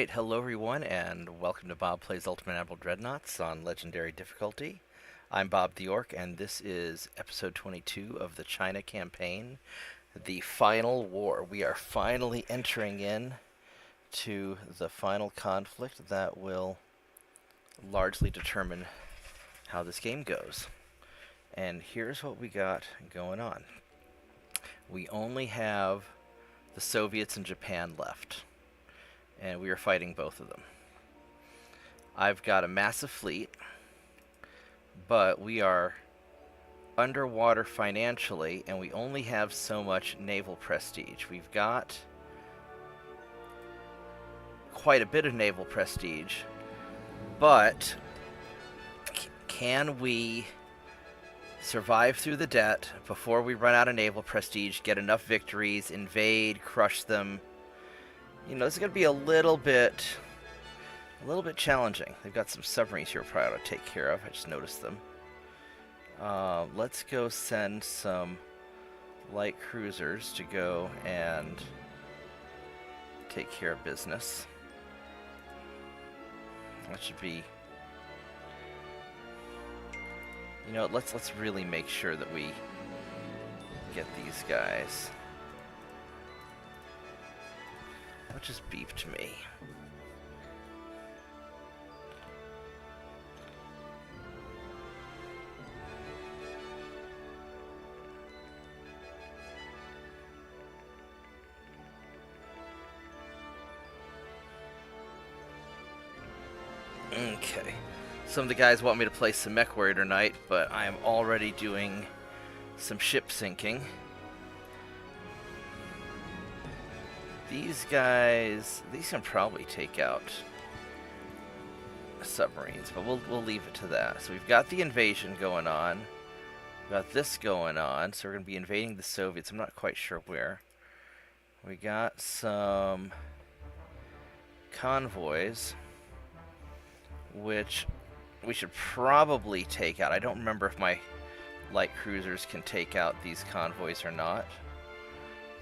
Alright, hello everyone, and welcome to Bob Plays Ultimate Admiral Dreadnoughts on Legendary difficulty. I'm Bobtheorc, and this is episode 22 of the China campaign, the final war. We are finally entering in to the final conflict that will largely determine how this game goes. And here's what we got going on. We only have the Soviets and Japan left, and we are fighting both of them. I've got a massive fleet, but we are underwater financially, and we only have so much naval prestige. We've got quite a bit of naval prestige, but can we survive through the debt before we run out of naval prestige, get enough victories, invade, crush them? You know, this is going to be a little bit challenging. They've got some submarines here probably ought to take care of. I just noticed them. Let's go send some light cruisers to go and take care of business. That should be... You know, let's really make sure that we get these guys. That just beeped me. Okay. Some of the guys want me to play some Mech Warrior tonight, but I am already doing some ship sinking. These guys, these can probably take out submarines, but we'll leave it to that. So we've got the invasion going on. We've got this going on, so we're going to be invading the Soviets. I'm not quite sure where. We got some convoys, which we should probably take out. I don't remember if my light cruisers can take out these convoys or not.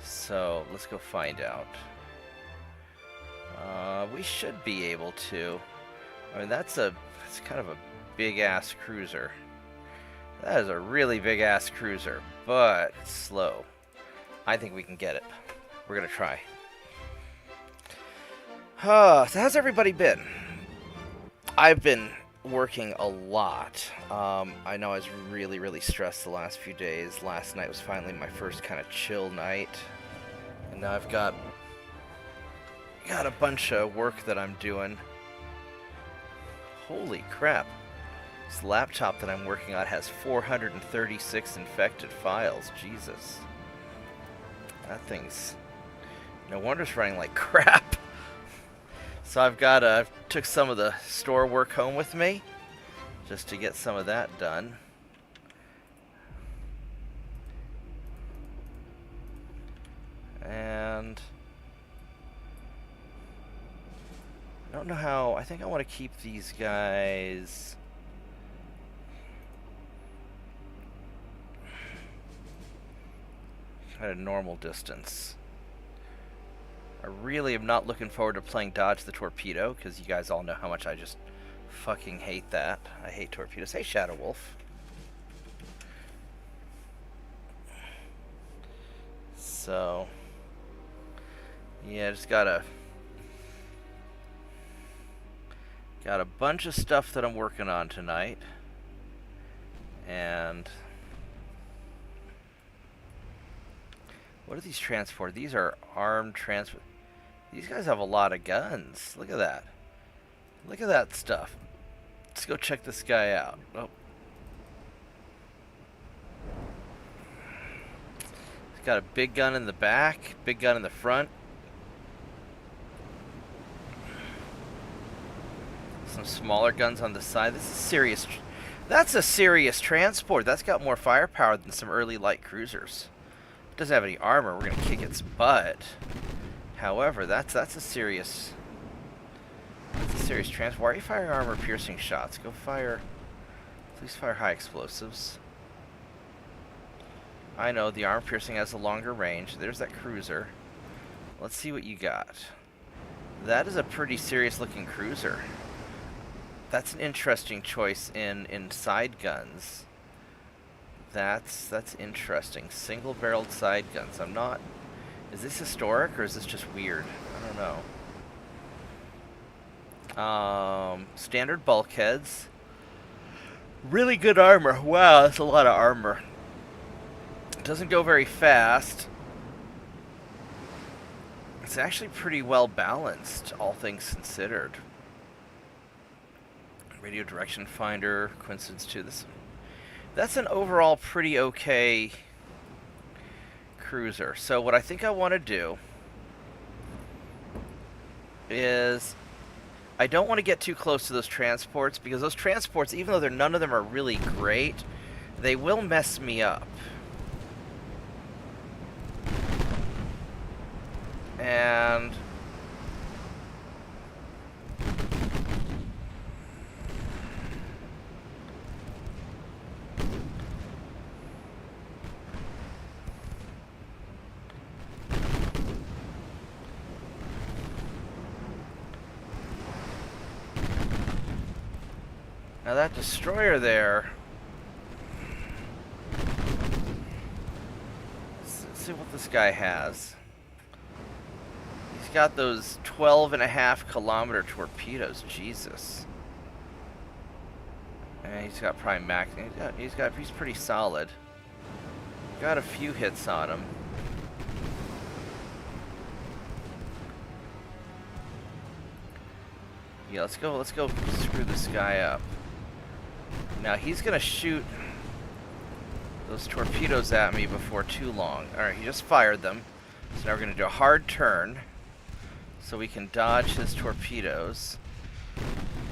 So let's go find out. We should be able to. I mean, it's kind of a big-ass cruiser. That is a really big-ass cruiser, but it's slow. I think we can get it. We're going to try. So how's everybody been? I've been working a lot. I know I was really stressed the last few days. Last night was finally my first kind of chill night. And now I've got a bunch of work that I'm doing. Holy crap. This laptop that I'm working on has 436 infected files. Jesus. That thing's... No wonder it's running like crap. So I took some of the store work home with me, just to get some of that done. And I don't know how, I think I want to keep these guys at a normal distance. I really am not looking forward to playing Dodge the Torpedo, because you guys all know how much I just fucking hate that. I hate torpedoes. Hey, Shadow Wolf. So, yeah, just got a bunch of stuff that I'm working on tonight. And what are these transport? These are armed transport. These guys have a lot of guns. Look at that. Look at that stuff. Let's go check this guy out. Oh. He's got a big gun in the back, big gun in the front. Some smaller guns on the side. This is serious. That's a serious transport. That's got more firepower than some early light cruisers. It doesn't have any armor. We're gonna kick its butt. However, that's a serious transport. Why are you firing armor-piercing shots? Go fire. Please fire high explosives. I know the armor-piercing has a longer range. There's that cruiser. Let's see what you got. That is a pretty serious looking cruiser. That's an interesting choice in side guns. That's interesting. Single barreled side guns. I'm not... Is this historic or is this just weird? I don't know. Standard bulkheads. Really good armor. Wow, that's a lot of armor. It doesn't go very fast. It's actually pretty well balanced, all things considered. Radio direction finder, coincidence 2. That's an overall pretty okay cruiser. So what I think I want to do is I don't want to get too close to those transports, because those transports, even though none of them are really great, they will mess me up. And now that destroyer there, let's see what this guy has. He's got those 12.5-kilometer torpedoes. Jesus. And he's got prime max. He's pretty solid. Got a few hits on him. Yeah, let's go screw this guy up. Now he's gonna shoot those torpedoes at me before too long. Alright, he just fired them. So now we're gonna do a hard turn so we can dodge his torpedoes.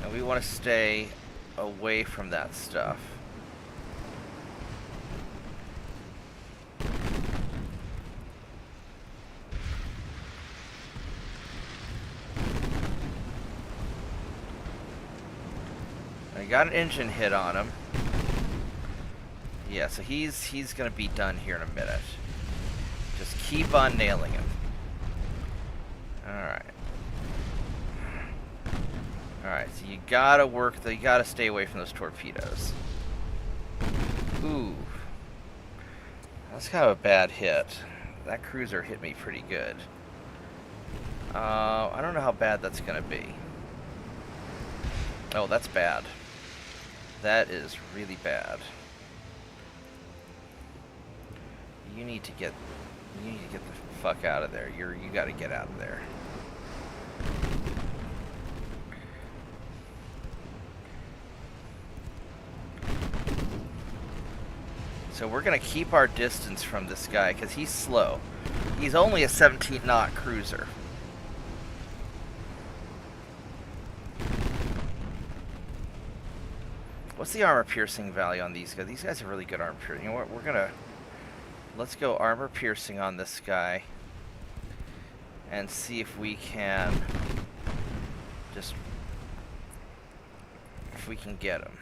And we want to stay away from that stuff. I got an engine hit on him. Yeah, so he's gonna be done here in a minute. Just keep on nailing him. Alright. Alright, so you gotta stay away from those torpedoes. Ooh. That's kind of a bad hit. That cruiser hit me pretty good. I don't know how bad that's gonna be. Oh, that's bad. That is really bad. You need to get the fuck out of there. You gotta get out of there. So we're gonna keep our distance from this guy because he's slow. He's only a 17-knot cruiser. What's the armor piercing value on these guys? These guys have really good armor piercing. You know what? Let's go armor piercing on this guy and see if we can get him.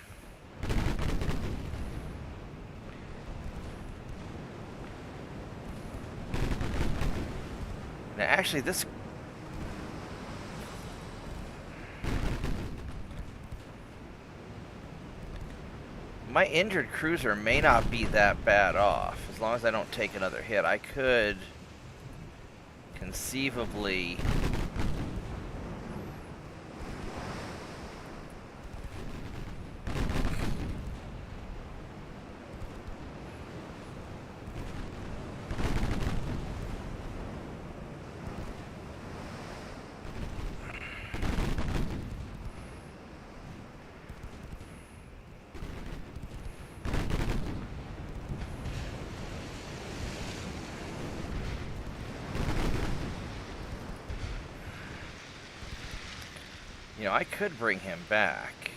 Now, actually, my injured cruiser may not be that bad off. As long as I don't take another hit, I could conceivably... You know, I could bring him back.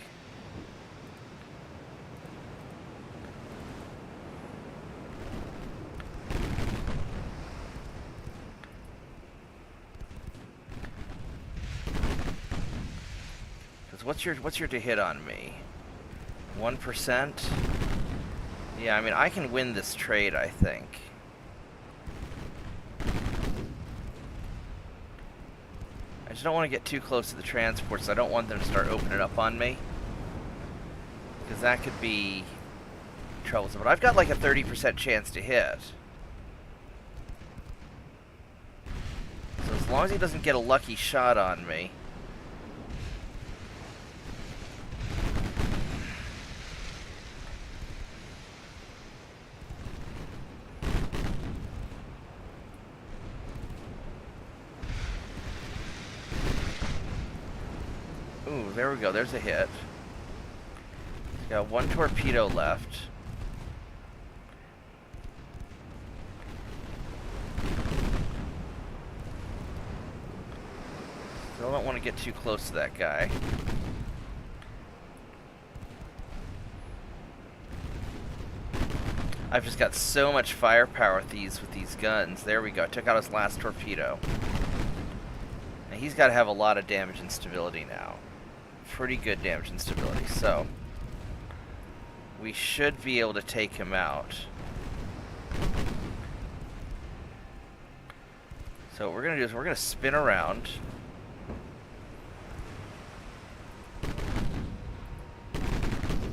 Because what's your to hit on me? 1%? Yeah, I mean, I can win this trade, I think. I just don't want to get too close to the transports. I don't want them to start opening up on me, because that could be troublesome. But I've got like a 30% chance to hit. So as long as he doesn't get a lucky shot on me. Ooh, there we go. There's a hit. He's got one torpedo left. Still don't want to get too close to that guy. I've just got so much firepower with these guns. There we go. I took out his last torpedo. And he's got to have a lot of damage and stability now. Pretty good damage and stability. So we should be able to take him out. So what we're going to do is we're going to spin around.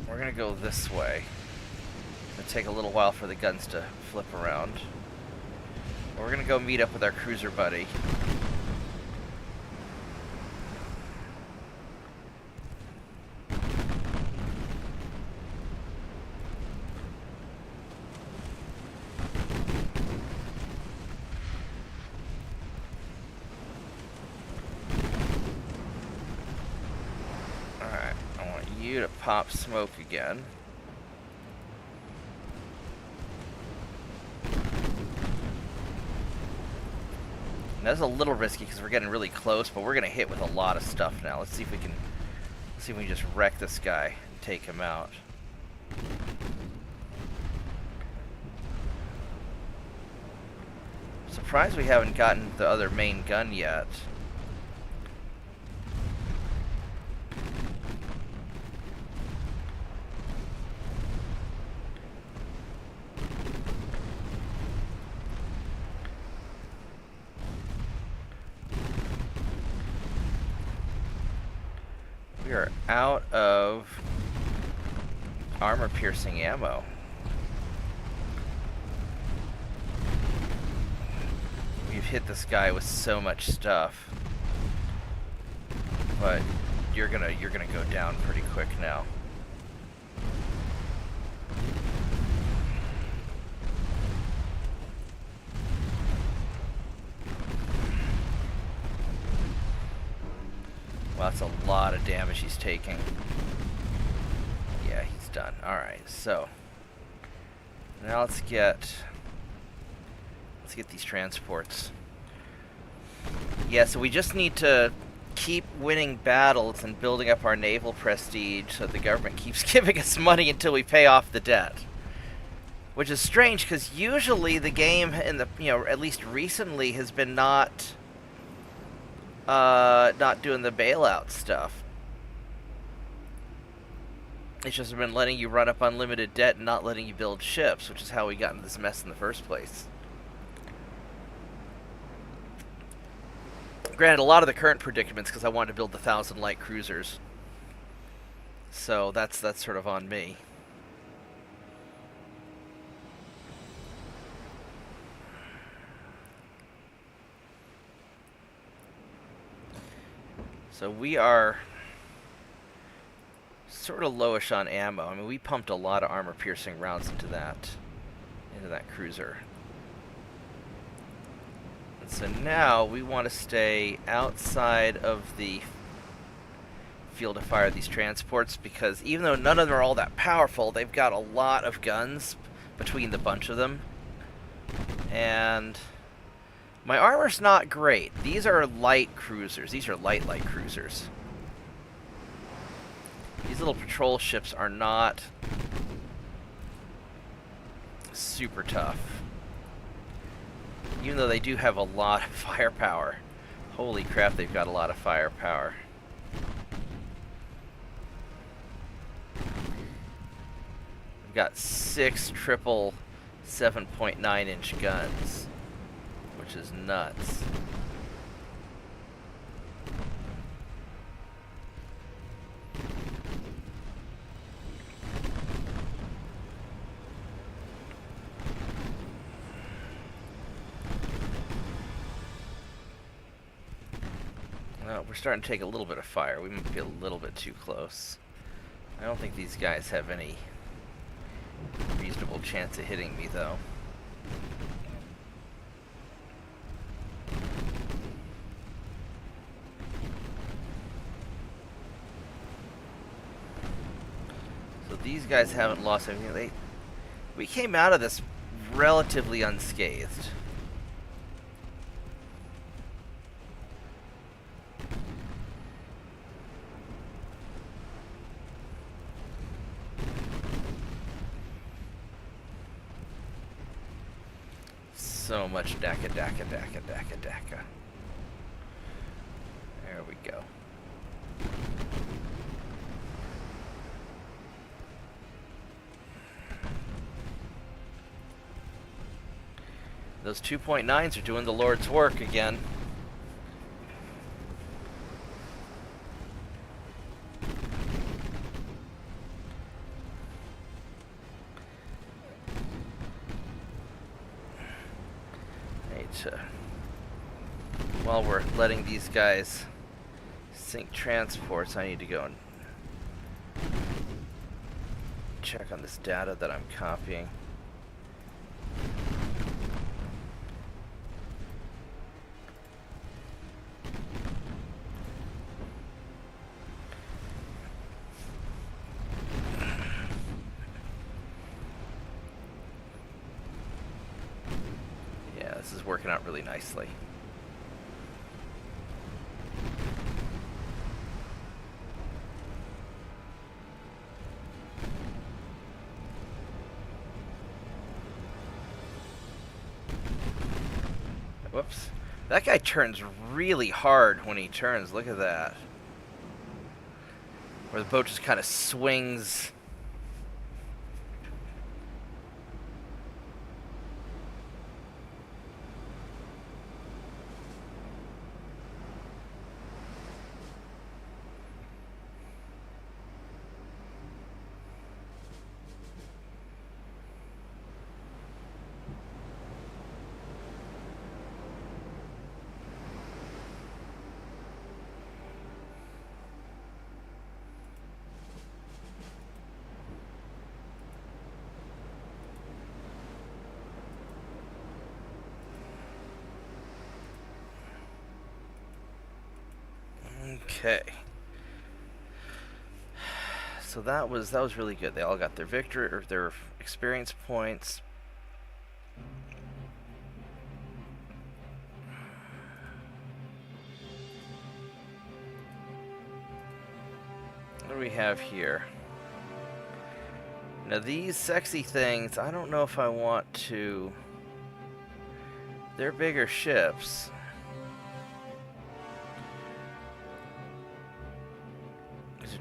We're going to go this way. It'll take a little while for the guns to flip around. We're going to go meet up with our cruiser buddy. Alright, I want you to pop smoke again. That's a little risky because we're getting really close, but we're gonna hit with a lot of stuff now. Let's see if we can just wreck this guy and take him out. Surprised we haven't gotten the other main gun yet. We are out of armor-piercing ammo. We've hit this guy with so much stuff, but you're gonna go down pretty quick now. Wow, that's a lot of damage he's taking. Yeah, he's done. Alright, so now let's get these transports. Yeah, so we just need to keep winning battles and building up our naval prestige so the government keeps giving us money until we pay off the debt. Which is strange, because usually the game in the, at least recently, has been not doing the bailout stuff. It's just been letting you run up unlimited debt and not letting you build ships, which is how we got into this mess in the first place. Granted, a lot of the current predicaments because I wanted to build the 1,000 light cruisers. So that's sort of on me. So we are sort of lowish on ammo. I mean, we pumped a lot of armor-piercing rounds into that cruiser. And so now we want to stay outside of the field of fire of these transports, because even though none of them are all that powerful, they've got a lot of guns between the bunch of them. And my armor's not great. These are light cruisers. These are light cruisers. These little patrol ships are not super tough. Even though they do have a lot of firepower. Holy crap, they've got a lot of firepower. We've got 6 triple 7.9-inch guns, which is nuts. starting to take a little bit of fire. We might be a little bit too close. I don't think these guys have any reasonable chance of hitting me, though. So these guys haven't lost anything. We came out of this relatively unscathed. So much daka daka daka daka daka. There we go. Those 2.9s are doing the Lord's work again. While we're letting these guys sink transports, I need to go and check on this data that I'm copying. Yeah, this is working out really nicely. Whoops. That guy turns really hard when he turns. Look at that. Where the boat just kind of swings. Okay. So that was really good. They all got their victory or their experience points. What do we have here? Now these sexy things, I don't know if I want to. They're bigger ships.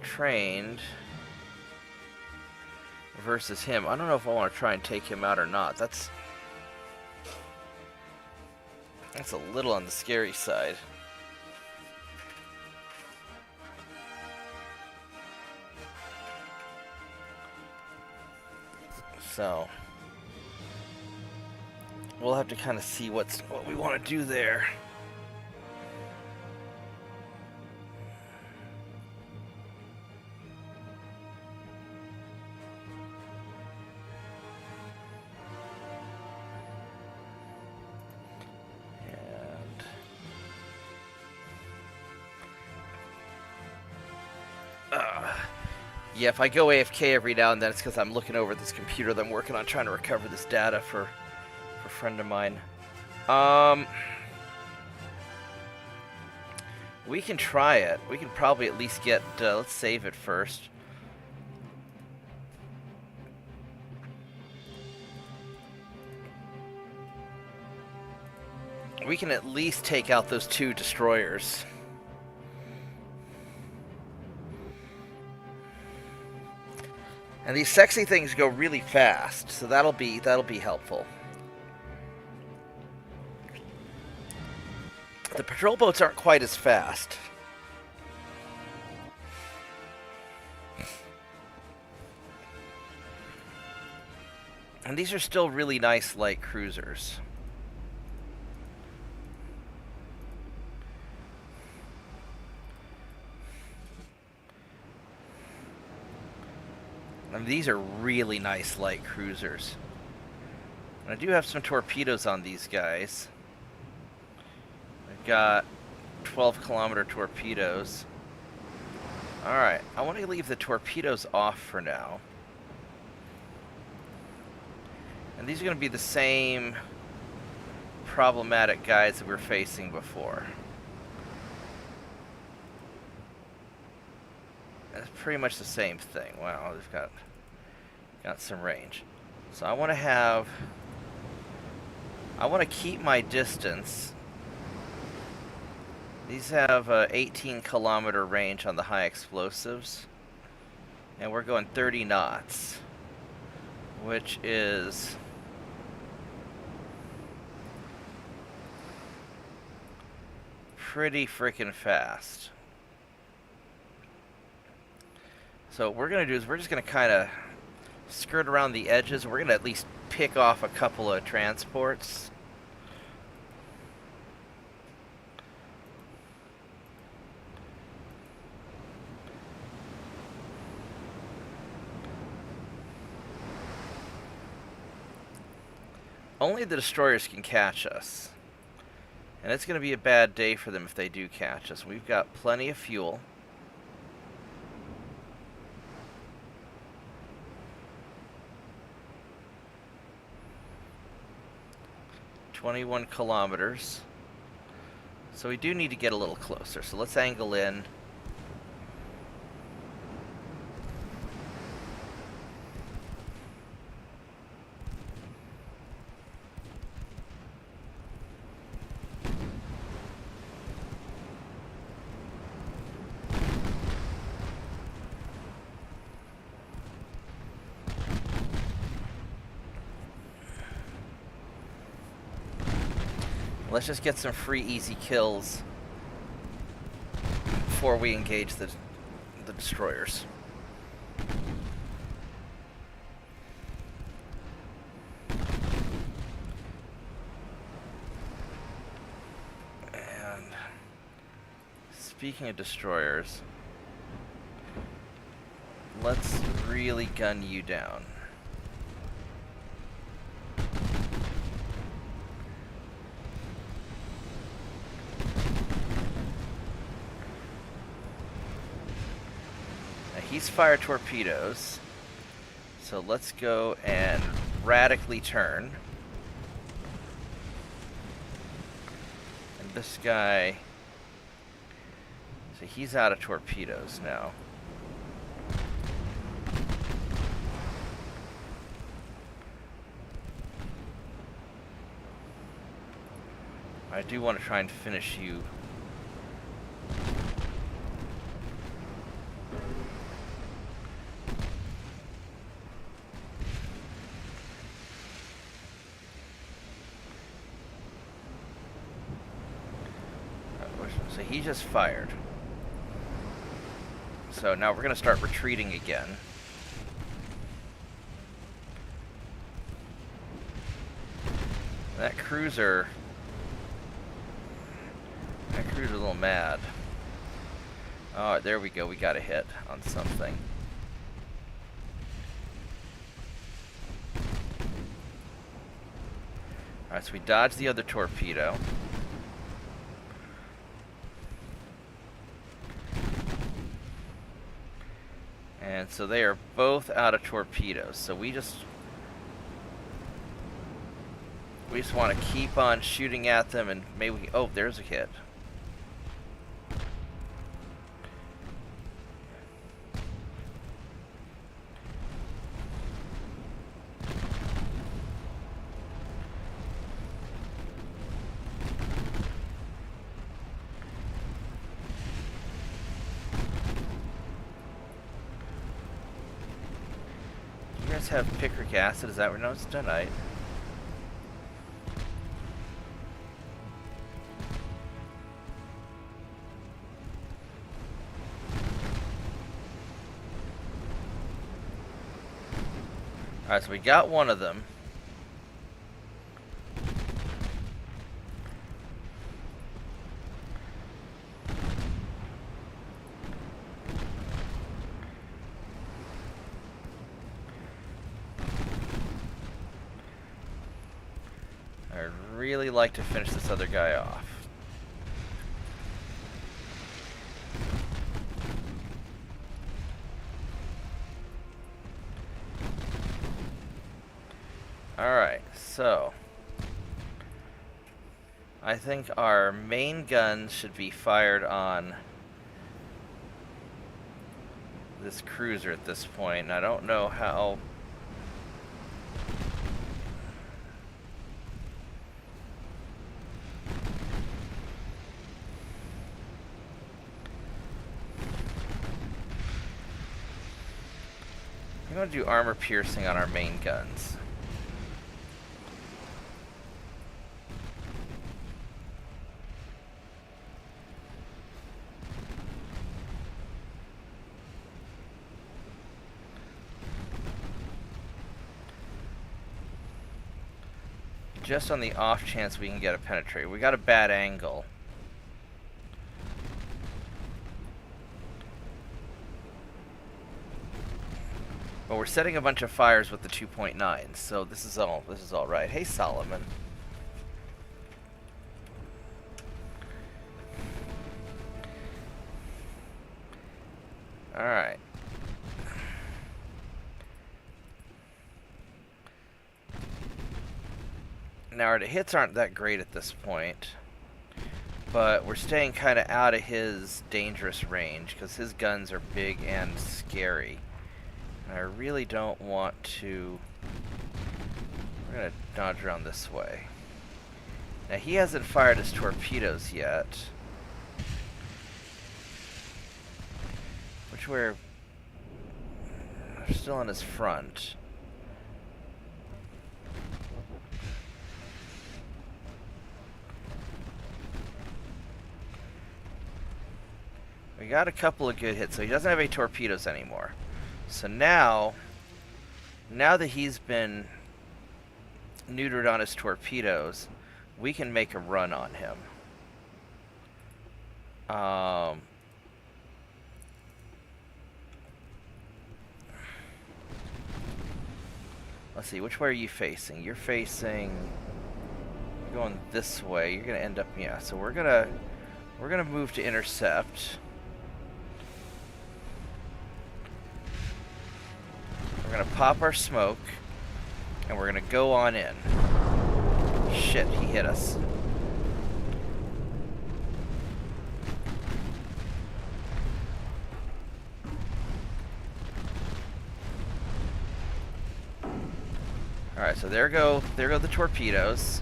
Trained versus him. I don't know if I want to try and take him out or not. That's a little on the scary side. So we'll have to kind of see what we want to do there. Yeah, if I go AFK every now and then, it's because I'm looking over this computer that I'm working on trying to recover this data for a friend of mine. We can try it. We can probably at least get, let's save it first. We can at least take out those 2 destroyers. And these sexy things go really fast, so that'll be helpful. The patrol boats aren't quite as fast. And these are still really nice light cruisers. I mean, these are really nice light cruisers. And I do have some torpedoes on these guys. I've got 12-kilometer torpedoes. Alright, I want to leave the torpedoes off for now. And these are going to be the same problematic guys that we were facing before. It's pretty much the same thing. Wow, they've got some range. So I want to keep my distance. These have a 18-kilometer range on the high explosives, and we're going 30 knots, which is pretty freaking fast. So what we're going to do is we're just going to kind of skirt around the edges. We're going to at least pick off a couple of transports. Only the destroyers can catch us. And it's going to be a bad day for them if they do catch us. We've got plenty of fuel. "21 kilometers. So we do need to get a little closer. So let's angle in. Let's just get some free, easy kills before we engage the destroyers. And speaking of destroyers, let's really gun you down. He's fire torpedoes, so let's go and radically turn. And this guy, so he's out of torpedoes now. I do want to try and finish you. So he just fired. So now we're going to start retreating again. That cruiser a little mad. Oh, there we go. We got a hit on something. Alright, so we dodged the other torpedo. And so they are both out of torpedoes. So we just want to keep on shooting at them, and maybe we, oh, there's a hit. You guys have picric acid, is that where? No, it's tonight. Alright, so we got one of them. I'd really like to finish this other guy off. Alright, so I think our main guns should be fired on this cruiser at this point, and I don't know how. I'm going to do armor piercing on our main guns. Just on the off chance we can get a penetrate. We got a bad angle. But we're setting a bunch of fires with the 2.9, so this is all right. Hey, Solomon. All right. Now our hits aren't that great at this point, but we're staying kind of out of his dangerous range because his guns are big and scary. And I really don't want to. We're going to dodge around this way. Now he hasn't fired his torpedoes yet, which we're still on his front. We got a couple of good hits, so he doesn't have any torpedoes anymore. So now that he's been neutered on his torpedoes, we can make a run on him. Let's see, which way are you facing? You're going this way. You're gonna end up, yeah. So we're gonna move to intercept. We're gonna pop our smoke, and we're gonna go on in. Shit, he hit us. Alright, so there go the torpedoes.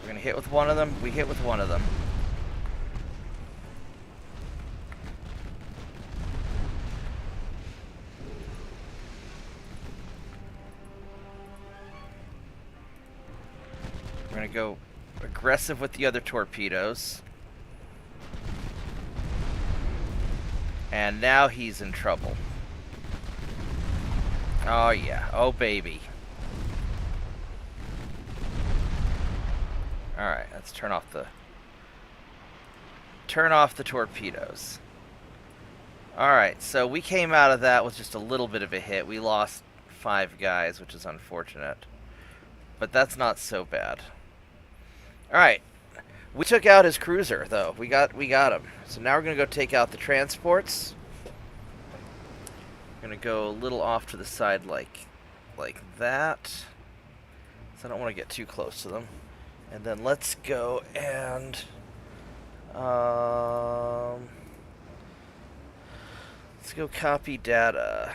We're gonna hit with one of them. We hit with one of them. We're gonna go aggressive with the other torpedoes. And now he's in trouble. Oh yeah, oh baby. Alright, let's turn off the torpedoes. Alright, so we came out of that with just a little bit of a hit. We lost 5 guys, which is unfortunate. But that's not so bad. Alright. We took out his cruiser, though. We got him. So now we're going to go take out the transports. We're going to go a little off to the side like that. So I don't want to get too close to them. And then let's go and let's go copy data.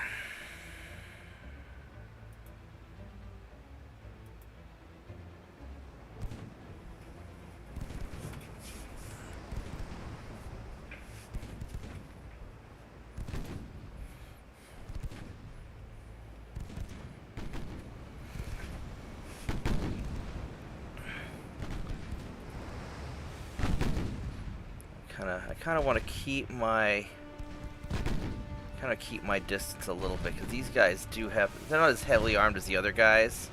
I kind of want to keep my distance a little bit, because these guys they're not as heavily armed as the other guys.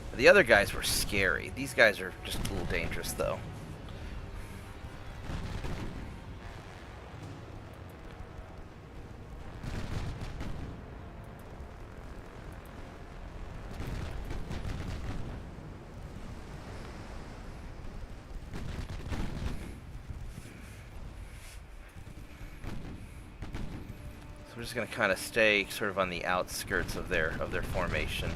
But the other guys were scary. These guys are just a little dangerous, though. we're just going to kind of stay sort of on the outskirts of their formation.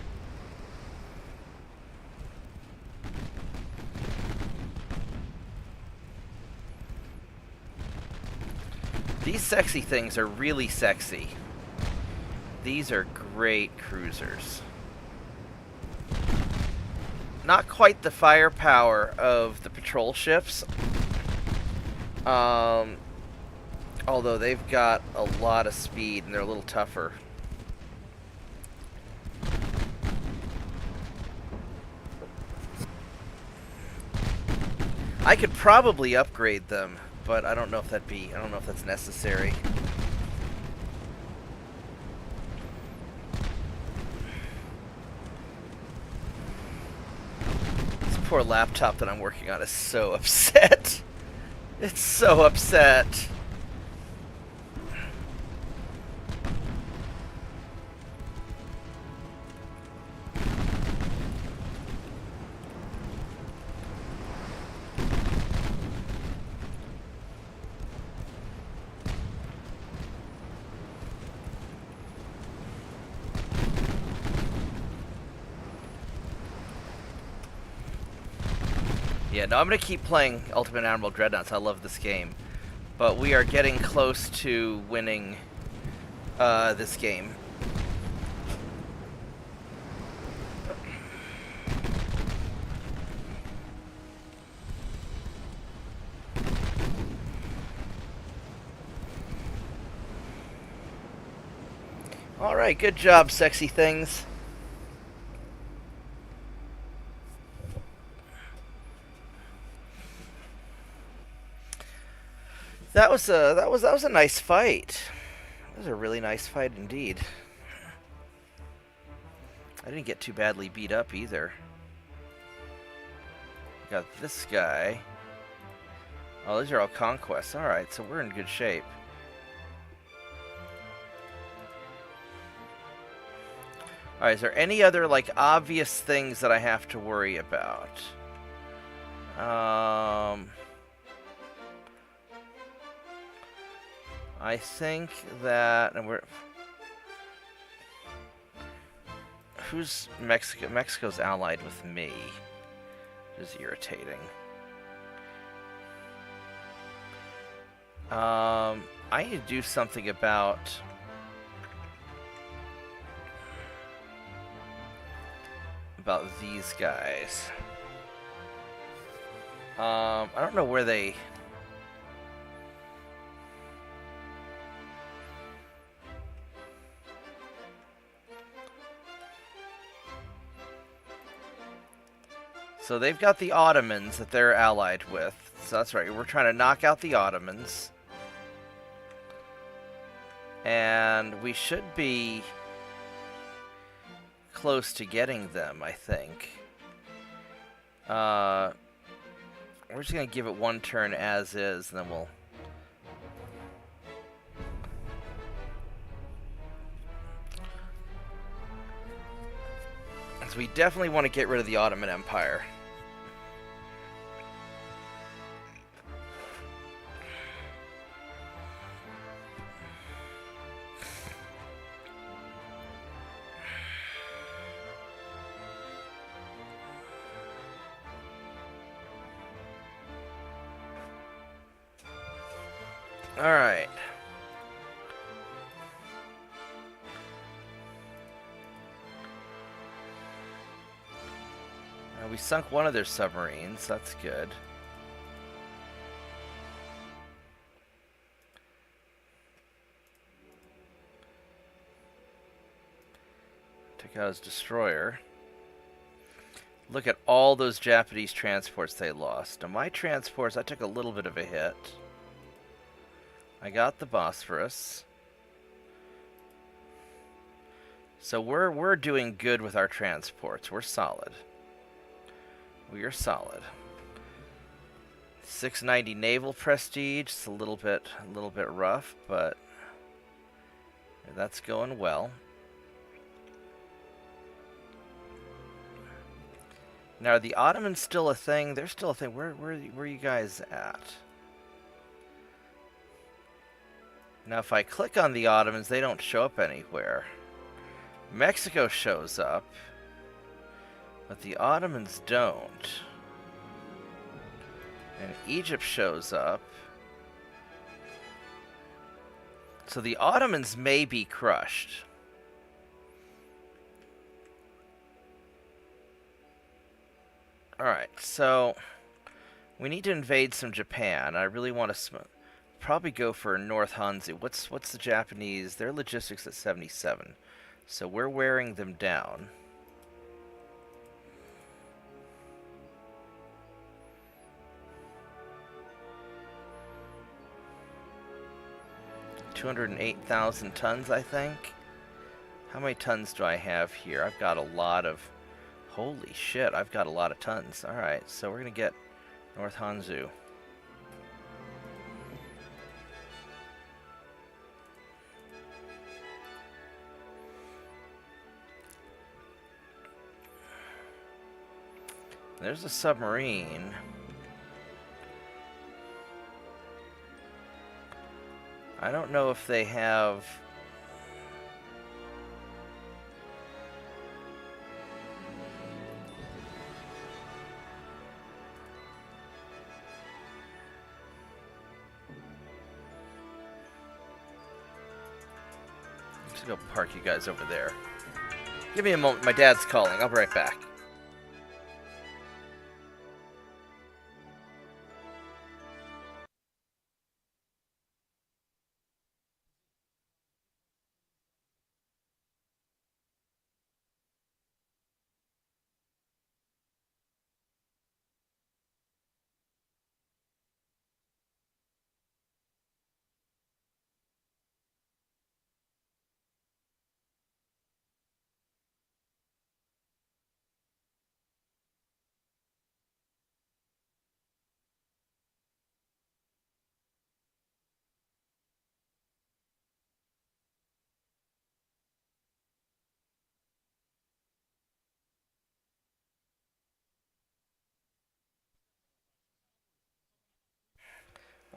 These sexy things are really sexy. These are great cruisers. Not quite the firepower of the patrol ships. Although they've got a lot of speed and they're a little tougher. I could probably upgrade them, but I don't know if that's necessary. This poor laptop that I'm working on is so upset. It's so upset. Yeah, no, I'm going to keep playing Ultimate Admiral Dreadnoughts. I love this game. But we are getting close to winning this game. Alright, good job, sexy things. That was a nice fight. That was a really nice fight indeed. I didn't get too badly beat up either. Got this guy. Oh, these are all conquests. Alright, so we're in good shape. Alright, is there any other, like, obvious things that I have to worry about? I think that... and we're... Who's Mexico? Mexico's allied with me. Which is irritating. I need to do something about... these guys. I don't know where they... So they've got the Ottomans that they're allied with. So that's right, we're trying to knock out the Ottomans. And we should be close to getting them, I think. We're just going to give it one turn as is, and then we'll... So we definitely want to get rid of the Ottoman Empire. Alright. We sunk one of their submarines. That's good. Took out his destroyer. Look at all those Japanese transports they lost. Now my transports, I took a little bit of a hit. I got the Bosphorus. So we're doing good with our transports. We're solid. We are solid. 690 naval prestige. It's a little bit rough, but that's going well. Now, are the Ottomans still a thing? They're still a thing. Where are you guys at? Now, if I click on the Ottomans, they don't show up anywhere. Mexico shows up, but the Ottomans don't. And Egypt shows up. So the Ottomans may be crushed. Alright, so we need to invade some Japan. I really want to probably go for North Hanzu. What's the Japanese? Their logistics at 77. So we're wearing them down. $208,000 tons, I think. How many tons do I have here? I've got a lot of... Holy shit, I've got a lot of tons. Alright, so we're going to get North Hanzu. There's a submarine. I don't know if they have... I'm just gonna park you guys over there. Give me a moment. My dad's calling. I'll be right back.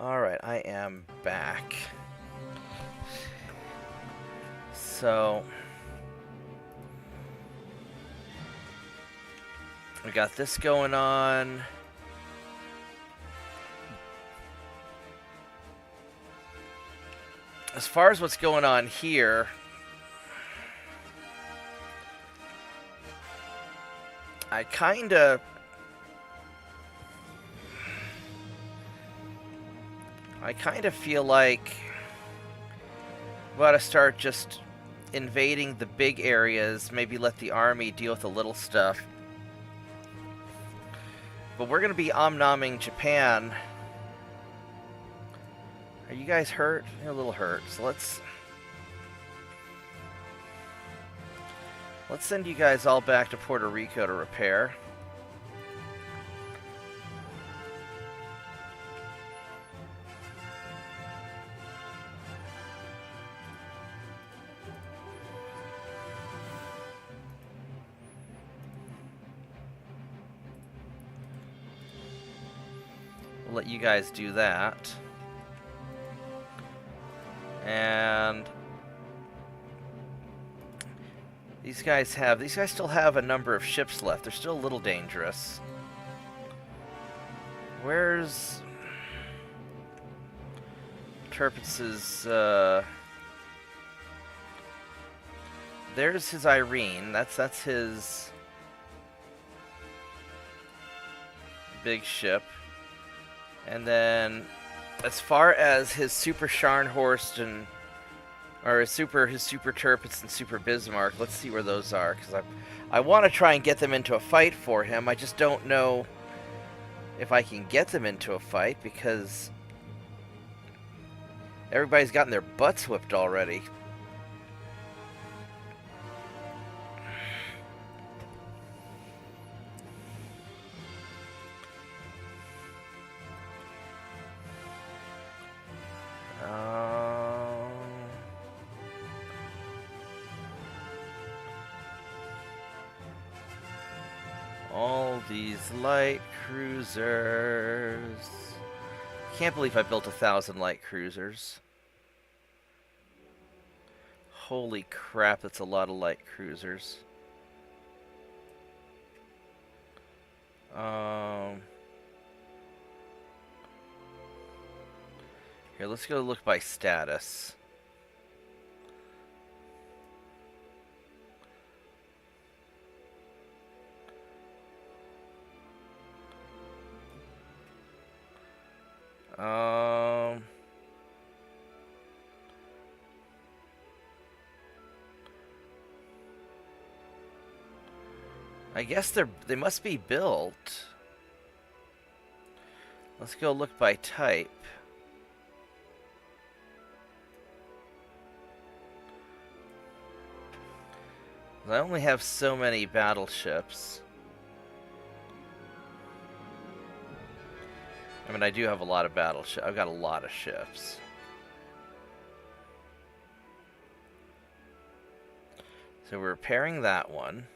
Alright, I am back. So... we got this going on. As far as what's going on here... I kinda feel like we ought to start just invading the big areas, maybe let the army deal with the little stuff. But we're going to be omnoming Japan. Are you guys hurt? You're a little hurt, so let's send you guys all back to Puerto Rico to repair. We'll let you guys do that. And these guys still have a number of ships left. They're still a little dangerous. Where's Tirpitz's, there's his Irene. That's his big ship. And then as far as his Super Scharnhorst and his Super Tirpitz and Super Bismarck, let's see where those are, because I want to try and get them into a fight for him. I just don't know if I can get them into a fight, because everybody's gotten their butts whipped already. All these light cruisers. Can't believe I built 1,000 light cruisers. Holy crap, that's a lot of light cruisers. Here, let's go look by status. I guess they must be built. Let's go look by type. I only have so many battleships. I mean, I do have a lot of battleships. I've got a lot of ships. So we're repairing that one.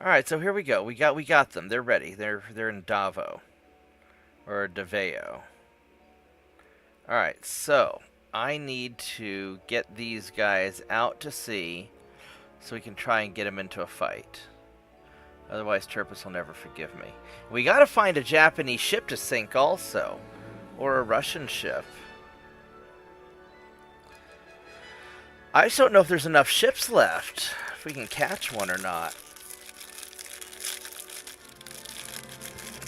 All right, so here we go. We got them. They're ready. They're in Davao or Davao. All right, so I need to get these guys out to sea so we can try and get them into a fight. Otherwise, Turpus will never forgive me. We got to find a Japanese ship to sink also, or a Russian ship. I just don't know if there's enough ships left, if we can catch one or not.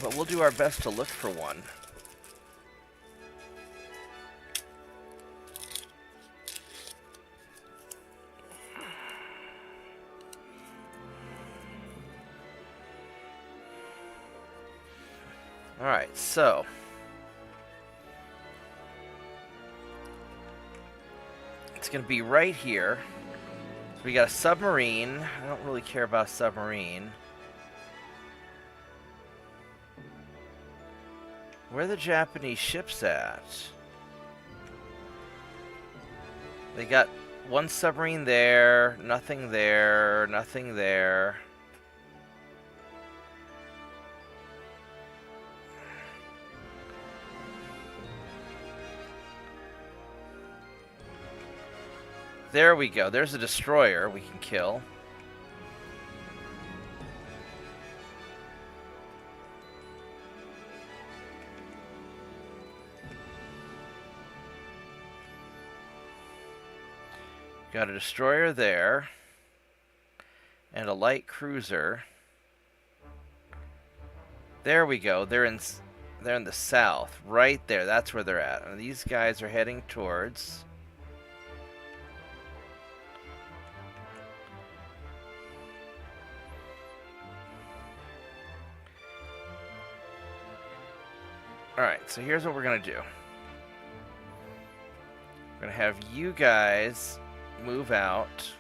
But we'll do our best to look for one. Alright, so it's going to be right here. So we got a submarine. I don't really care about a submarine. Where are the Japanese ships at? They got one submarine there, nothing there, nothing there. There we go. There's a destroyer we can kill. Got a destroyer there. And a light cruiser. There we go. They're in the south. Right there. That's where they're at. And these guys are heading towards... Alright, so here's what we're going to do. We're going to have you guys move out.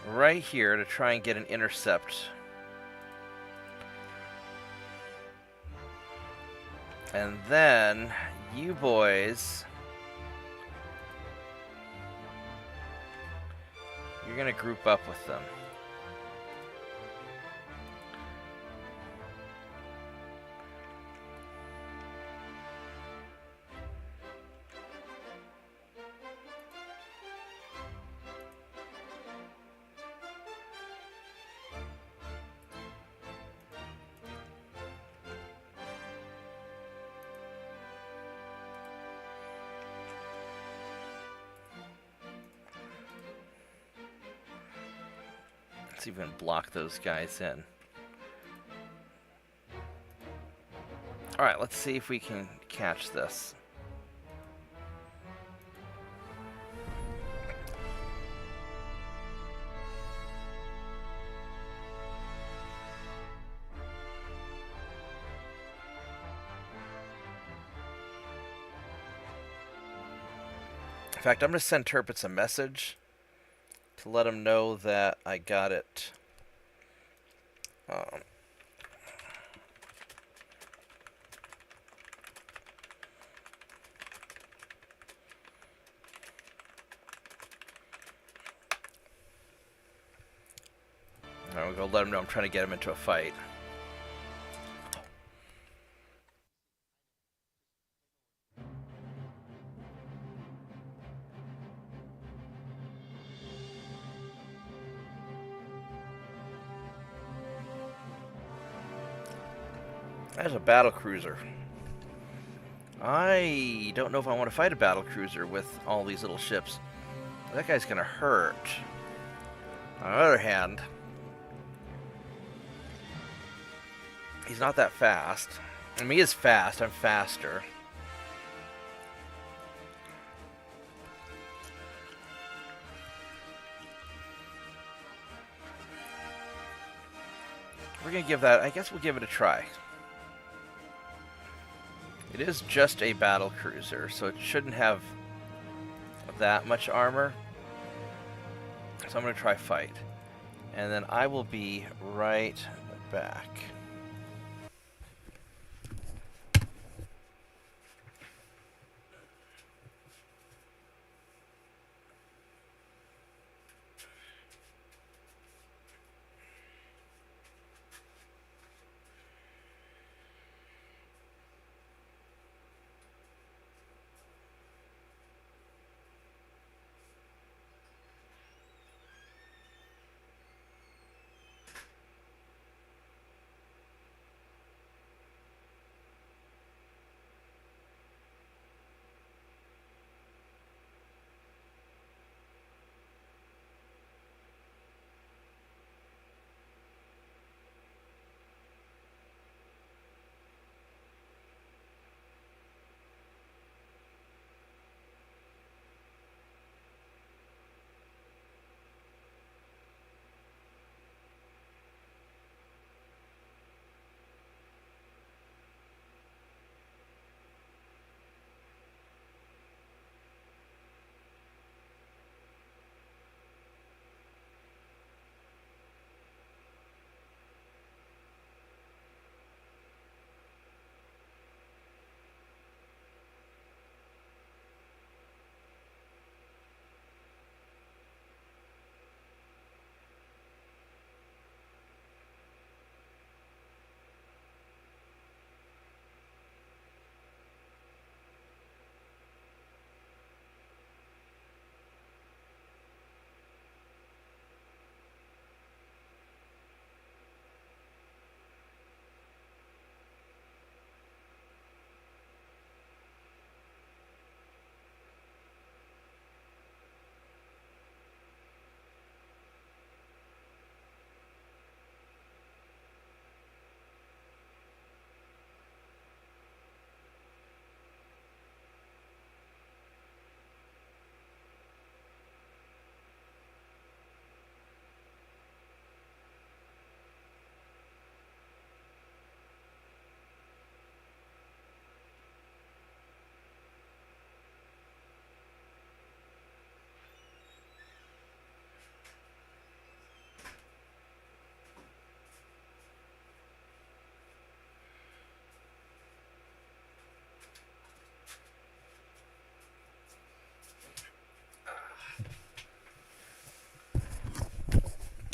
Right here to try and get an intercept. And then you boys... You're going to group up with them. Let's even block those guys in. Alright, let's see if we can catch this. In fact, I'm going to send Turpitz a message to let him know that I got it. I'm going to let him know I'm trying to get him into a fight. That's a battle cruiser. I don't know if I want to fight a battle cruiser with all these little ships. That guy's going to hurt. On the other hand, he's not that fast. I mean, he is fast. I'm faster. We're going to give that... I guess we'll give it a try. It is just a battle cruiser, so it shouldn't have that much armor. So I'm going to try fight. And then I will be right back.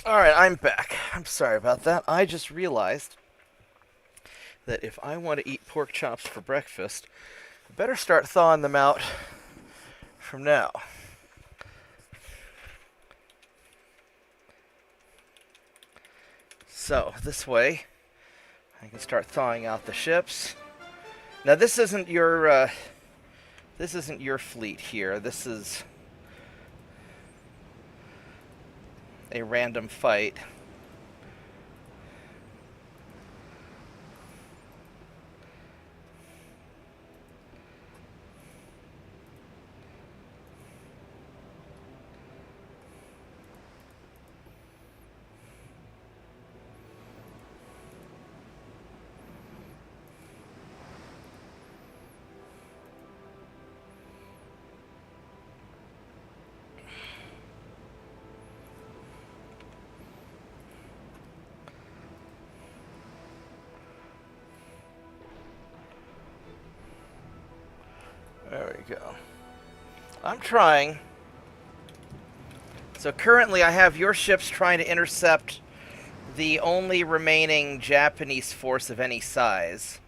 Alright, I'm back. I'm sorry about that. I just realized that if I want to eat pork chops for breakfast, I better start thawing them out from now. So, this way, I can start thawing out the ships. Now, this isn't your fleet here. This is a random fight. There we go. I'm trying. So currently I have your ships trying to intercept the only remaining Japanese force of any size.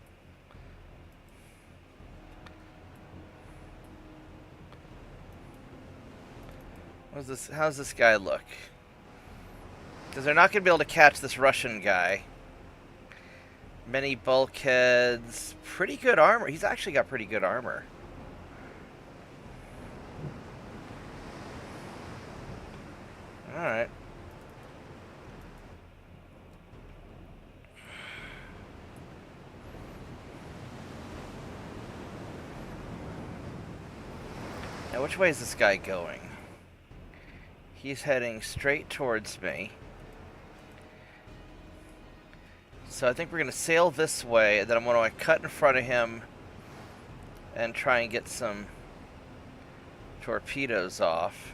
How's this guy look? Because they're not going to be able to catch this Russian guy. Many bulkheads. Pretty good armor. He's actually got pretty good armor. Alright. Now, which way is this guy going? He's heading straight towards me. So I think we're going to sail this way, and then I'm going to cut in front of him and try and get some torpedoes off.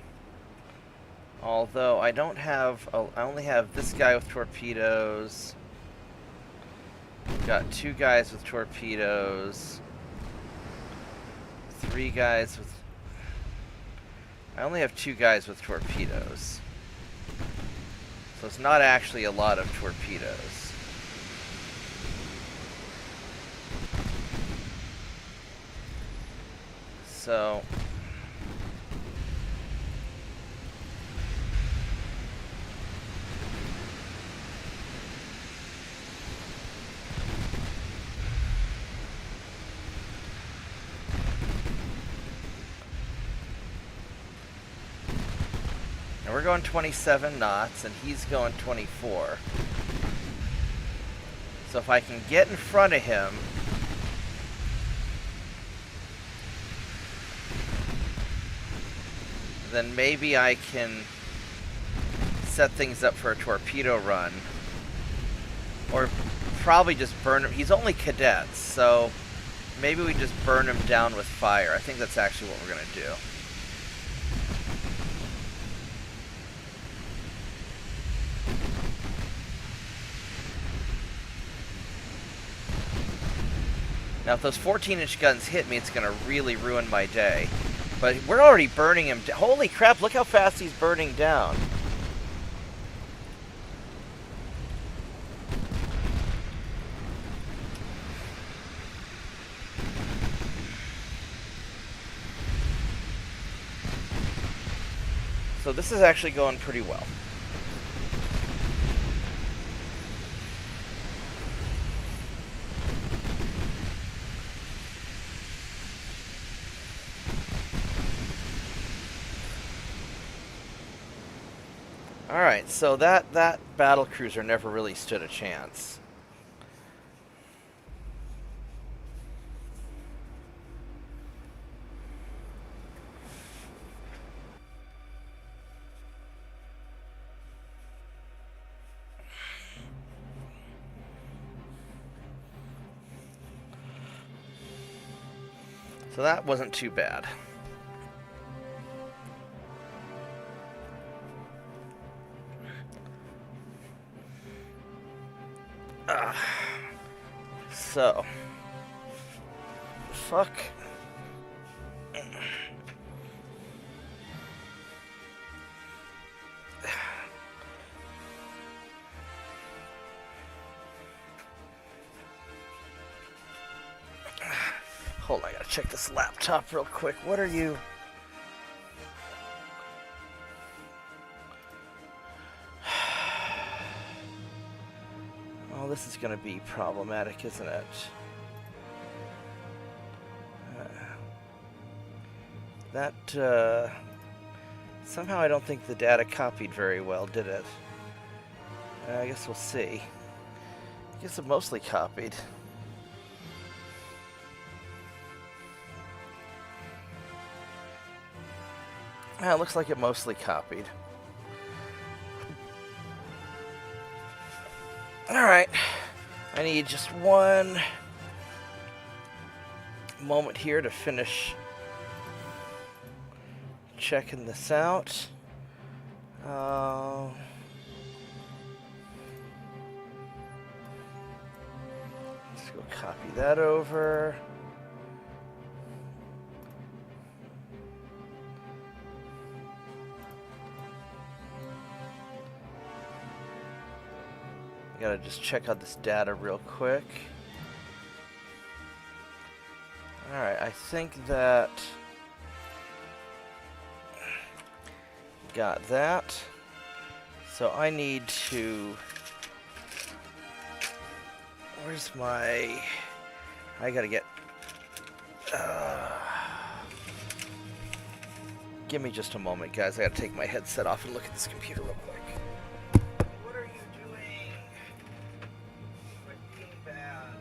Although I don't have... I only have this guy with torpedoes. Got 2 guys with torpedoes. 3 guys with... I only have 2 guys with torpedoes. So it's not actually a lot of torpedoes. So... we're going 27 knots, and he's going 24. So if I can get in front of him, then maybe I can set things up for a torpedo run. Or probably just burn him. He's only cadets, so maybe we just burn him down with fire. I think that's actually what we're going to do. Now, if those 14-inch guns hit me, it's going to really ruin my day. But we're already burning him. Holy crap, look how fast he's burning down. So this is actually going pretty well. Alright, so that battle cruiser never really stood a chance. So that wasn't too bad. So, fuck. Hold on, I gotta check this laptop real quick. What are you? Oh, this is gonna be problematic, isn't it? Somehow I don't think the data copied very well, did it? I guess we'll see. I guess it mostly copied. It looks like it mostly copied. Alright. I need just one moment here to finish checking this out. Let's go copy that over. gotta just check out this data real quick. Alright, I think that... got that. So I need to... Where's my... I gotta get... Give me just a moment, guys. I gotta take my headset off and look at this computer real quick. What are you doing? Quit being bad.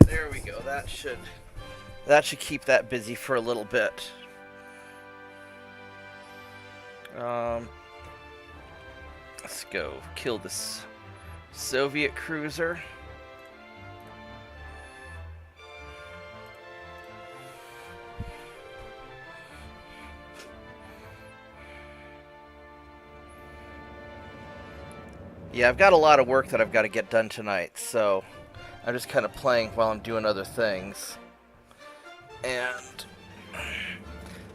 There we go. That should keep that busy for a little bit. Let's go kill this Soviet cruiser. Yeah, I've got a lot of work that I've got to get done tonight, so I'm just kind of playing while I'm doing other things. And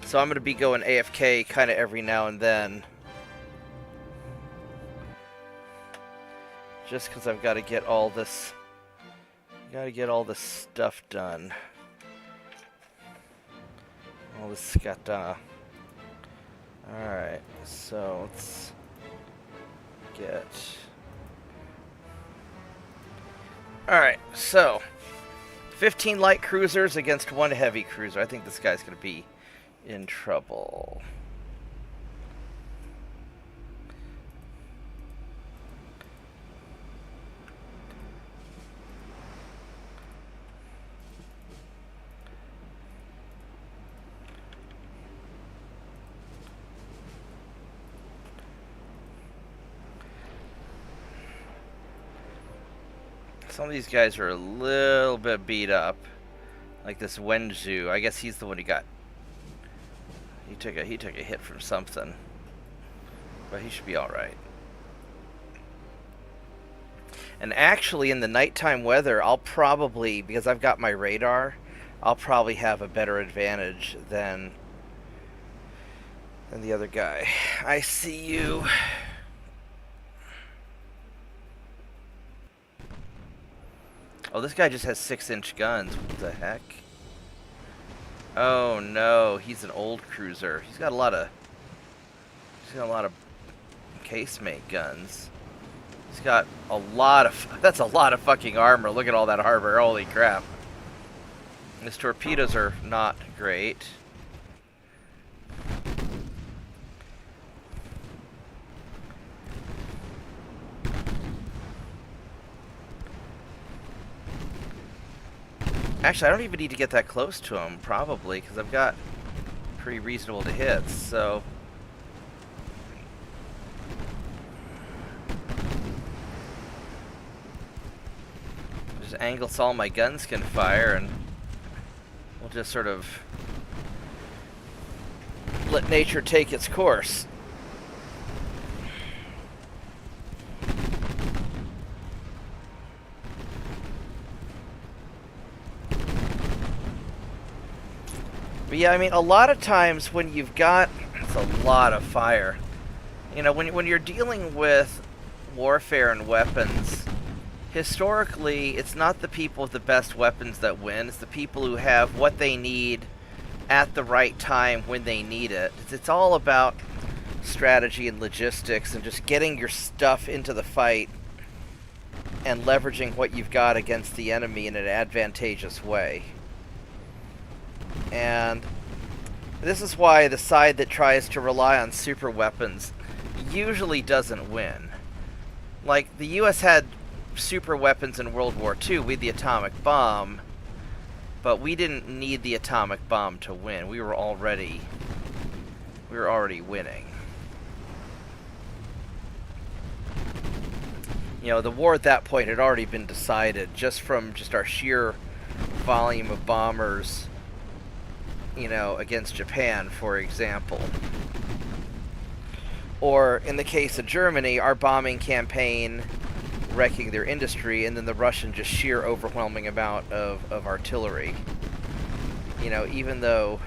so I'm going to be going AFK kind of every now and then. Just because I've got to get all this... stuff done. All this skata. Alright, so let's get... Alright, so 15 light cruisers against 1 heavy cruiser. I think this guy's going to be in trouble. Some of these guys are a little bit beat up. Like this Wenzhou. I guess he's the one who got... He took a hit from something. But he should be alright. And actually, in the nighttime weather, I'll probably, because I've got my radar, I'll probably have a better advantage than the other guy. I see you. Oh, this guy just has 6-inch guns. What the heck? Oh no, he's an old cruiser. He's got a lot of casemate guns. He's got a lot of... That's a lot of fucking armor. Look at all that armor. Holy crap. His torpedoes are not great. Actually, I don't even need to get that close to him, probably, because I've got pretty reasonable to hit, so... Just angle so all my guns can fire, and we'll just sort of let nature take its course. But yeah, I mean, a lot of times when you've got... It's a lot of fire. You know, when you're dealing with warfare and weapons, historically, it's not the people with the best weapons that win. It's the people who have what they need at the right time when they need it. It's all about strategy and logistics and just getting your stuff into the fight and leveraging what you've got against the enemy in an advantageous way. And this is why the side that tries to rely on super weapons usually doesn't win. Like, the US had super weapons in World War II. We had the atomic bomb, but we didn't need the atomic bomb to win. We were already winning. You know, the war at that point had already been decided just from our sheer volume of bombers, you know, against Japan, for example. Or, in the case of Germany, our bombing campaign wrecking their industry, and then the Russian just sheer overwhelming amount of artillery. You know, even though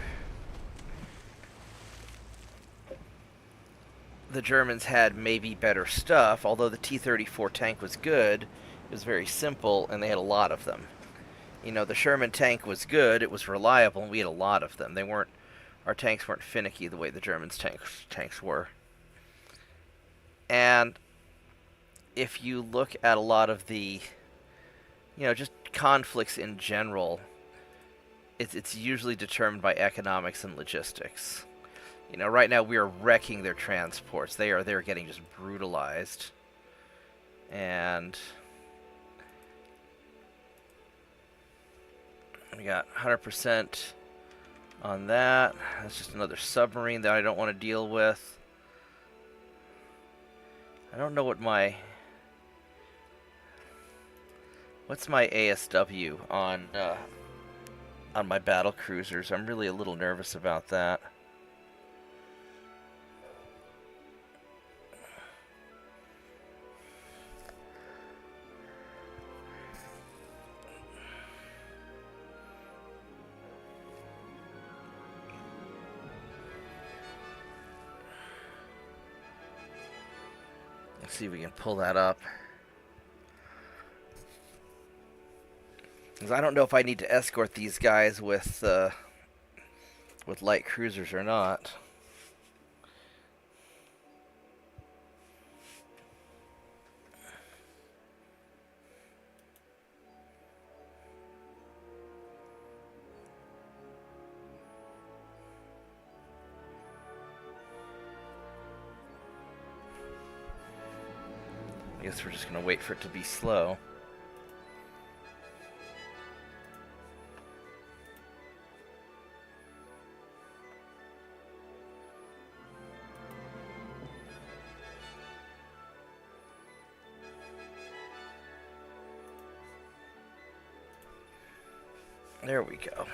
the Germans had maybe better stuff, although the T-34 tank was good, it was very simple, and they had a lot of them. You know, the Sherman tank was good, it was reliable, and we had a lot of them. Our tanks weren't finicky the way the Germans' tanks were. And if you look at a lot of the, you know, just conflicts in general, it's usually determined by economics and logistics. You know, right now we are wrecking their transports. They're getting just brutalized. And we got 100% on that. That's just another submarine that I don't want to deal with. I don't know what what's my ASW on my battle cruisers. I'm really a little nervous about that. Let's see if we can pull that up. Because I don't know if I need to escort these guys with light cruisers or not. I guess we're just going to wait for it to be slow. There we go.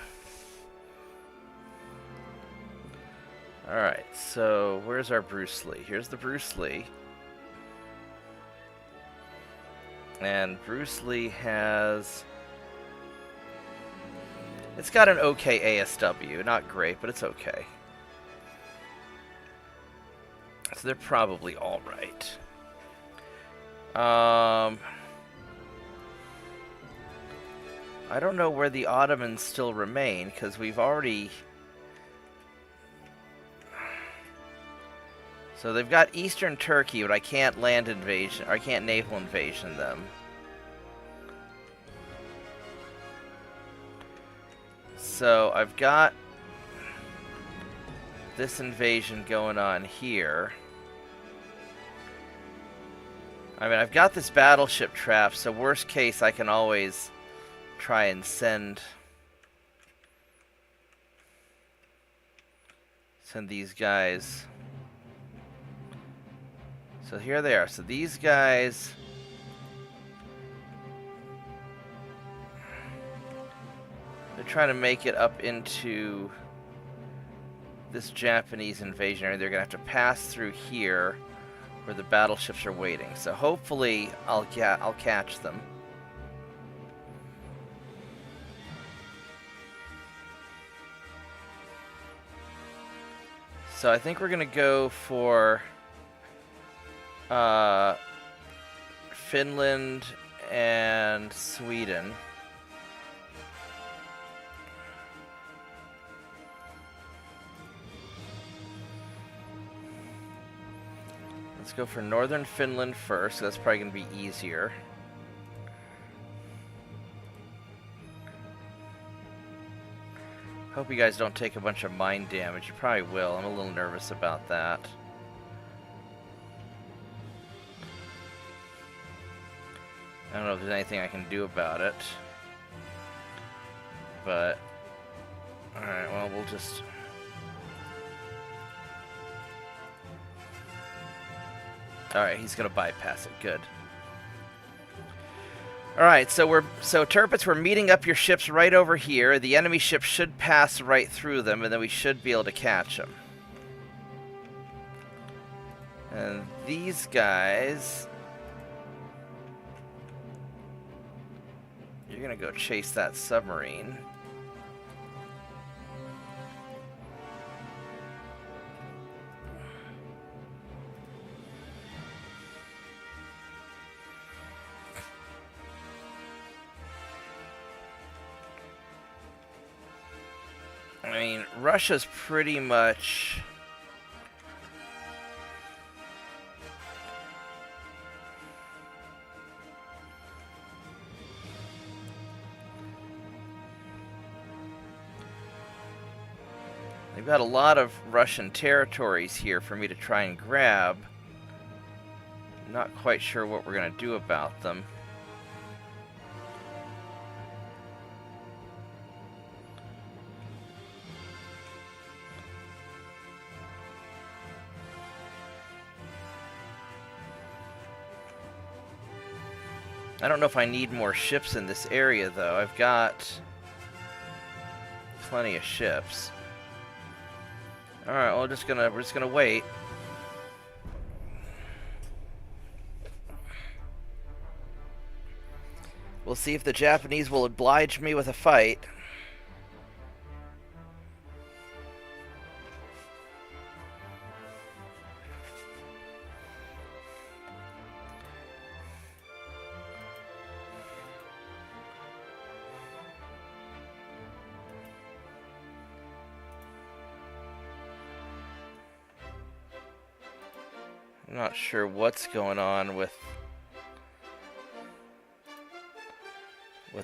Alright, so where's our Bruce Lee? Here's the Bruce Lee. And Bruce Lee has... It's got an okay ASW. Not great, but it's okay. So they're probably alright. I don't know where the Ottomans still remain, because we've already... So they've got Eastern Turkey, but I can't land invasion, or I can't naval invasion them. So I've got this invasion going on here. I mean, I've got this battleship trap, so worst case I can always try and send these guys. So here they are. So these guys, they're trying to make it up into this Japanese invasion area. They're gonna have to pass through here where the battleships are waiting. So hopefully I'll catch them. So I think we're gonna go for Finland and Sweden. Let's go for northern Finland first. That's probably going to be easier. Hope you guys don't take a bunch of mine damage. You probably will. I'm a little nervous about that. I don't know if there's anything I can do about it. But... alright, well, we'll just... alright, he's gonna bypass it. Good. Alright, so Turpits, we're meeting up your ships right over here. The enemy ship should pass right through them, and then we should be able to catch them. And these guys... you're gonna go chase that submarine. I mean, Russia's pretty much... they've got a lot of Russian territories here for me to try and grab. Not quite sure what we're going to do about them. I don't know if I need more ships in this area, though. I've got plenty of ships. Alright, well, we're just gonna wait. We'll see if the Japanese will oblige me with a fight. I'm not sure what's going on with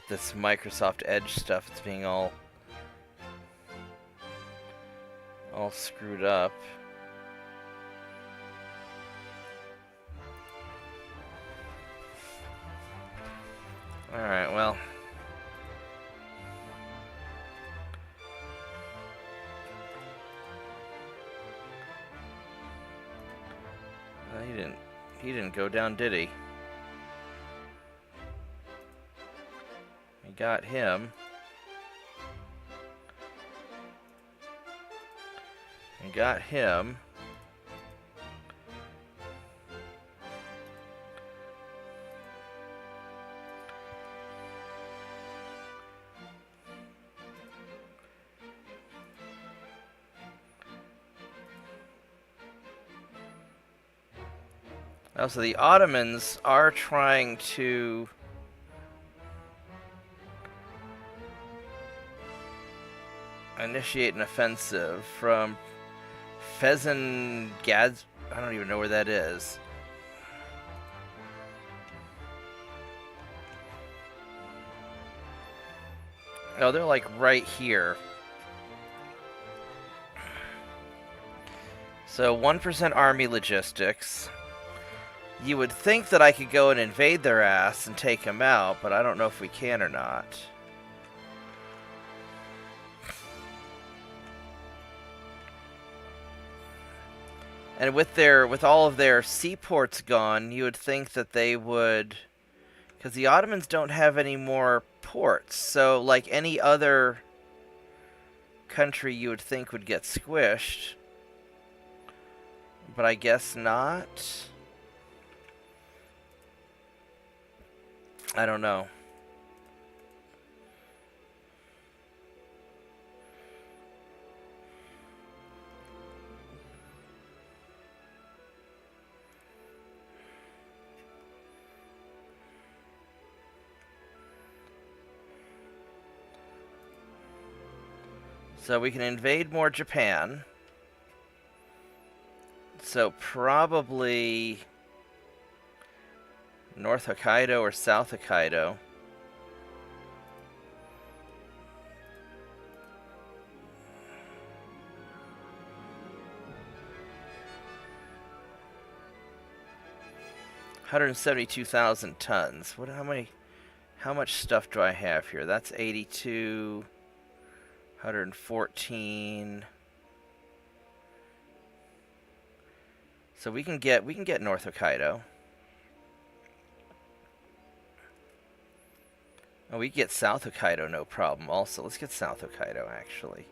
this Microsoft Edge stuff. It's being all screwed up. Alright, well. He didn't go down, did he? We got him. We got him. Oh, so the Ottomans are trying to initiate an offensive from Fezengaz. I don't even know where that is. No, they're like right here. So 1% army logistics. You would think that I could go and invade their ass and take them out, but I don't know if we can or not. And with all of their seaports gone, you would think that they would, because the Ottomans don't have any more ports. So like any other country, you would think would get squished, but I guess not. I don't know. So we can invade more Japan. So probably North Hokkaido or South Hokkaido. $172,000 tons. What? How much stuff do I have here? That's 82. 114. So we can get North Hokkaido. Oh, we can get South Hokkaido, no problem. Also, let's get South Hokkaido actually.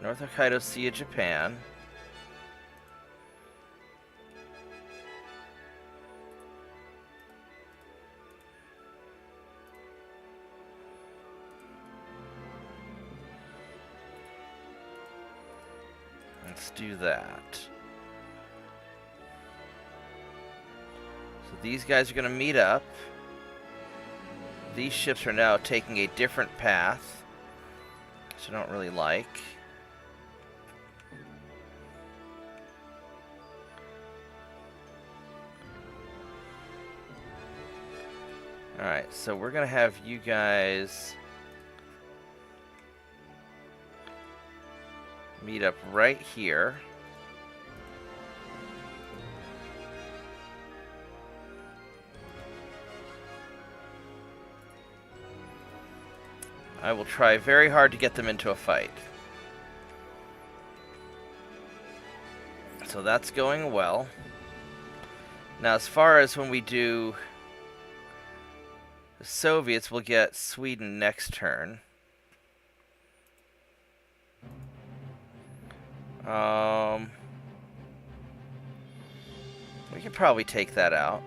North Hokkaido, Sea of Japan. Let's do that. So these guys are going to meet up. These ships are now taking a different path, which I don't really like. Alright, so we're going to have you guys meet up right here. I will try very hard to get them into a fight. So that's going well. Now, as far as when we do the Soviets, will get Sweden next turn. We could probably take that out.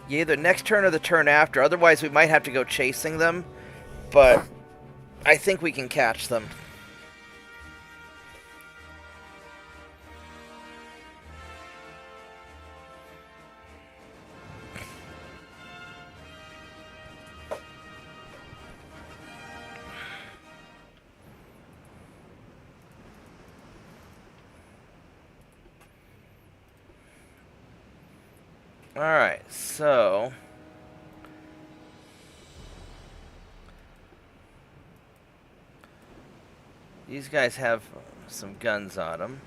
Yeah, either next turn or the turn after. Otherwise, we might have to go chasing them. But I think we can catch them. Alright, so these guys have some guns on them.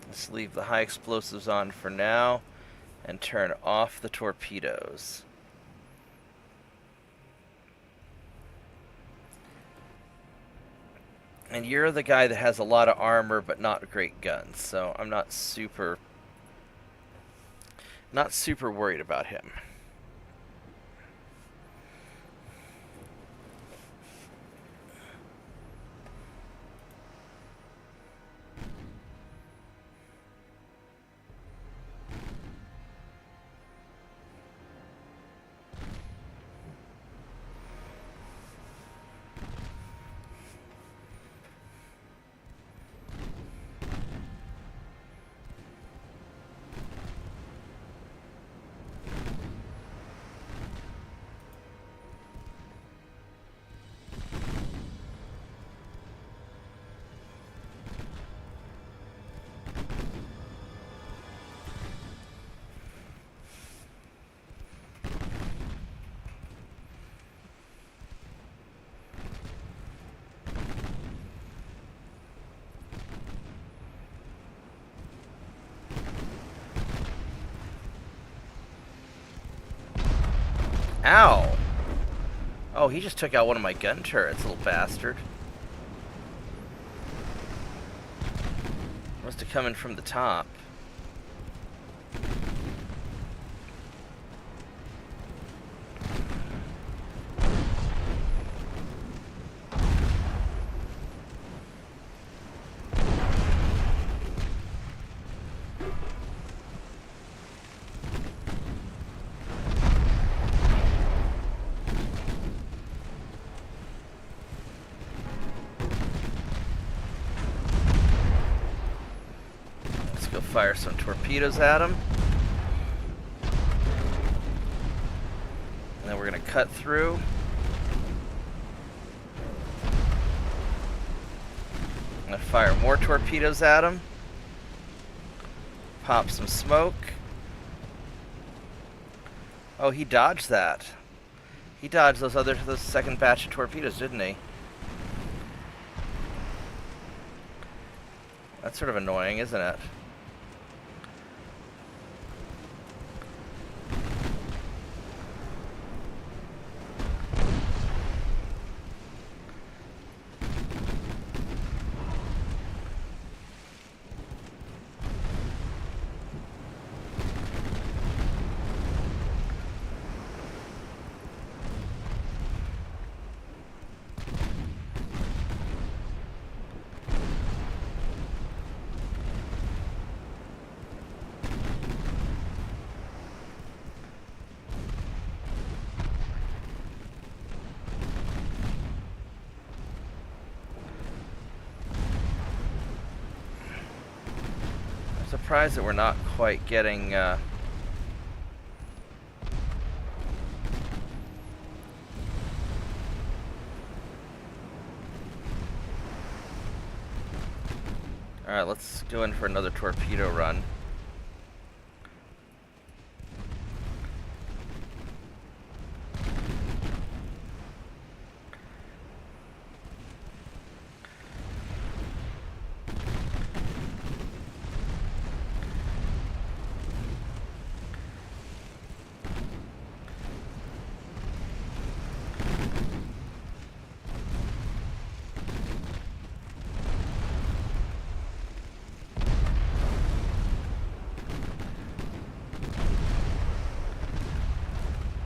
Let's leave the high explosives on for now and turn off the torpedoes. And you're the guy that has a lot of armor but not great guns, so I'm not super worried about him. Ow! Oh, he just took out one of my gun turrets, little bastard. Must have come in from the top. fire some torpedoes at him. And then we're going to cut through. I'm going to fire more torpedoes at him. Pop some smoke. Oh, he dodged that. He dodged those second batch of torpedoes, didn't he? That's sort of annoying, isn't it? Surprised that we're not quite getting Alright, let's go in for another torpedo run.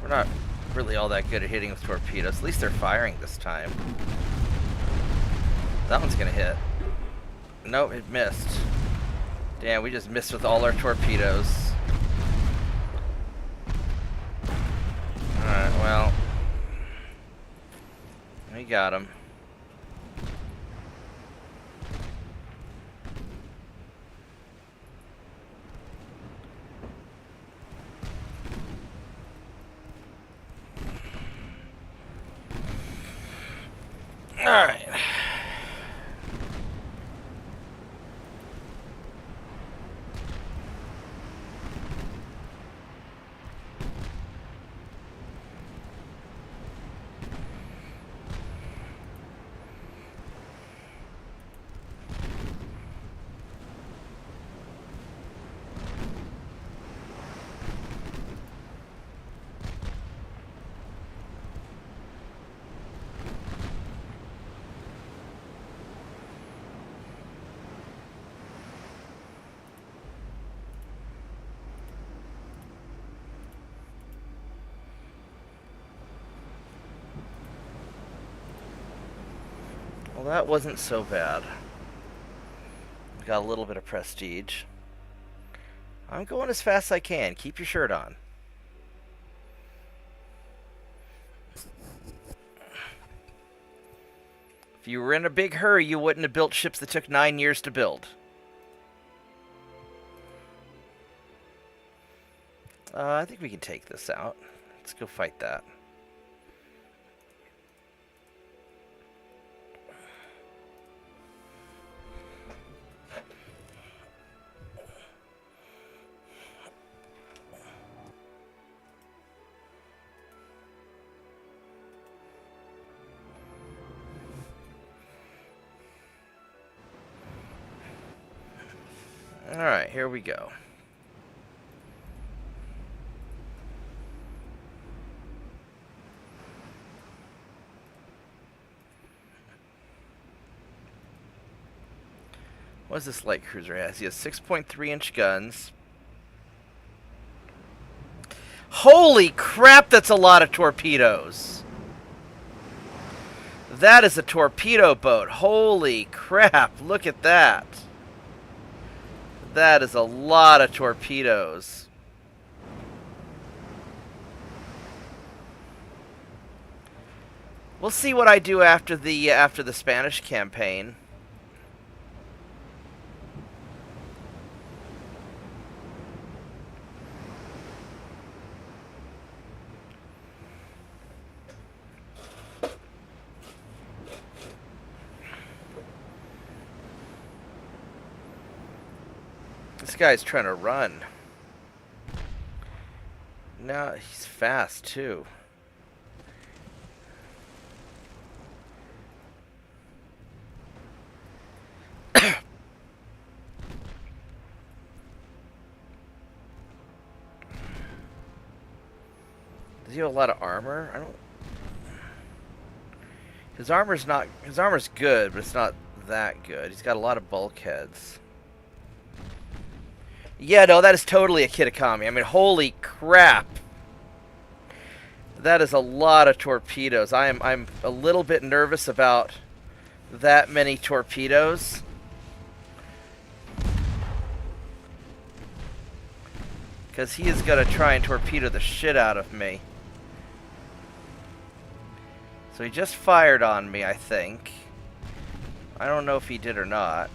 Not really all that good at hitting with torpedoes. At least they're firing this time. That one's gonna hit. Nope, it missed. Damn, we just missed with all our torpedoes. Alright, well. We got him. Alright. Well, that wasn't so bad. We got a little bit of prestige. I'm going as fast as I can. Keep your shirt on. If you were in a big hurry, you wouldn't have built ships that took 9 years to build. I think we can take this out. Let's go fight that. Alright, here we go. What does this light cruiser has? He has 6.3-inch guns. Holy crap, that's a lot of torpedoes. That is a torpedo boat. Holy crap, look at that. That is a lot of torpedoes. We'll see what I do after the Spanish campaign. This guy's trying to run. No, he's fast too. Does he have a lot of armor? I don't. His armor's good, but it's not that good. He's got a lot of bulkheads. Yeah, no, that is totally a Kitakami. I mean, holy crap. That is a lot of torpedoes. I'm a little bit nervous about that many torpedoes. Because he is going to try and torpedo the shit out of me. So he just fired on me, I think. I don't know if he did or not.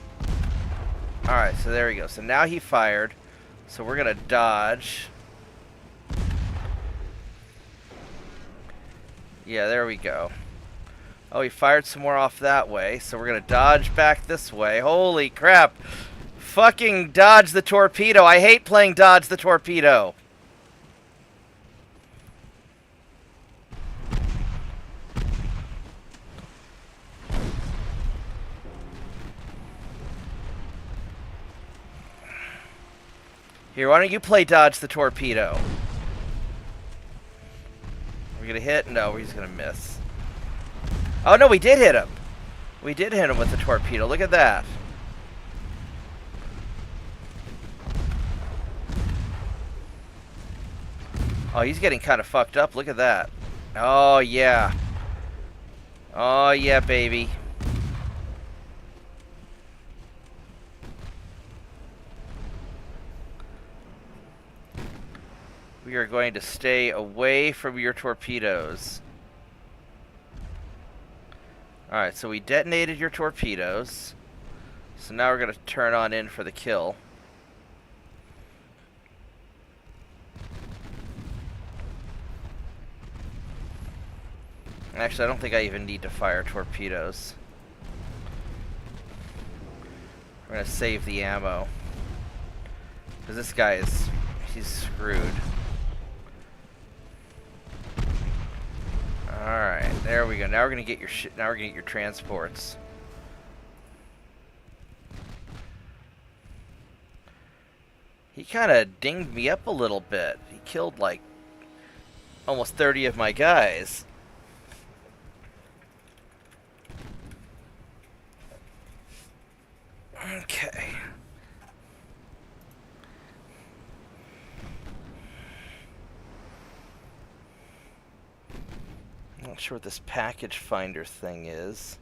Alright, so there we go. So now he fired. So we're going to dodge. Yeah, there we go. Oh, he fired some more off that way. So we're going to dodge back this way. Holy crap. Fucking dodge the torpedo. I hate playing dodge the torpedo. Here, why don't you play dodge the torpedo? We're gonna hit? No, he's gonna miss. Oh no, we did hit him. We did hit him with the torpedo. Look at that. Oh, he's getting kind of fucked up. Look at that. Oh, yeah. Oh, yeah, baby. We are going to stay away from your torpedoes. Alright, so we detonated your torpedoes. So now we're going to turn on in for the kill. Actually, I don't think I even need to fire torpedoes. We're going to save the ammo. Because this guy is... he's screwed. Alright, there we go. Now we're going to get your shit. Now we're going to get your transports. He kind of dinged me up a little bit. He killed like almost 30 of my guys. Okay. Not sure what this package finder thing is.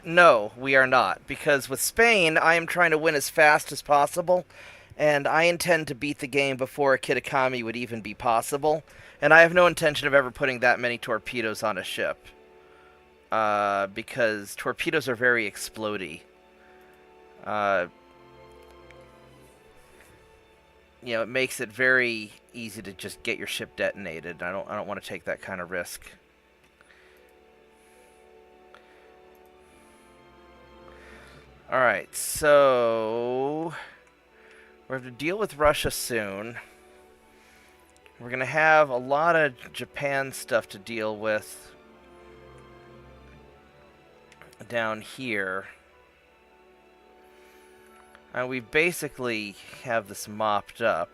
No, we are not. Because with Spain, I am trying to win as fast as possible, and I intend to beat the game before a Kitakami would even be possible, and I have no intention of ever putting that many torpedoes on a ship. Because torpedoes are very explodey. You know, it makes it very easy to just get your ship detonated. I don't want to take that kind of risk. Alright, so we're going to deal with Russia soon. We're going to have a lot of Japan stuff to deal with down here. We basically have this mopped up.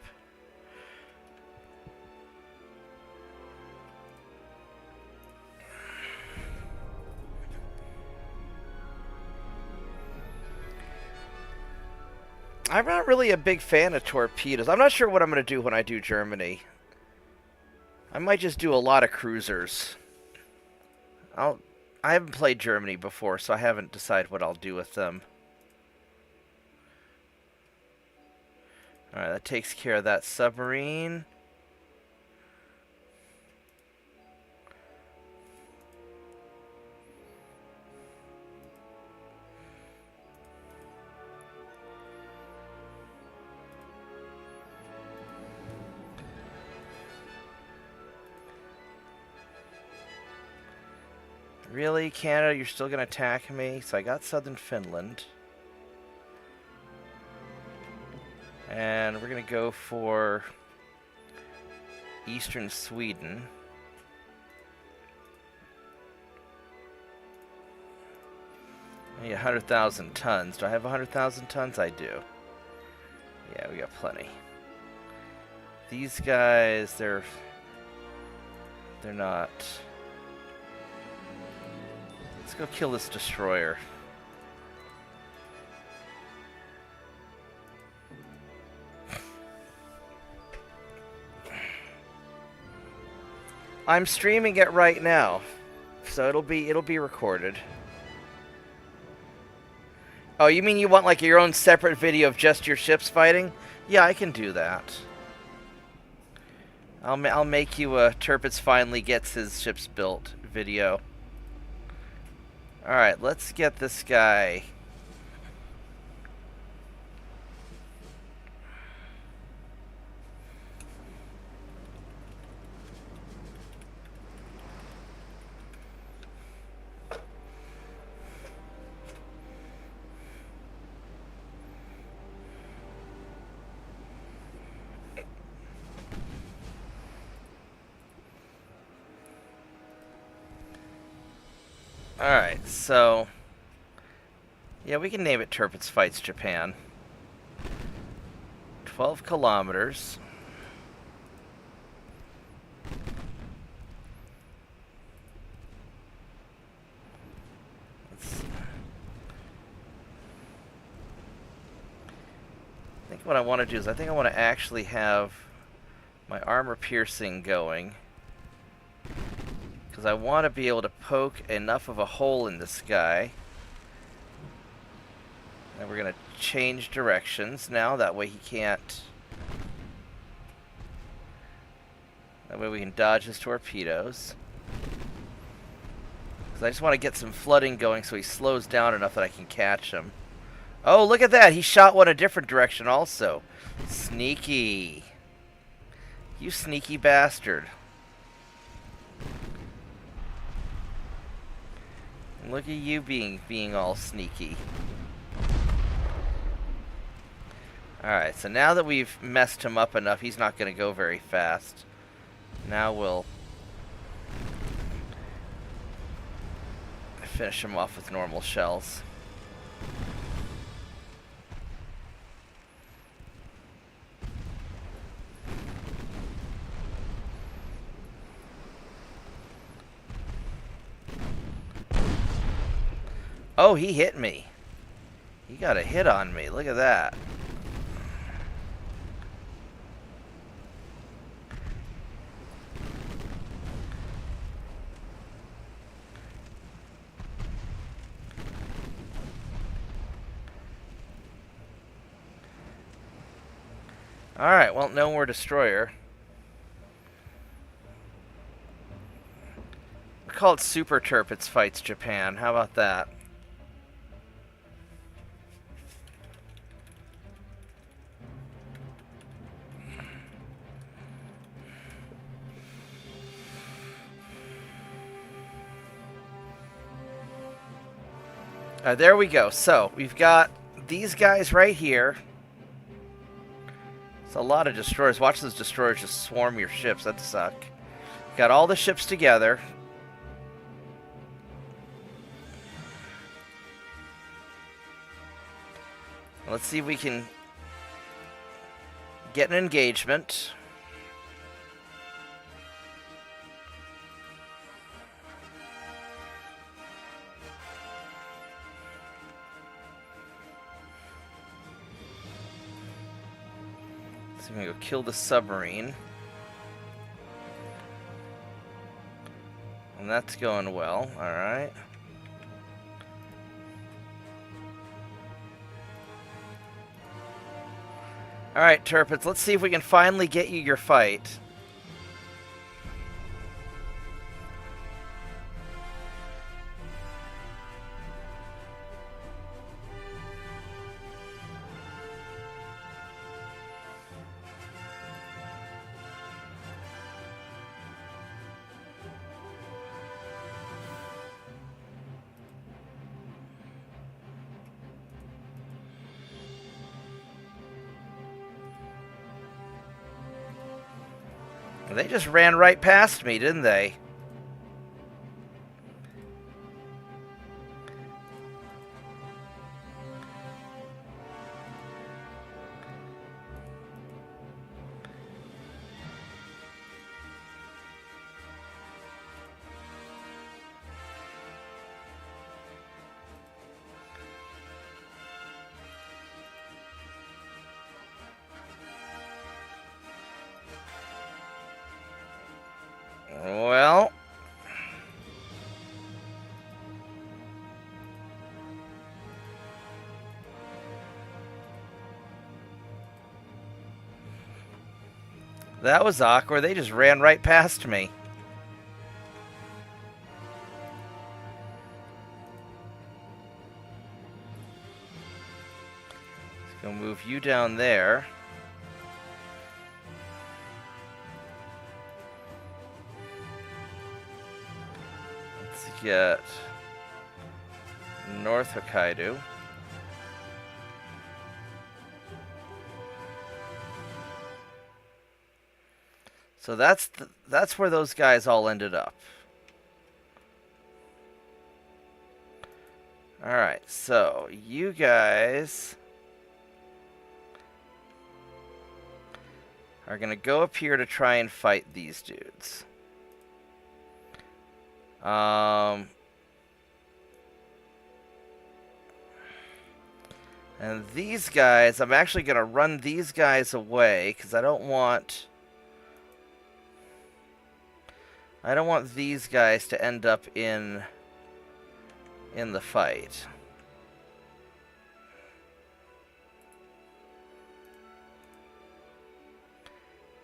I'm not really a big fan of torpedoes. I'm not sure what I'm going to do when I do Germany. I might just do a lot of cruisers. I haven't played Germany before, so I haven't decided what I'll do with them. Alright, that takes care of that submarine. Really, Canada, you're still going to attack me? So I got southern Finland. And we're going to go for eastern Sweden. I need 100,000 tons. Do I have 100,000 tons? I do. Yeah, we got plenty. These guys, they're not... Let's go kill this destroyer. I'm streaming it right now, so it'll be recorded. Oh, you mean you want like your own separate video of just your ships fighting? Yeah, I can do that. I'll make you a Tirpitz finally gets his ships built video. Alright, let's get this guy. Alright, so... Yeah, we can name it Tirpitz Fights Japan. 12 kilometers. I think what I want to do is I think I want to actually have my armor piercing going. Because I want to be able to poke enough of a hole in this guy. And we're going to change directions now. That way he can't... That way we can dodge his torpedoes. Because I just want to get some flooding going so he slows down enough that I can catch him. Oh, look at that! He shot one a different direction also. Sneaky. You sneaky bastard. Look at you being all sneaky. Alright, so now that we've messed him up enough, he's not going to go very fast. Now we'll finish him off with normal shells. Oh, he hit me. He got a hit on me. Look at that. Alright, well, no more destroyer. We'll call it Super Tirpitz Fights Japan. How about that? There we go. So, we've got these guys right here. It's a lot of destroyers. Watch those destroyers just swarm your ships. That'd suck. Got all the ships together. Let's see if we can get an engagement. So I'm going to go kill the submarine. And that's going well. Alright. Alright, Turpits, let's see if we can finally get you your fight. They just ran right past me, didn't they? Well, that was awkward. They just ran right past me. Let's go move you down there. Get North Hokkaido. So that's where those guys all ended up. All right, so you guys are gonna go up here to try and fight these dudes. And these guys, I'm actually going to run these guys away because I don't want these guys to end up in the fight.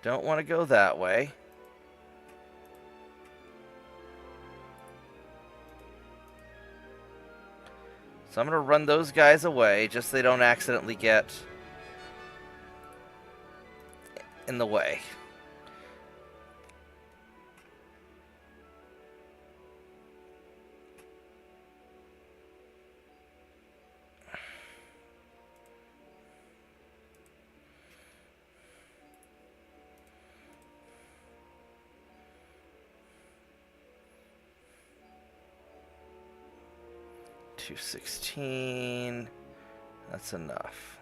Don't want to go that way. So I'm going to run those guys away, just so they don't accidentally get in the way. $216. That's enough.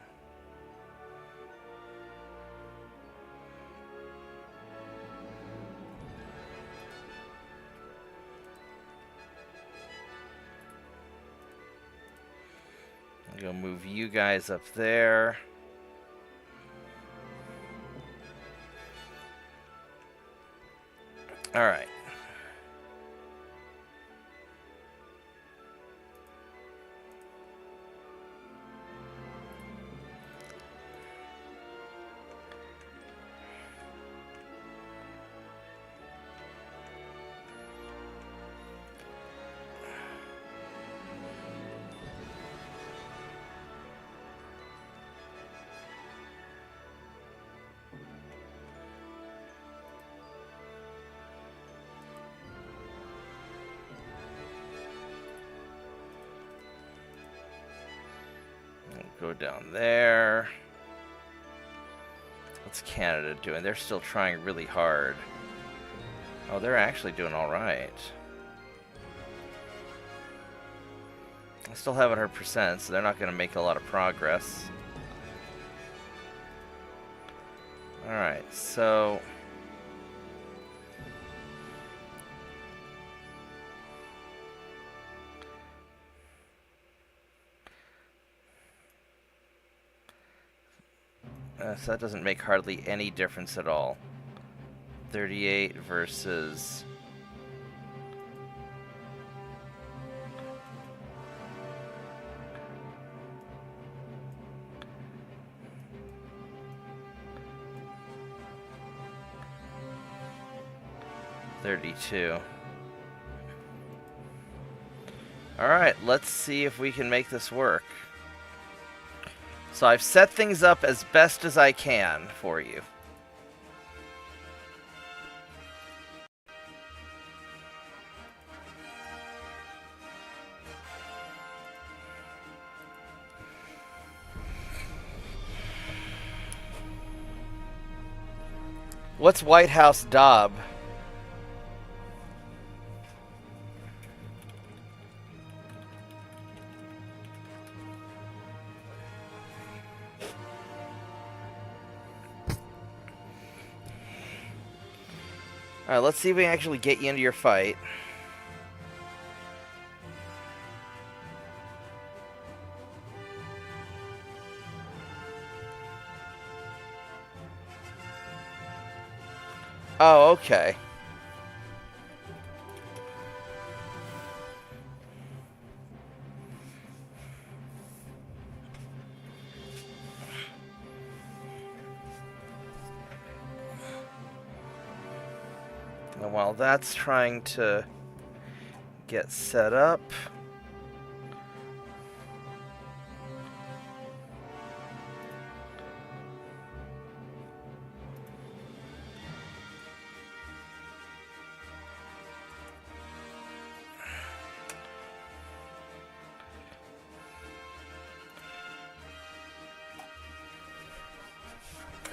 I'm gonna move you guys up there. All right. go down there. What's Canada doing? They're still trying really hard. Oh, they're actually doing all right. I still have 100%, so they're not going to make a lot of progress. Alright, so... so that doesn't make hardly any difference at all. 38 versus... $32. Alright, let's see if we can make this work. So I've set things up as best as I can for you. What's White House Dob? Alright, let's see if we can actually get you into your fight. Oh, okay. And while that's trying to get set up,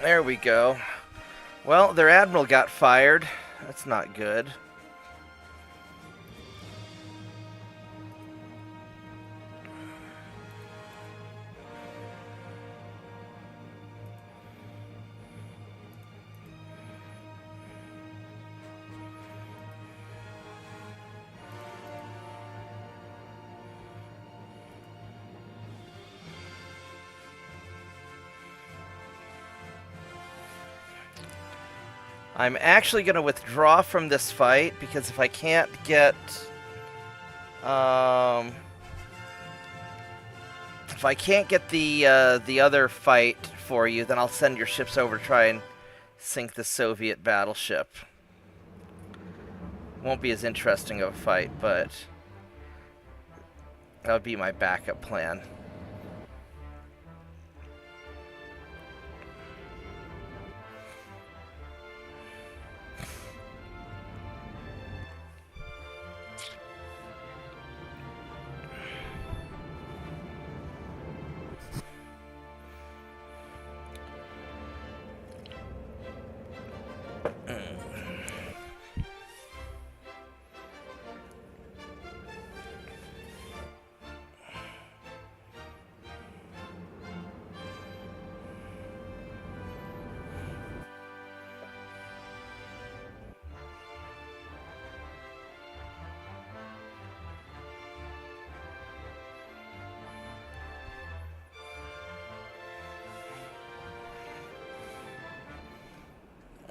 there we go. Well, their admiral got fired. That's not good. I'm actually going to withdraw from this fight because if I can't get the other fight for you, then I'll send your ships over to try and sink the Soviet battleship. Won't be as interesting of a fight, but that would be my backup plan.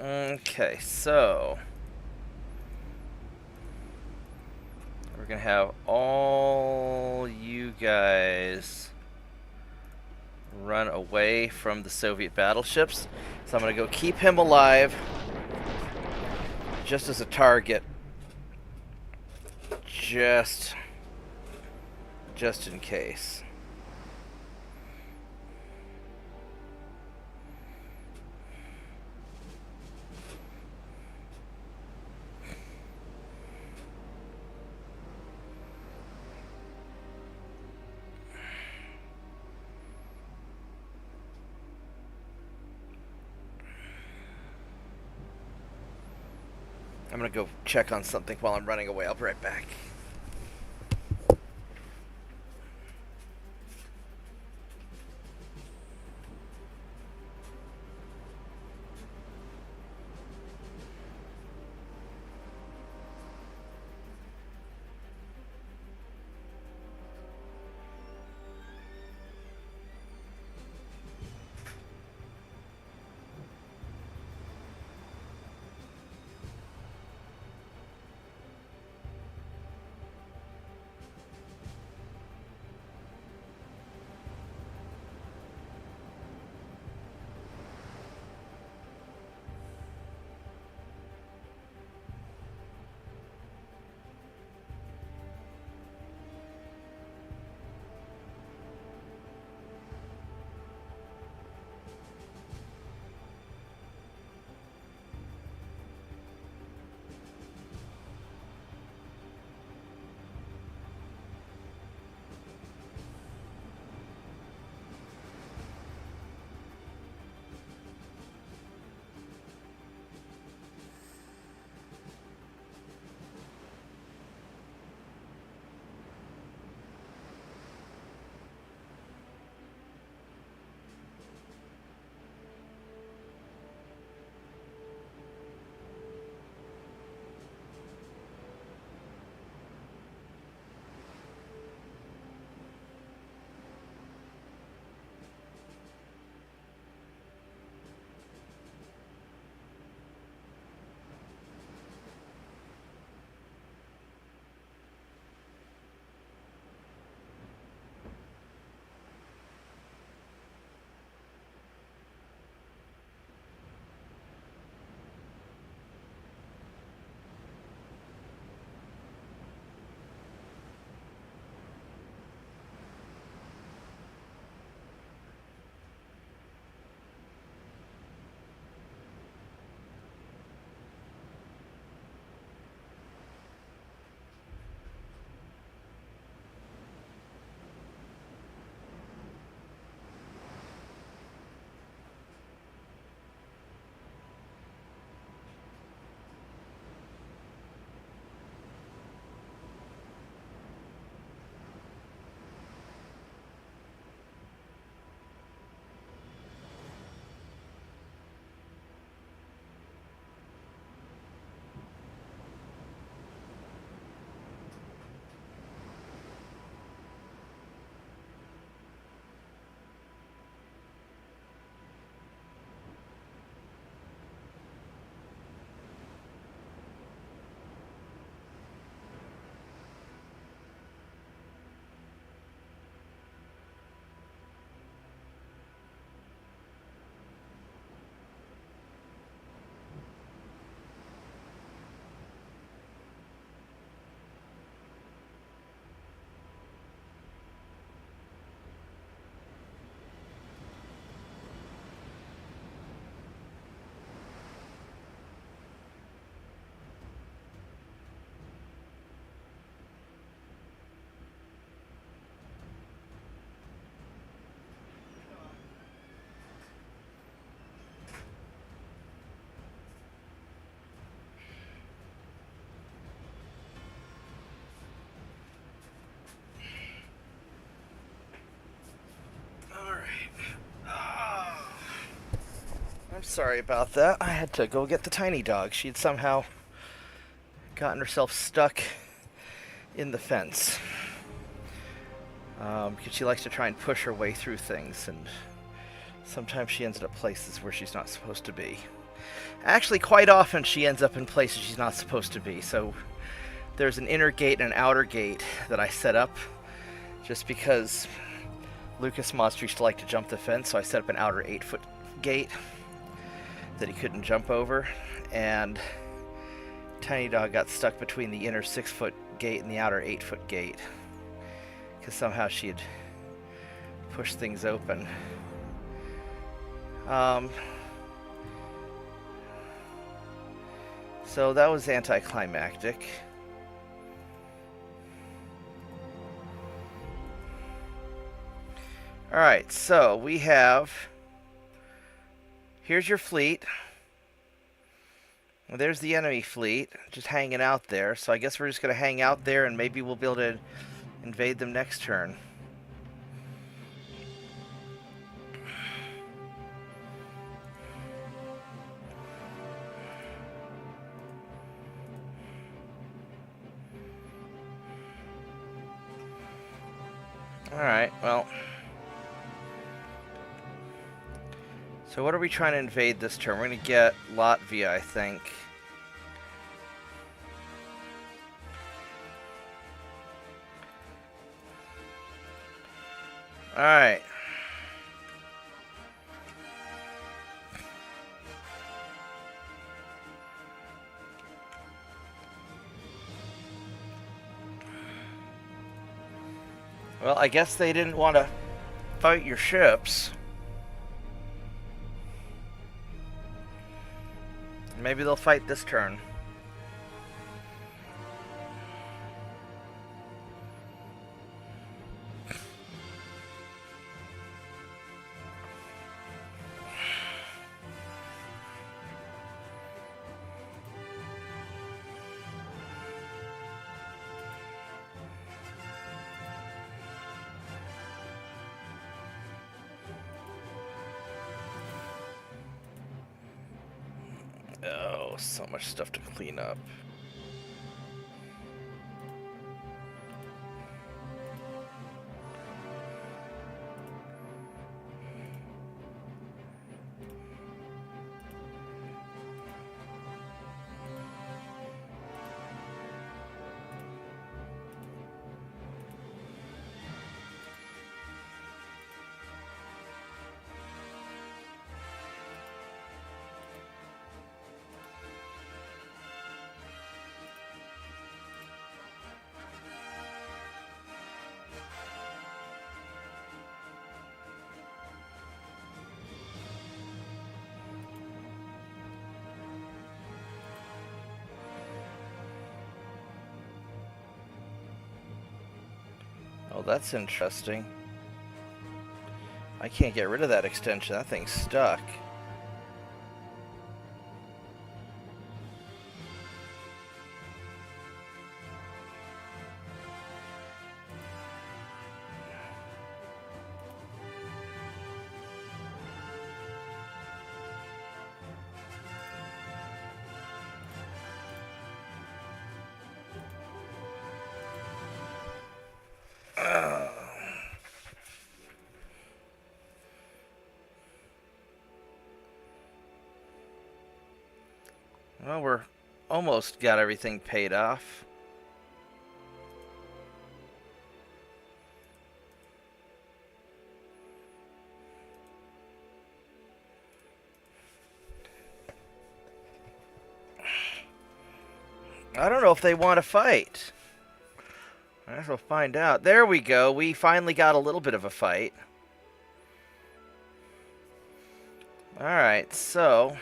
Okay, so we're gonna have all you guys run away from the Soviet battleships. So I'm gonna go keep him alive just as a target, just in case. I'm gonna go check on something while I'm running away. I'll be right back. I'm sorry about that. I had to go get the tiny dog. She had somehow gotten herself stuck in the fence. Because she likes to try and push her way through things, and sometimes she ends up places where she's not supposed to be. Actually, quite often she ends up in places she's not supposed to be. So there's an inner gate and an outer gate that I set up just because Lucas Monster used to like to jump the fence, so I set up an outer 8-foot gate that he couldn't jump over, and Tiny Dog got stuck between the inner 6-foot gate and the outer 8-foot gate because somehow she had pushed things open. So that was anticlimactic. Alright, so we have... Here's your fleet. Well, there's the enemy fleet, just hanging out there. So I guess we're just going to hang out there, and maybe we'll be able to invade them next turn. Alright, well. So what are we trying to invade this turn? We're going to get Latvia, I think. Alright. Well, I guess they didn't want to fight your ships. Maybe they'll fight this turn. Oh, so much stuff to clean up. Oh, that's interesting. I can't get rid of that extension. That thing's stuck. Well, we're almost got everything paid off. I don't know if they want to fight. I guess we'll find out. There we go. We finally got a little bit of a fight. Alright, so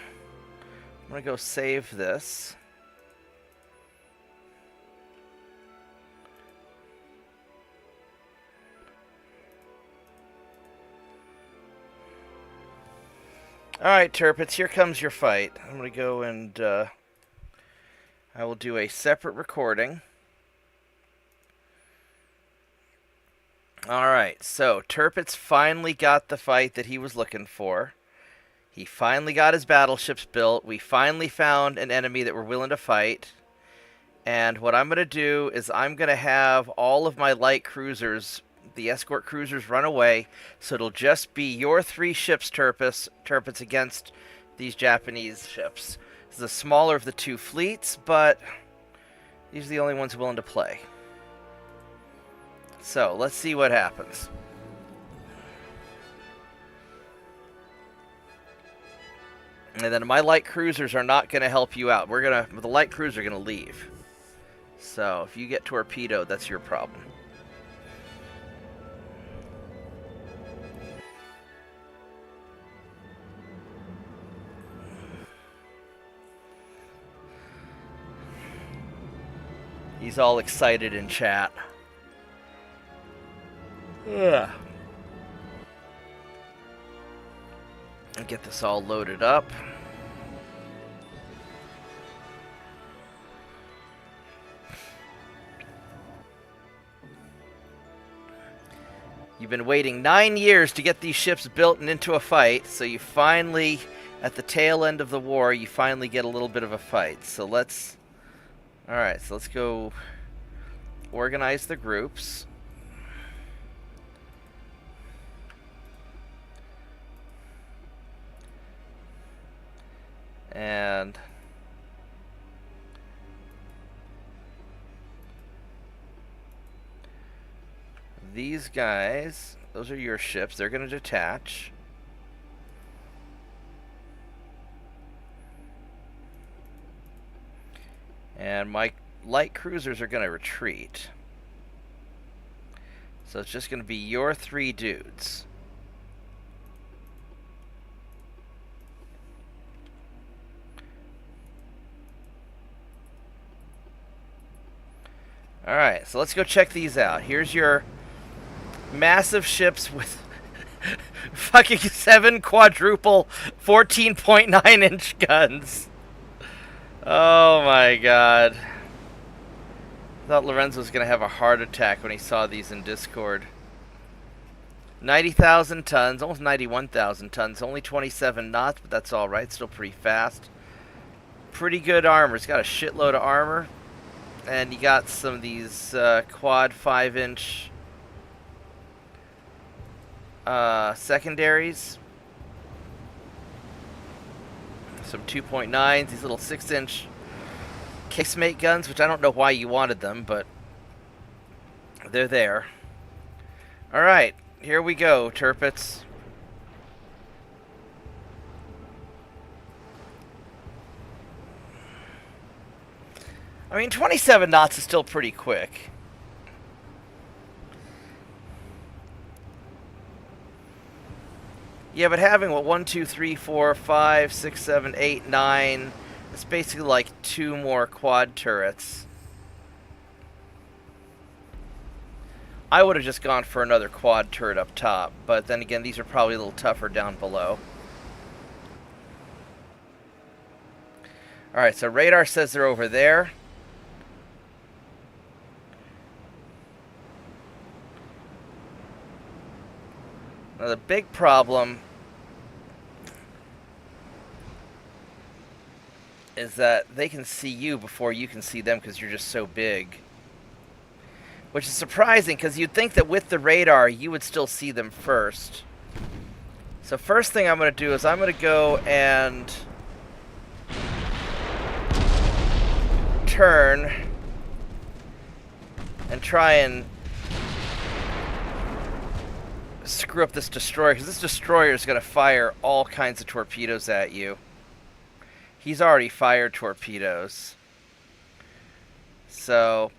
I'm going to go save this. Alright, Turpits, here comes your fight. I'm going to go and I will do a separate recording. Alright, so Turpits finally got the fight that he was looking for. He finally got his battleships built. We finally found an enemy that we're willing to fight. And what I'm going to do is I'm going to have all of my light cruisers, the escort cruisers, run away. So it'll just be your 3 ships, Turpits, against these Japanese ships. This is the smaller of the 2 fleets, but these are the only ones willing to play. So let's see what happens. And then my light cruisers are not going to help you out. The light cruisers are going to leave. So if you get torpedoed, that's your problem. He's all excited in chat. Ugh. And get this all loaded up. You've been waiting 9 years to get these ships built and into a fight, so you finally, at the tail end of the war, you finally get a little bit of a fight. So let's... Alright, so let's go organize the groups. And... these guys, those are your ships. They're going to detach. And my light cruisers are going to retreat. So it's just going to be your 3 dudes. Alright, so let's go check these out. Here's your massive ships with fucking 7 quadruple 14.9 inch guns. Oh my god. I thought Lorenzo was going to have a heart attack when he saw these in Discord. 90,000 tons, almost 91,000 tons, only 27 knots, but that's alright, still pretty fast. Pretty good armor. It's got a shitload of armor. And you got some of these quad 5-inch secondaries. Some 2.9s, these little 6-inch casemate guns, which I don't know why you wanted them, but they're there. Alright, here we go, Turpits. I mean, 27 knots is still pretty quick. Yeah, but having, what, 1, 2, 3, 4, 5, 6, 7, 8, 9... It's basically like 2 more quad turrets. I would have just gone for another quad turret up top, but then again, these are probably a little tougher down below. Alright, so radar says they're over there. Now the big problem is that they can see you before you can see them because you're just so big. Which is surprising because you'd think that with the radar you would still see them first. So first thing I'm going to do is I'm going to go and turn and try and screw up this destroyer, because this destroyer is going to fire all kinds of torpedoes at you. He's already fired torpedoes. So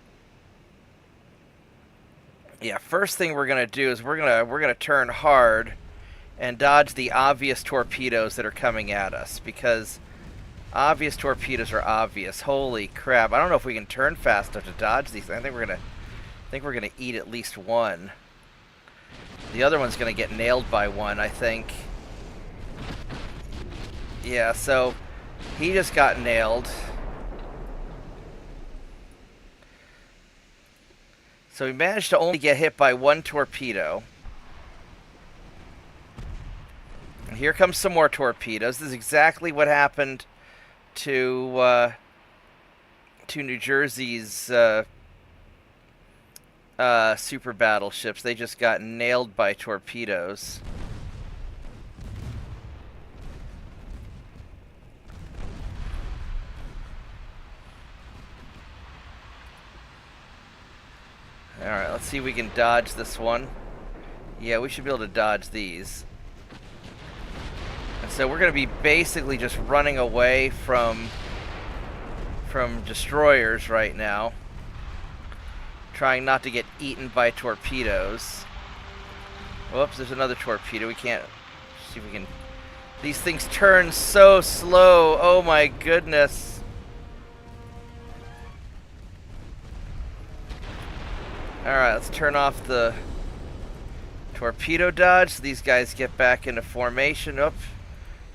yeah, first thing we're going to do is we're going to turn hard and dodge the obvious torpedoes that are coming at us, because obvious torpedoes are obvious. Holy crap. I don't know if we can turn fast enough to dodge these. I think we're going to eat at least one. The other one's going to get nailed by one, I think. Yeah, so he just got nailed. So we managed to only get hit by one torpedo. And here comes some more torpedoes. This is exactly what happened to New Jersey's super battleships. They just got nailed by torpedoes. Alright, let's see if we can dodge this one. Yeah, we should be able to dodge these. And so we're going to be basically just running away from destroyers right now. Trying not to get eaten by torpedoes. Whoops, there's another torpedo. We can't... see if we can... These things turn so slow. Oh my goodness. Alright, let's turn off the torpedo dodge so these guys get back into formation. Oop,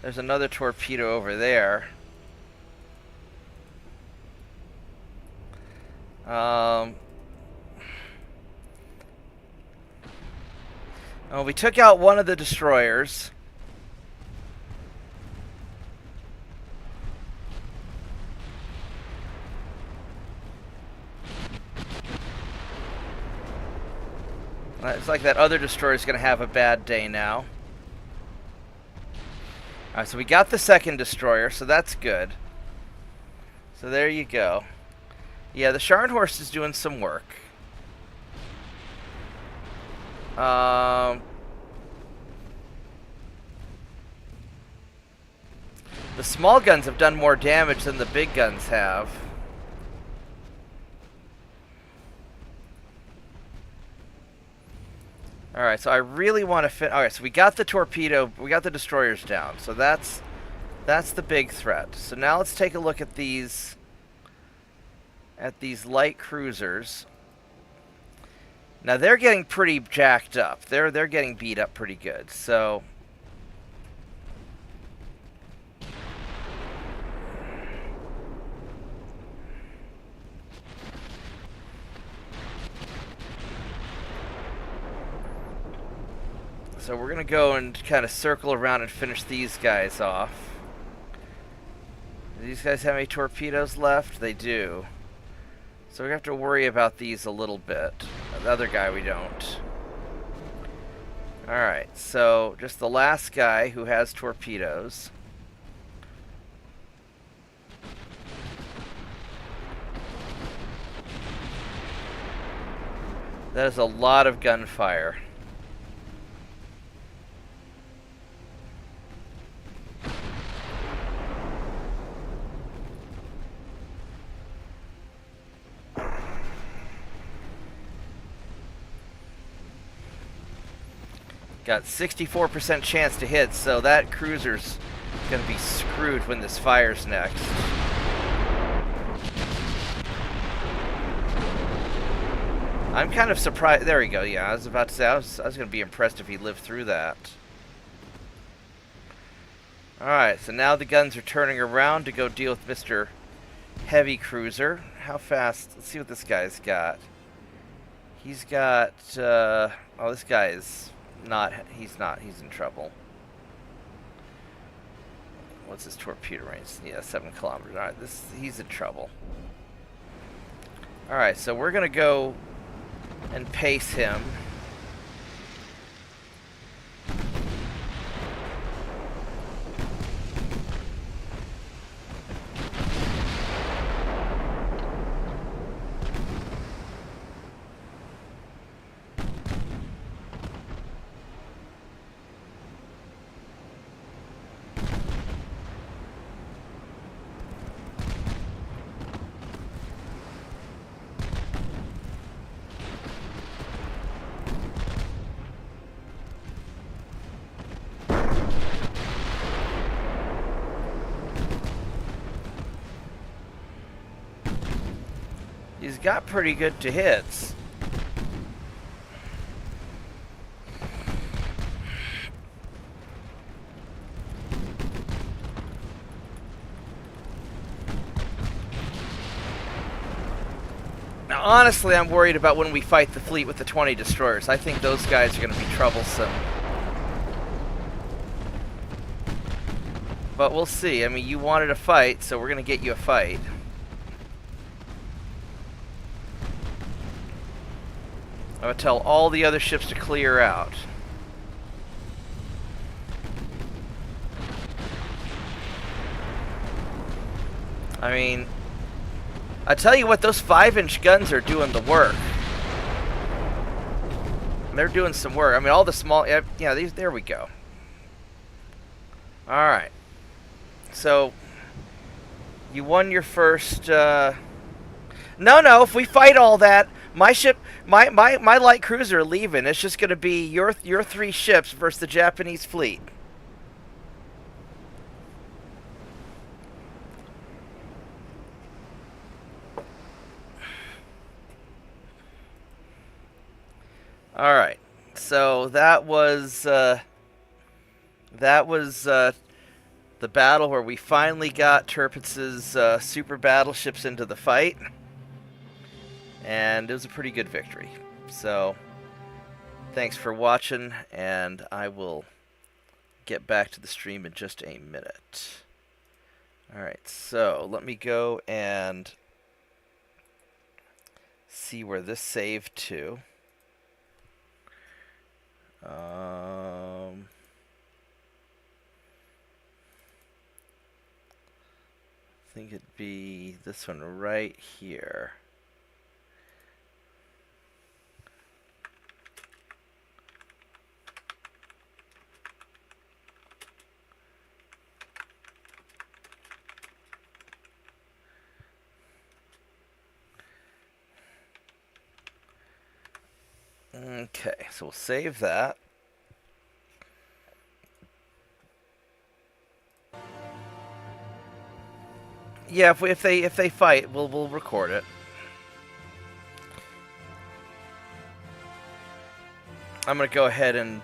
there's another torpedo over there. Oh, we took out one of the destroyers. It's like that other destroyer is going to have a bad day now. Alright, so we got the second destroyer, so that's good. So there you go. Yeah, the Scharnhorst is doing some work. The small guns have done more damage than the big guns have. Alright, so I really want to Alright, so we got the torpedo, we got the destroyers down. So that's the big threat. So now let's take a look at these light cruisers. Now they're getting pretty jacked up. They're getting beat up pretty good. So we're going to go and kind of circle around and finish these guys off. Do these guys have any torpedoes left? They do. So we have to worry about these a little bit. The other guy we don't. Alright, so just the last guy who has torpedoes. That is a lot of gunfire. Got 64% chance to hit, so that cruiser's gonna be screwed when this fires next. I'm kind of surprised. There we go. Yeah, I was about to say I was gonna be impressed if he lived through that. All right, so now the guns are turning around to go deal with Mr. Heavy Cruiser. How fast? Let's see what this guy's got. He's got. Oh, this guy is. He's in trouble. What's his torpedo range? Yeah, 7 kilometers. Alright, he's in trouble. Alright, so we're gonna go and pace him. He's got pretty good to hits. Now, honestly, I'm worried about when we fight the fleet with the 20 destroyers. I think those guys are going to be troublesome. But we'll see. I mean, you wanted a fight, so we're going to get you a fight. I would tell all the other ships to clear out. I mean, I tell you what, those 5-inch guns are doing the work. They're doing some work. I mean, all the small, yeah, these. There we go. All right. So you won your first. No. If we fight all that. My ship, my light cruiser are leaving. It's just going to be your 3 ships versus the Japanese fleet. All right. So that was the battle where we finally got Tirpitz's super battleships into the fight. And it was a pretty good victory. So, Thanks for watching, and I will get back to the stream in just a minute. Alright, so let me go and see where this saved to. I think it'd be this one right here. Okay, so we'll save that. Yeah, if they fight, we'll record it. I'm gonna go ahead and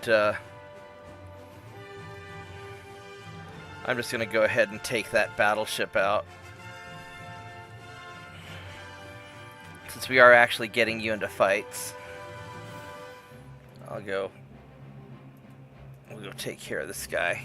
I'm just gonna go ahead and take that battleship out, since we are actually getting you into fights. We'll go take care of this guy.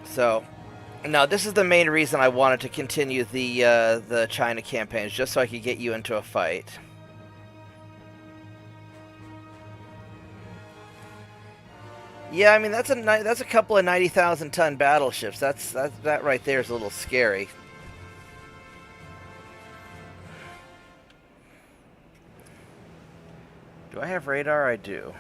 So, now this is the main reason I wanted to continue the China campaigns, just so I could get you into a fight. Yeah, I mean that's a couple of 90,000 ton battleships. That right there is a little scary. Do I have radar? I do.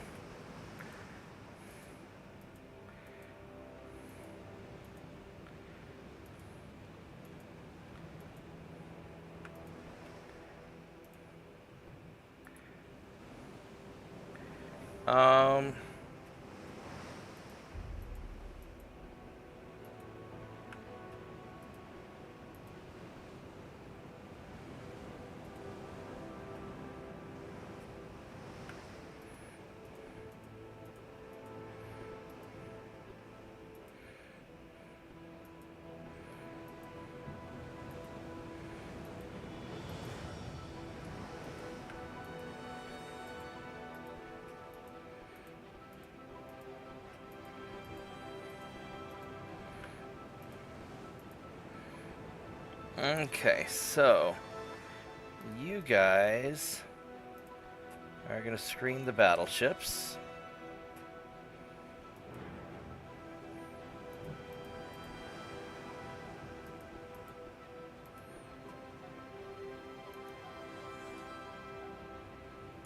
Okay, so you guys are going to screen the battleships.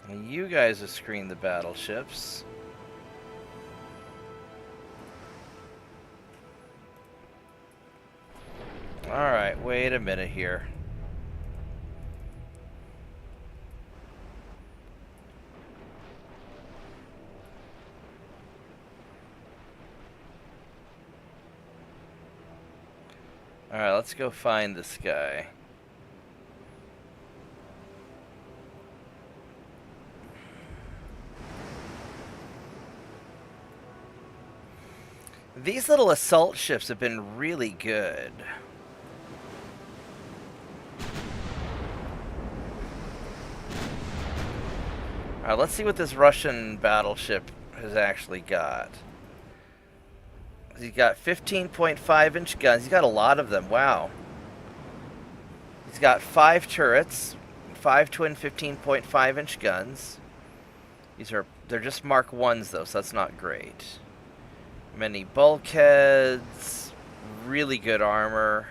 And you guys will screen the battleships. Alright, wait a minute here. Alright, let's go find this guy. These little assault ships have been really good. Alright, let's see what this Russian battleship has actually got. He's got 15.5 inch guns. He's got a lot of them. Wow. He's got 5 turrets, 5 twin 15.5 inch guns. They're just Mark 1s though, so that's not great. Many bulkheads, really good armor.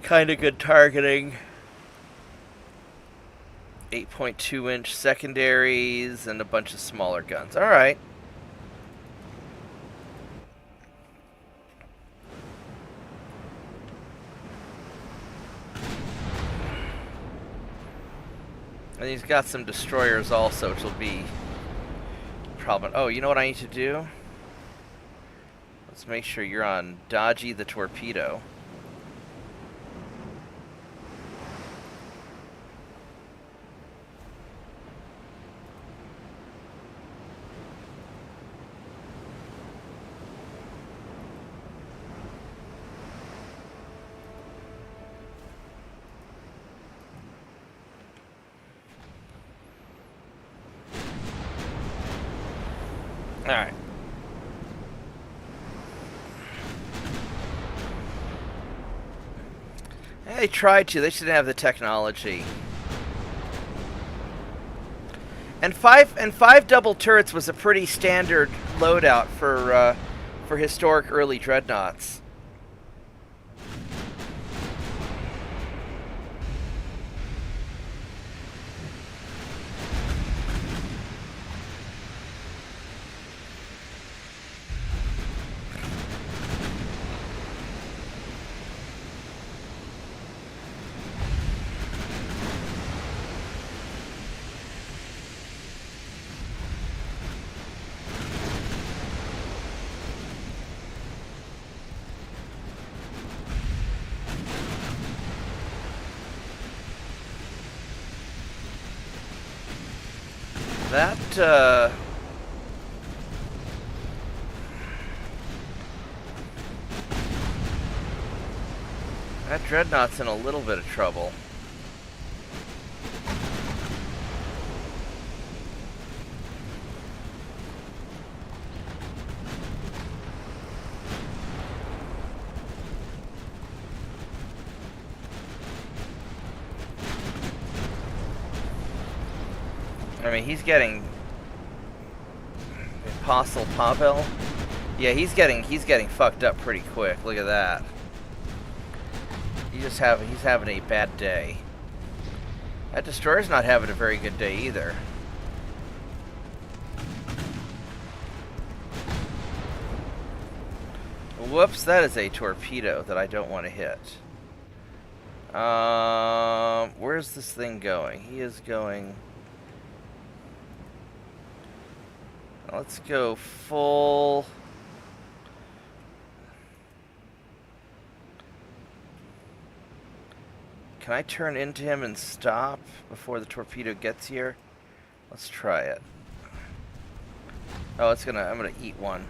Kinda good targeting. 8.2 inch secondaries and a bunch of smaller guns. Alright. And he's got some destroyers also, which will be a problem. Oh, you know what I need to do? Let's make sure you're on Dodgy the Torpedo. Alright. They tried to. They should have the technology. And five double turrets was a pretty standard loadout for historic early dreadnoughts. That dreadnought's in a little bit of trouble. I mean, he's getting Apostle Pavel. Yeah, he's getting fucked up pretty quick. Look at that. He's having a bad day. That destroyer's not having a very good day either. Whoops, that is a torpedo that I don't want to hit. Where's this thing going? He is going... Let's go full... Can I turn into him and stop before the torpedo gets here? Let's try it. Oh, I'm gonna eat one.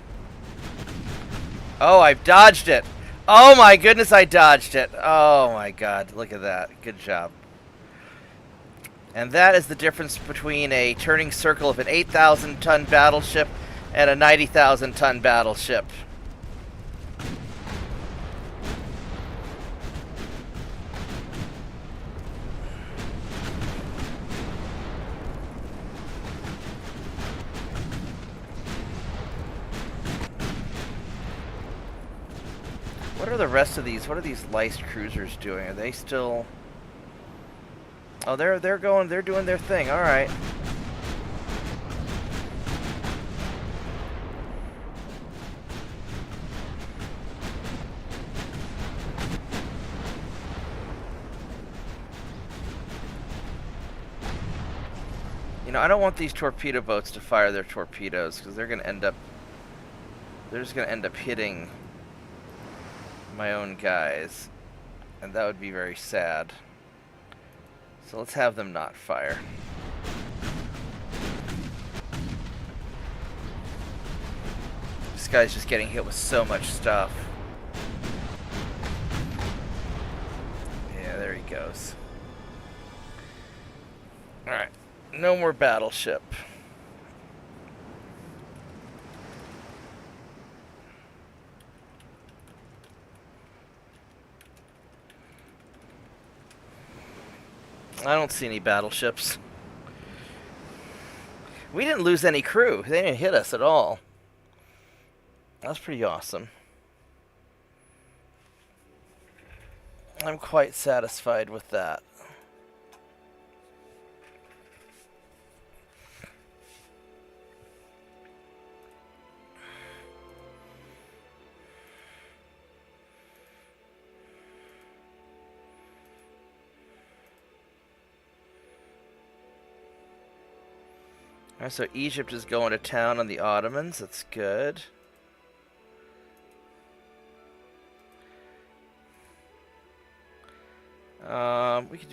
Oh, I've dodged it. Oh my goodness, I dodged it. Oh my god, look at that. Good job. And that is the difference between a turning circle of an 8,000-ton battleship and a 90,000-ton battleship. What are the rest of these? What are these liced cruisers doing? Are they still... Oh, they're doing their thing. All right. You know, I don't want these torpedo boats to fire their torpedoes because they're just gonna end up hitting my own guys, and that would be very sad. So let's have them not fire. This guy's just getting hit with so much stuff. Yeah, there he goes. Alright, no more battleship. I don't see any battleships. We didn't lose any crew. They didn't hit us at all. That's pretty awesome. I'm quite satisfied with that. Alright, so Egypt is going to town on the Ottomans. That's good.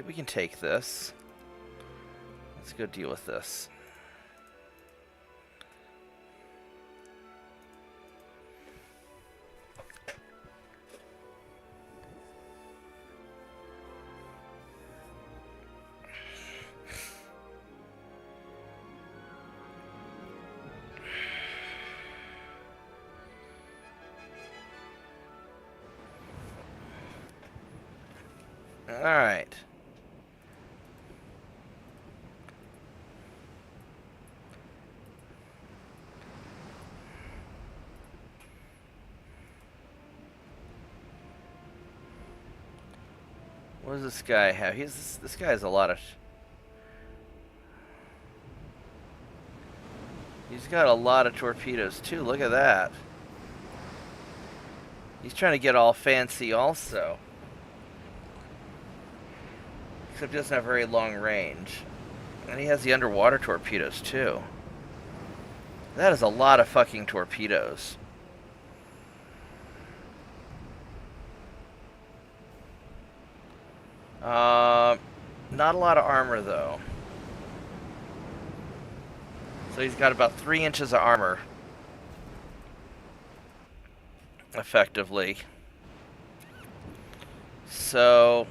We can take this. Let's go deal with this. Alright. What does this guy have? This guy has a lot of... He's got a lot of torpedoes too. Look at that. He's trying to get all fancy also. Except he doesn't have very long range. And he has the underwater torpedoes too. That is a lot of fucking torpedoes. Not a lot of armor though. So he's got about 3 inches of armor. Effectively. So...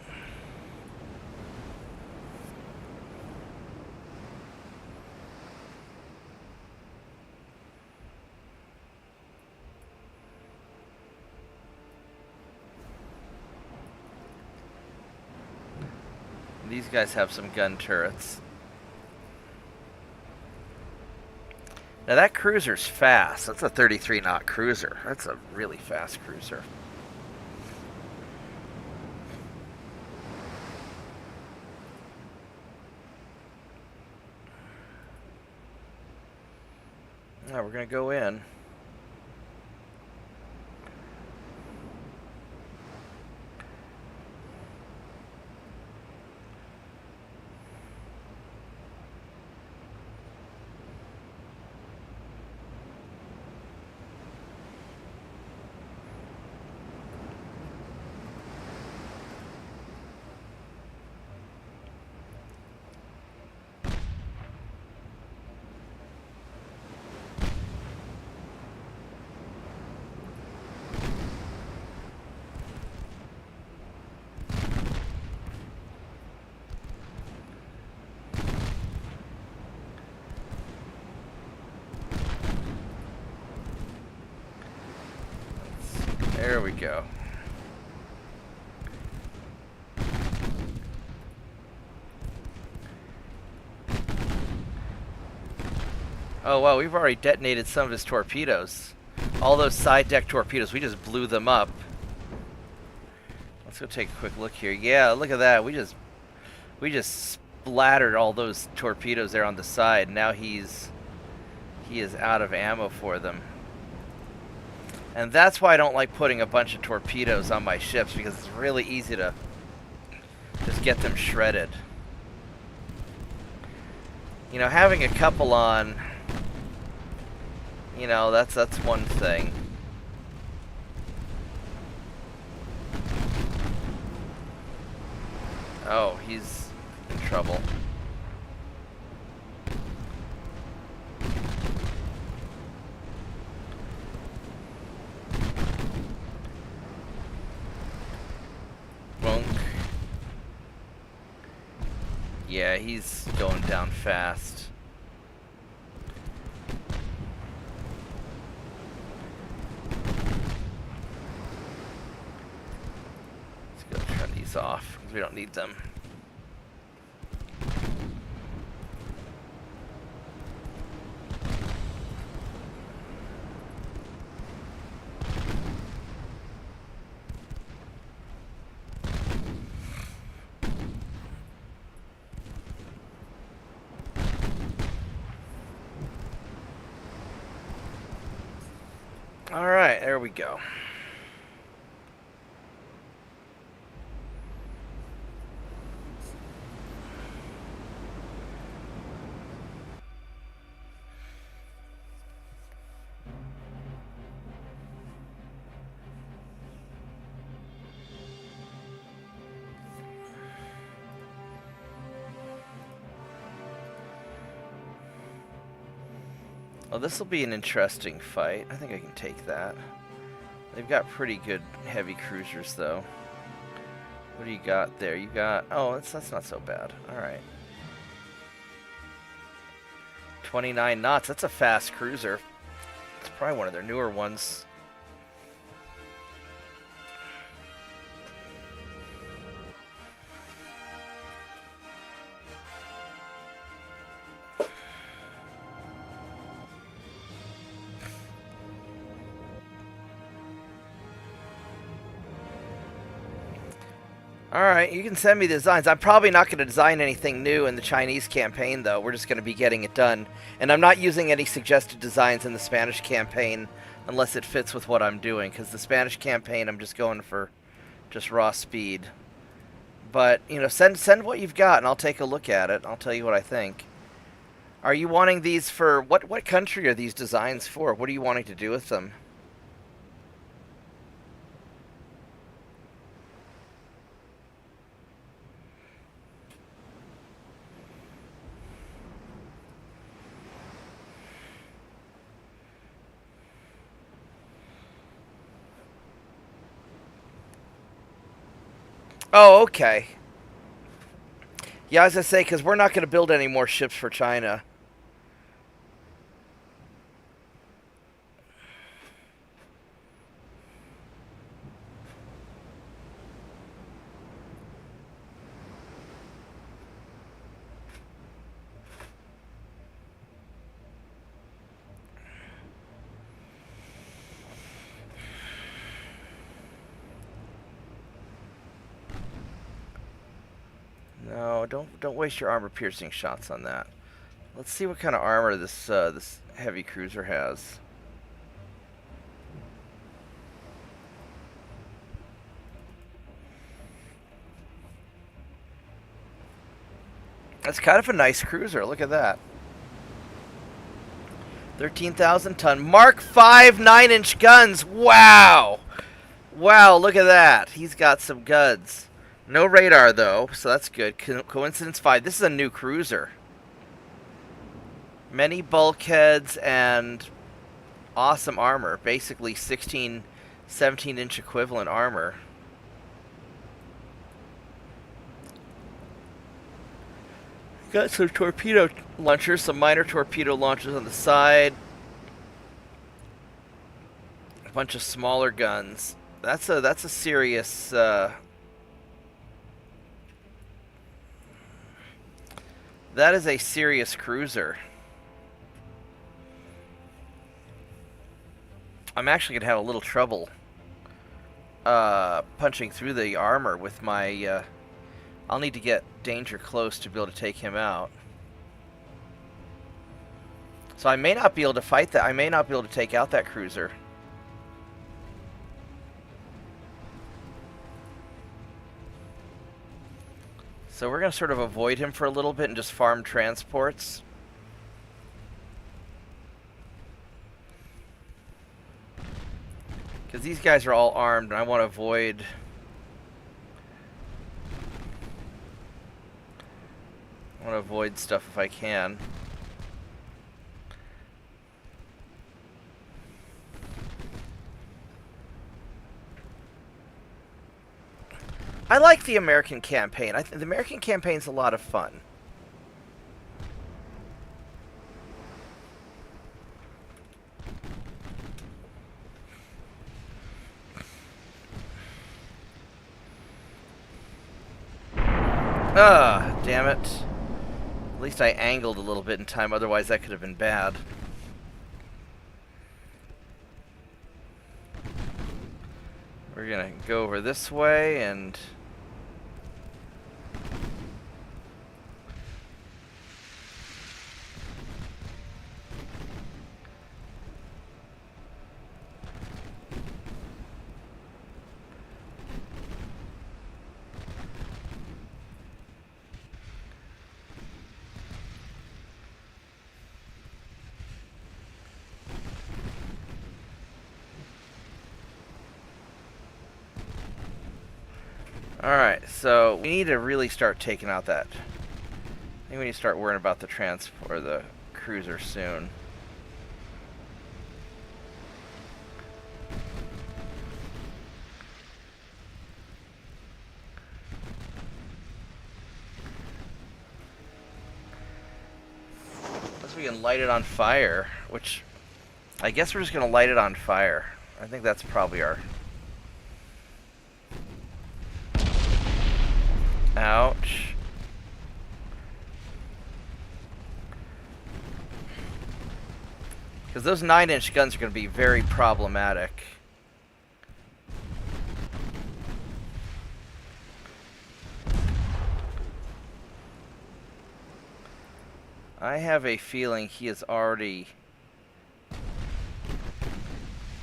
These guys have some gun turrets. Now that cruiser's fast. That's a 33 knot cruiser. That's a really fast cruiser. Now we're gonna go in. There we go. Oh wow, we've already detonated some of his torpedoes. All those side deck torpedoes, we just blew them up. Let's go take a quick look here. Yeah, look at that. We just splattered all those torpedoes there on the side. Now he is out of ammo for them. And that's why I don't like putting a bunch of torpedoes on my ships, because it's really easy to just get them shredded. You know, having a couple on, you know, that's one thing. Oh, he's in trouble. Yeah, he's going down fast. Let's go turn these off, because we don't need them. Alright, there we go. Well, this will be an interesting fight. I think I can take that. They've got pretty good heavy cruisers, though. What do you got there? You got... Oh, that's not so bad. Alright. 29 knots. That's a fast cruiser. It's probably one of their newer ones. Alright, you can send me the designs. I'm probably not going to design anything new in the Chinese campaign, though. We're just going to be getting it done. And I'm not using any suggested designs in the Spanish campaign unless it fits with what I'm doing, because the Spanish campaign, I'm just going for just raw speed. But, you know, send what you've got, and I'll take a look at it. I'll tell you what I think. Are you wanting these for... What country are these designs for? What are you wanting to do with them? Oh, okay. Yeah, as I say, because we're not going to build any more ships for China. No, don't waste your armor-piercing shots on that. Let's see what kind of armor this heavy cruiser has. That's kind of a nice cruiser. Look at that. 13,000 ton. Mark 5 9-inch guns. Wow. Wow, look at that. He's got some guns. No radar, though, so that's good. Coincidence 5. This is a new cruiser. Many bulkheads and awesome armor. Basically 16, 17-inch equivalent armor. Got some torpedo launchers, some minor torpedo launchers on the side. A bunch of smaller guns. That's a serious... That is a serious cruiser. I'm actually going to have a little trouble punching through the armor with my... I'll need to get danger close to be able to take him out. So I may not be able to fight that. I may not be able to take out that cruiser. So we're going to sort of avoid him for a little bit and just farm transports. Because these guys are all armed, and I want to avoid... stuff if I can. I like the American campaign. I think the American campaign's a lot of fun. Damn it. At least I angled a little bit in time, otherwise that could have been bad. We're gonna go over this way and... Alright, so we need to really start taking out that... I think we need to start worrying about the transport, or the cruiser soon. we can light it on fire, which I guess we're just going to light it on fire. I think that's probably our... Ouch. Because those 9-inch guns are going to be very problematic. I have a feeling he is already...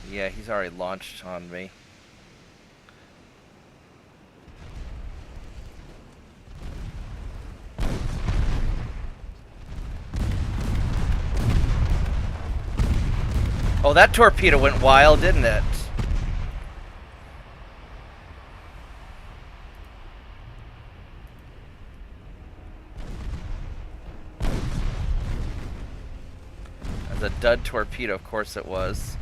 Yeah, he's already launched on me. Oh, that torpedo went wild, didn't it? That's a dud torpedo, of course it was.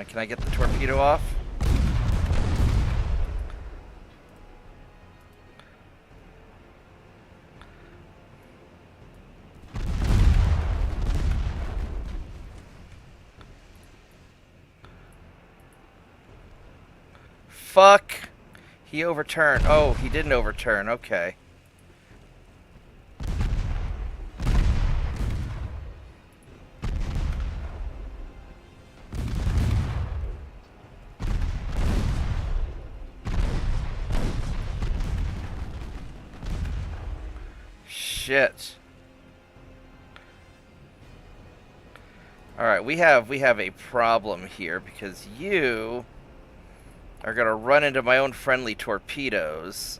Can I get the torpedo off? Fuck! He overturned. Oh, he didn't overturn. Okay. Shit. Alright, we have a problem here because you are gonna run into my own friendly torpedoes.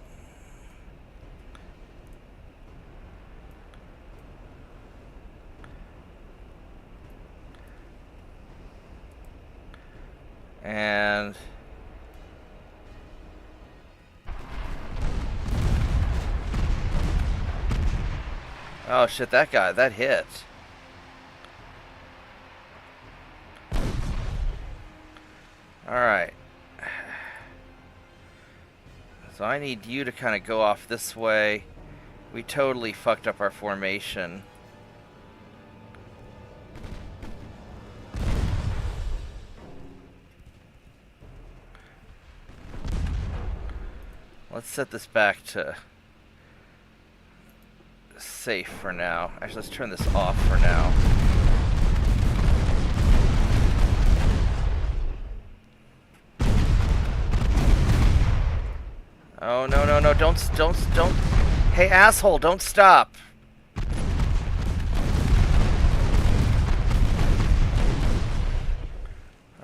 And oh shit, that hit. Alright. So I need you to kind of go off this way. We totally fucked up our formation. Let's set this back to safe for now. Actually, let's turn this off for now. Oh, no, no, no, don't. Hey, asshole, don't stop.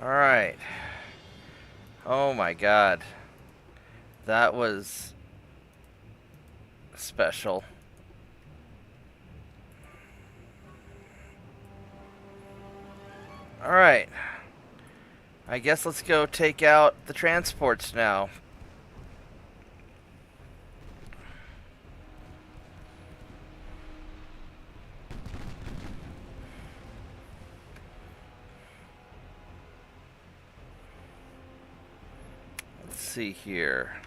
Alright. Oh my god. That was special. Alright. I guess let's go take out the transports now. Let's see here.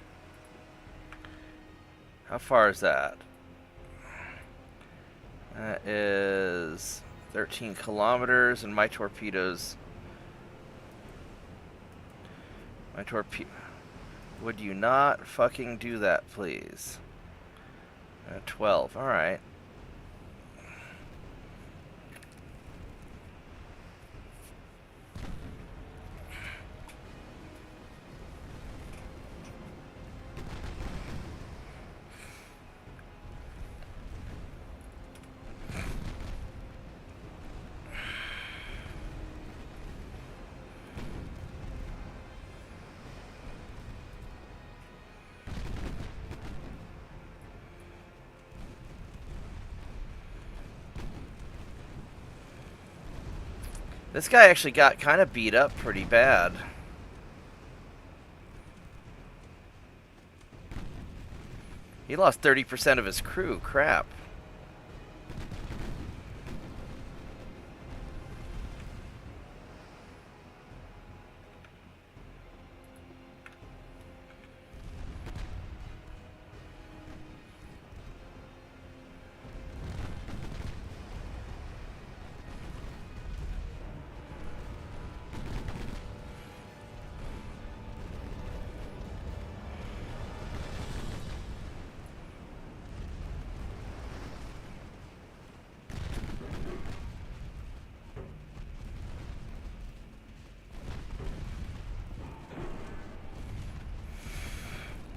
How far is that? That is 13 kilometers, and my torpedoes... My torpedo... Would you not fucking do that, please? 12, alright. This guy actually got kind of beat up pretty bad. He lost 30% of his crew. Crap.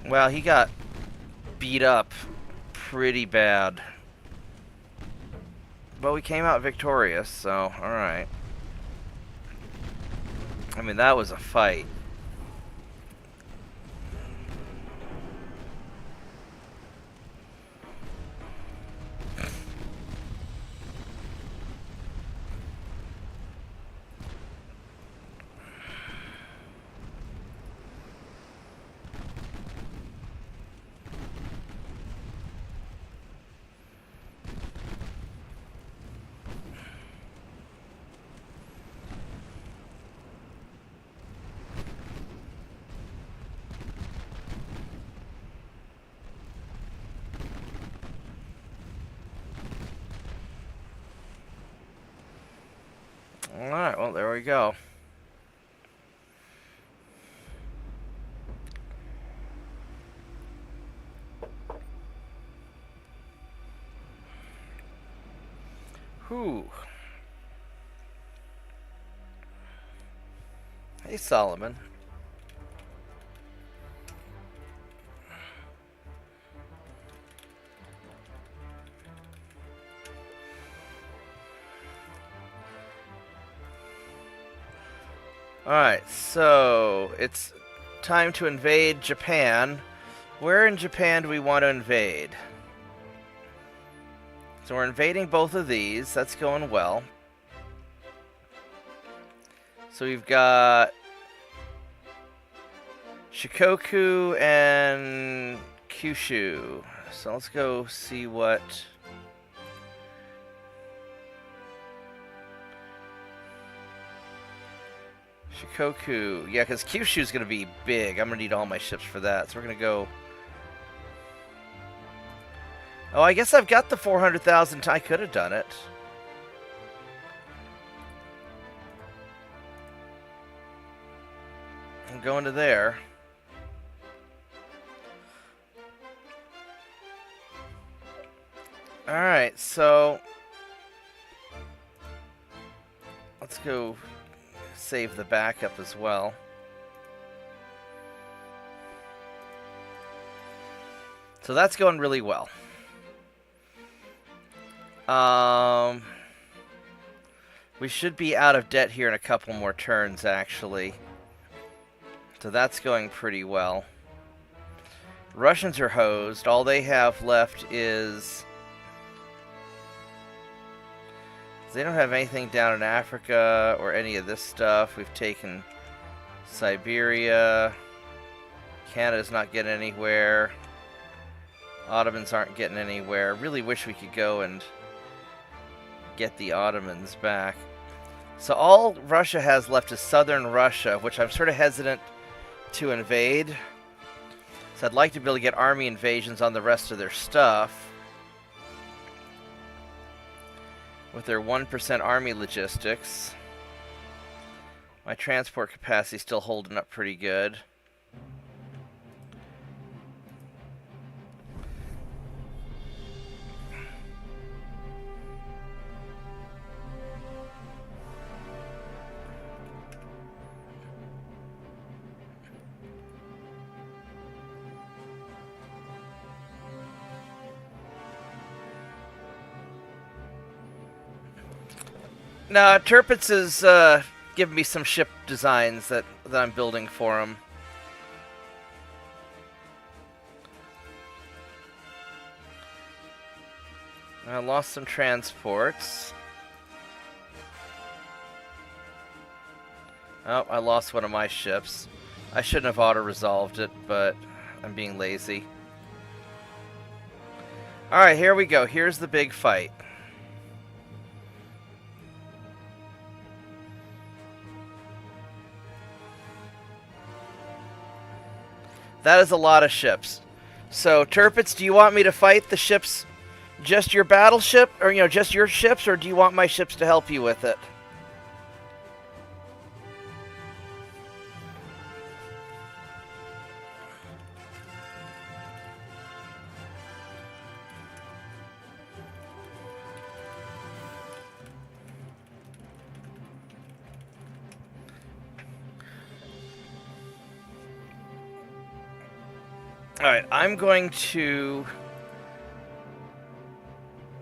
Well, he got beat up pretty bad. But we came out victorious, so alright. I mean, that was a fight. Alright, well, there we go. Whew. Hey, Solomon. Alright, so it's time to invade Japan. Where in Japan do we want to invade? So we're invading both of these. That's going well. So we've got Shikoku and Kyushu. So let's go see what... Shikoku. Yeah, because Kyushu's going to be big. I'm going to need all my ships for that. So we're going to go... Oh, I guess I've got the 400,000. I could have done it. I'm going to there. Alright, so... Let's go save the backup as well. So that's going really well. We should be out of debt here in a couple more turns, actually. So that's going pretty well. Russians are hosed. All they have left is... They don't have anything down in Africa or any of this stuff. We've taken Siberia. Canada's not getting anywhere. Ottomans aren't getting anywhere. Really wish we could go and get the Ottomans back. So all Russia has left is southern Russia, which I'm sort of hesitant to invade. So I'd like to be able to get army invasions on the rest of their stuff. With their 1% army logistics. My transport capacity is still holding up pretty good. No, Tirpitz is giving me some ship designs that I'm building for him. I lost some transports. Oh, I lost one of my ships. I shouldn't have auto-resolved it, but I'm being lazy. Alright, here we go. Here's the big fight. That is a lot of ships. So, Tirpitz, do you want me to fight the ships, just your battleship, or, just your ships, or do you want my ships to help you with it? Alright, I'm going to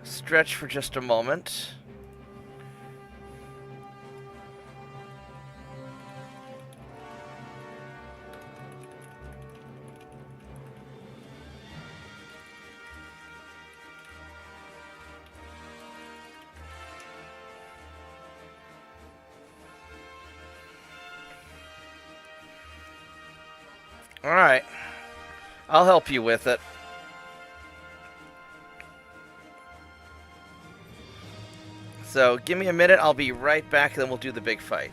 stretch for just a moment. Alright. I'll help you with it. So, give me a minute, I'll be right back, and then we'll do the big fight.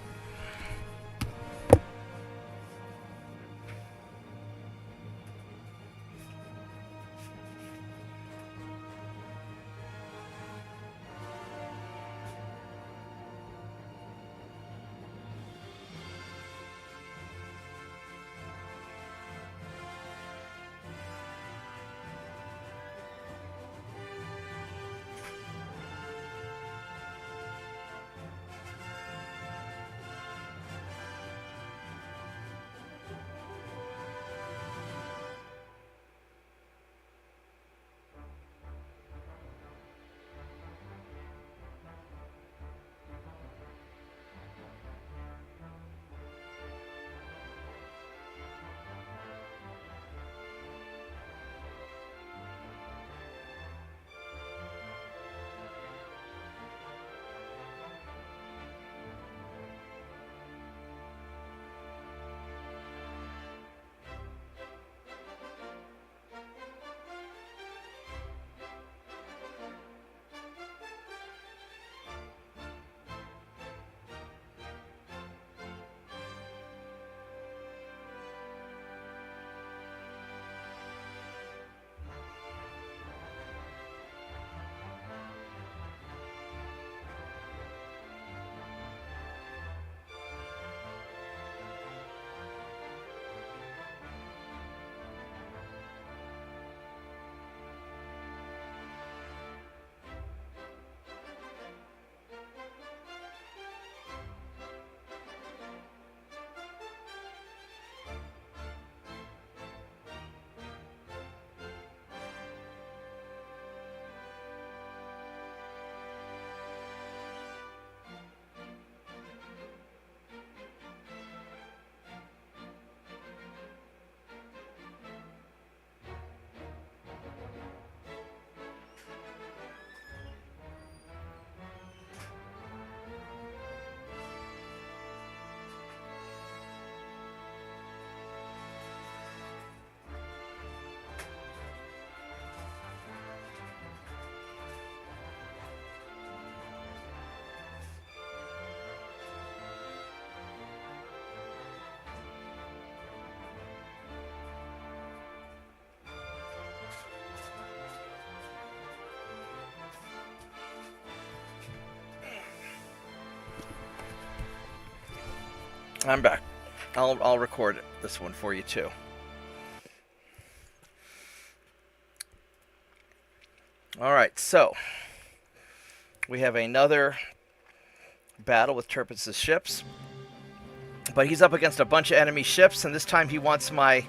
I'm back. I'll record this one for you too. Alright, so we have another battle with Tirpitz's ships. But he's up against a bunch of enemy ships, and this time he wants my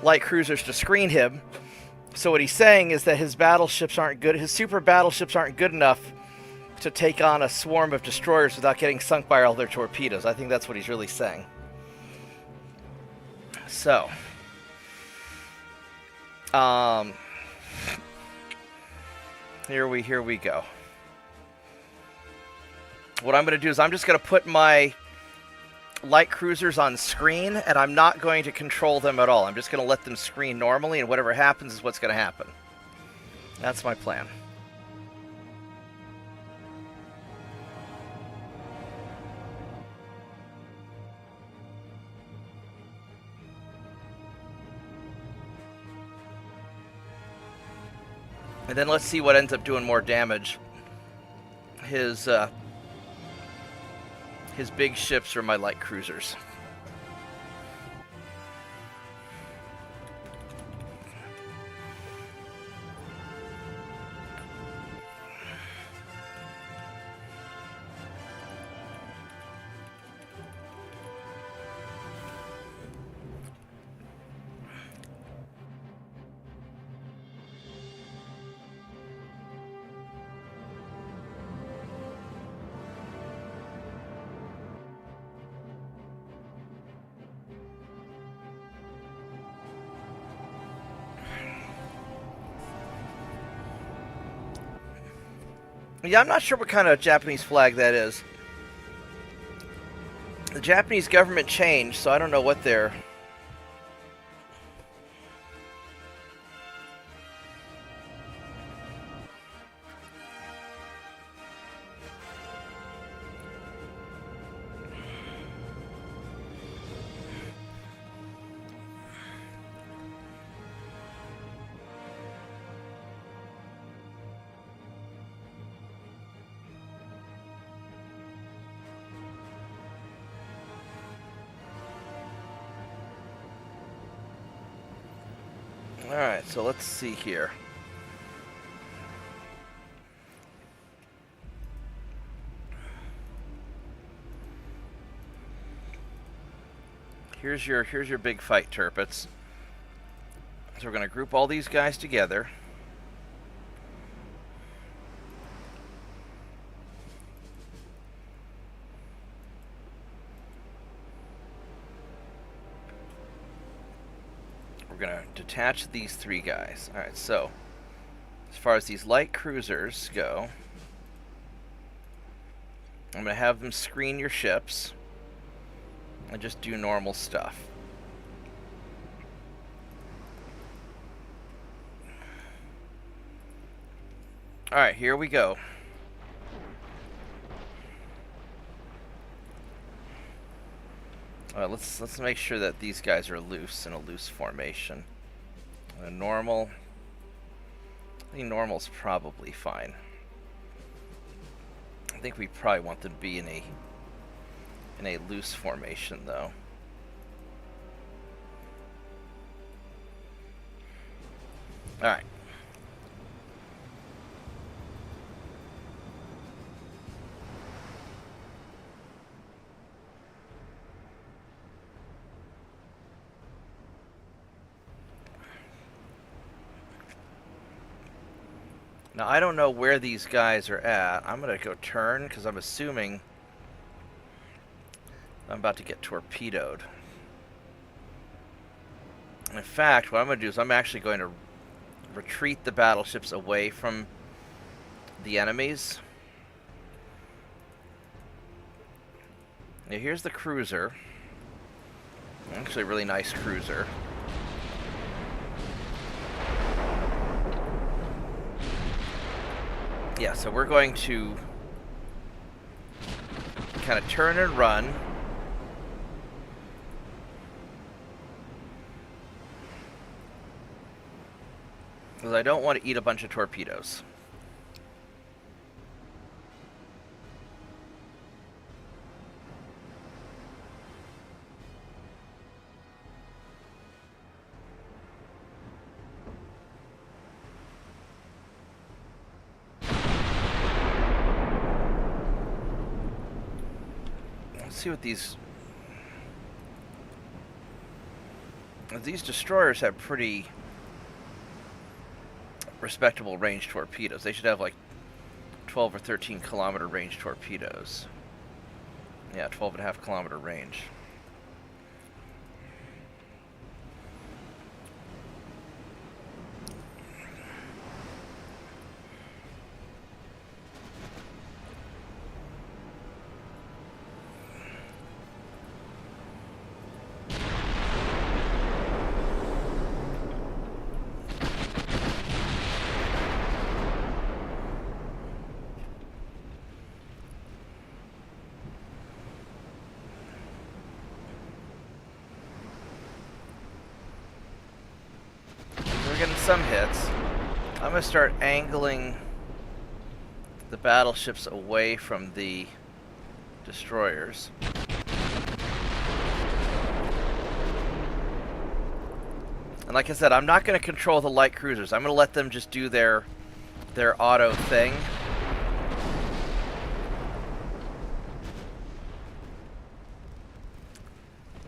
light cruisers to screen him. So what he's saying is that his battleships aren't good, his super battleships aren't good enough to take on a swarm of destroyers without getting sunk by all their torpedoes. I think that's what he's really saying. So, here we go. What I'm going to do is I'm just going to put my light cruisers on screen, and I'm not going to control them at all. I'm just going to let them screen normally, and whatever happens is what's going to happen. That's my plan. And then let's see what ends up doing more damage. His big ships or my light cruisers. Yeah, I'm not sure what kind of Japanese flag that is. The Japanese government changed, so I don't know what they're... Alright, so let's see here. Here's your big fight, Turpits. So we're going to group all these guys together. We're going to detach these 3 guys. Alright, so as far as these light cruisers go, I'm going to have them screen your ships and just do normal stuff. Alright, here we go. Let's make sure that these guys are loose in a loose formation. Normal. I think normal's probably fine. I think we probably want them to be in a loose formation, though. All right. Now, I don't know where these guys are at. I'm going to go turn, because I'm assuming I'm about to get torpedoed. In fact, what I'm going to do is I'm actually going to retreat the battleships away from the enemies. Now, here's the cruiser. Actually, a really nice cruiser. Yeah, so we're going to kind of turn and run. Because I don't want to eat a bunch of torpedoes. Let's see what these destroyers have pretty respectable range torpedoes. They should have like 12 or 13 kilometer range torpedoes. Yeah, 12.5 kilometer range. Getting some hits. I'm going to start angling the battleships away from the destroyers. And like I said, I'm not going to control the light cruisers. I'm going to let them just do their auto thing.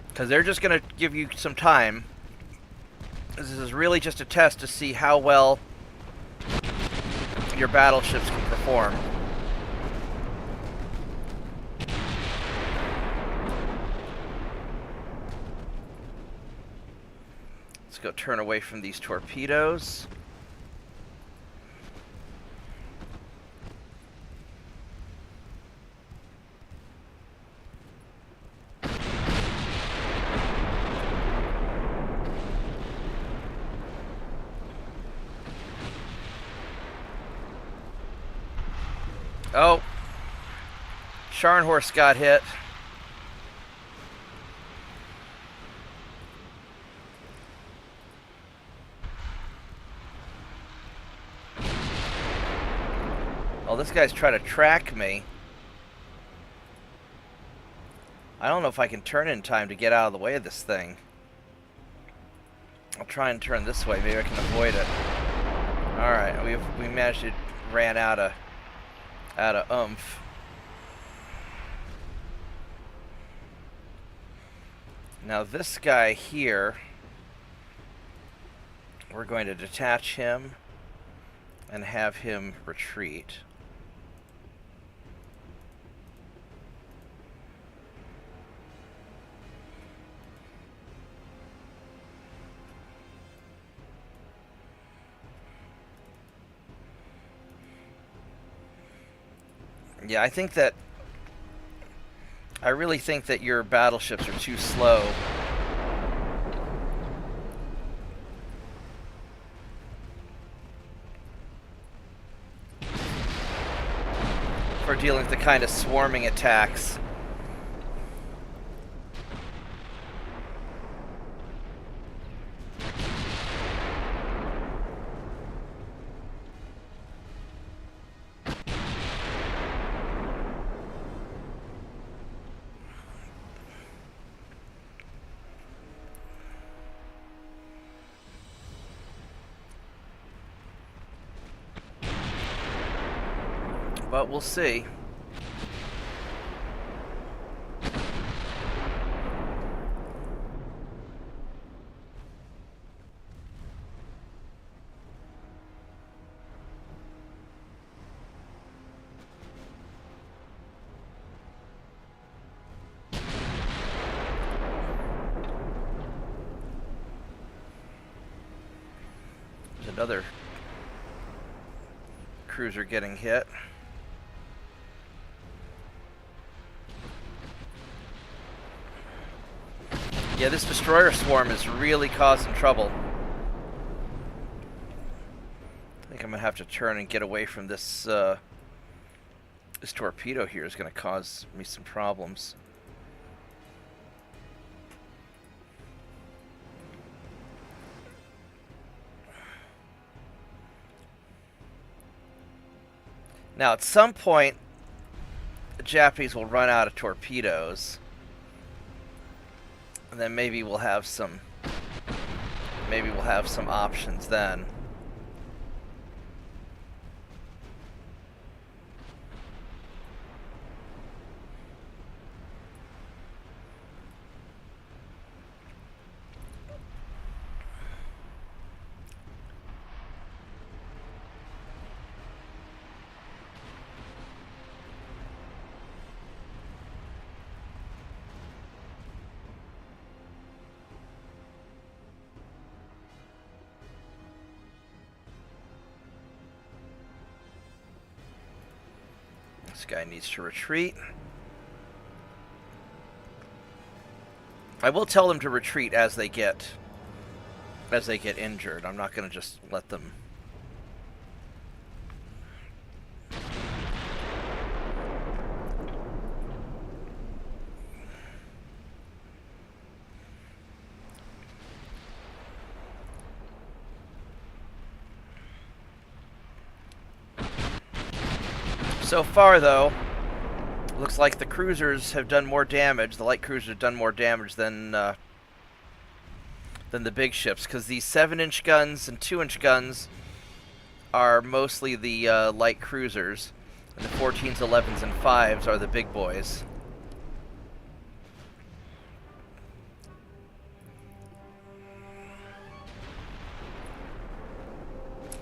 Because they're just going to give you some time. This is really just a test to see how well your battleships can perform. Let's go turn away from these torpedoes. Oh, Scharnhorst got hit. Oh, this guy's trying to track me. I don't know if I can turn in time to get out of the way of this thing. I'll try and turn this way. Maybe I can avoid it. Alright, we managed to ran out of oomph. Now this guy here, we're going to detach him and have him retreat. Yeah, I really think that your battleships are too slow. For dealing with the kind of swarming attacks. But we'll see. There's another cruiser getting hit. Yeah, this destroyer swarm is really causing trouble. I think I'm gonna have to turn and get away from this. This torpedo here is gonna cause me some problems. Now, at some point, the Japanese will run out of torpedoes. And then maybe we'll have some options then. This guy needs to retreat. I will tell them to retreat as they get injured. I'm not going to just let them. So far, though, looks like the cruisers have done more damage. The light cruisers have done more damage than the big ships, because these 7-inch guns and 2-inch guns are mostly the light cruisers, and the 14s, 11s, and 5s are the big boys.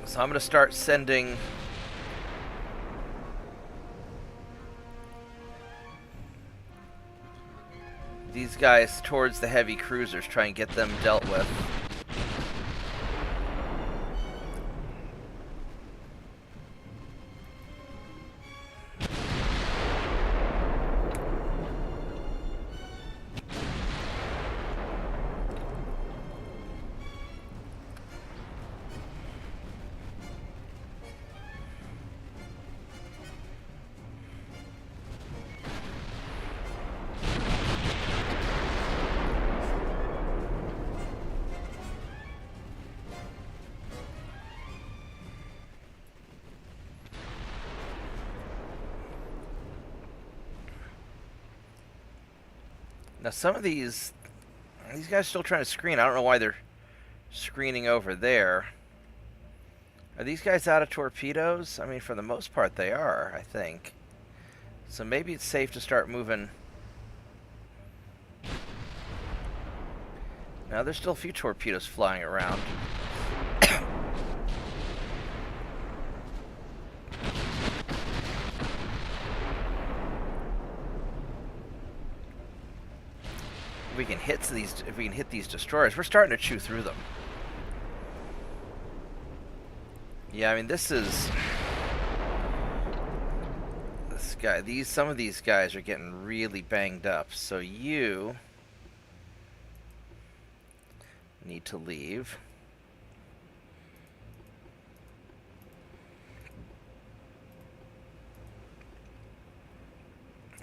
So I'm going to start sending these guys towards the heavy cruisers, try and get them dealt with. Now some of these guys are still trying to screen. I don't know why they're screening over there. Are these guys out of torpedoes? I mean, for the most part they are, I think. So maybe it's safe to start moving. Now there's still a few torpedoes flying around. If we can hit these destroyers, we're starting to chew through them. Yeah, I mean this guy. Some of these guys are getting really banged up. So you need to leave.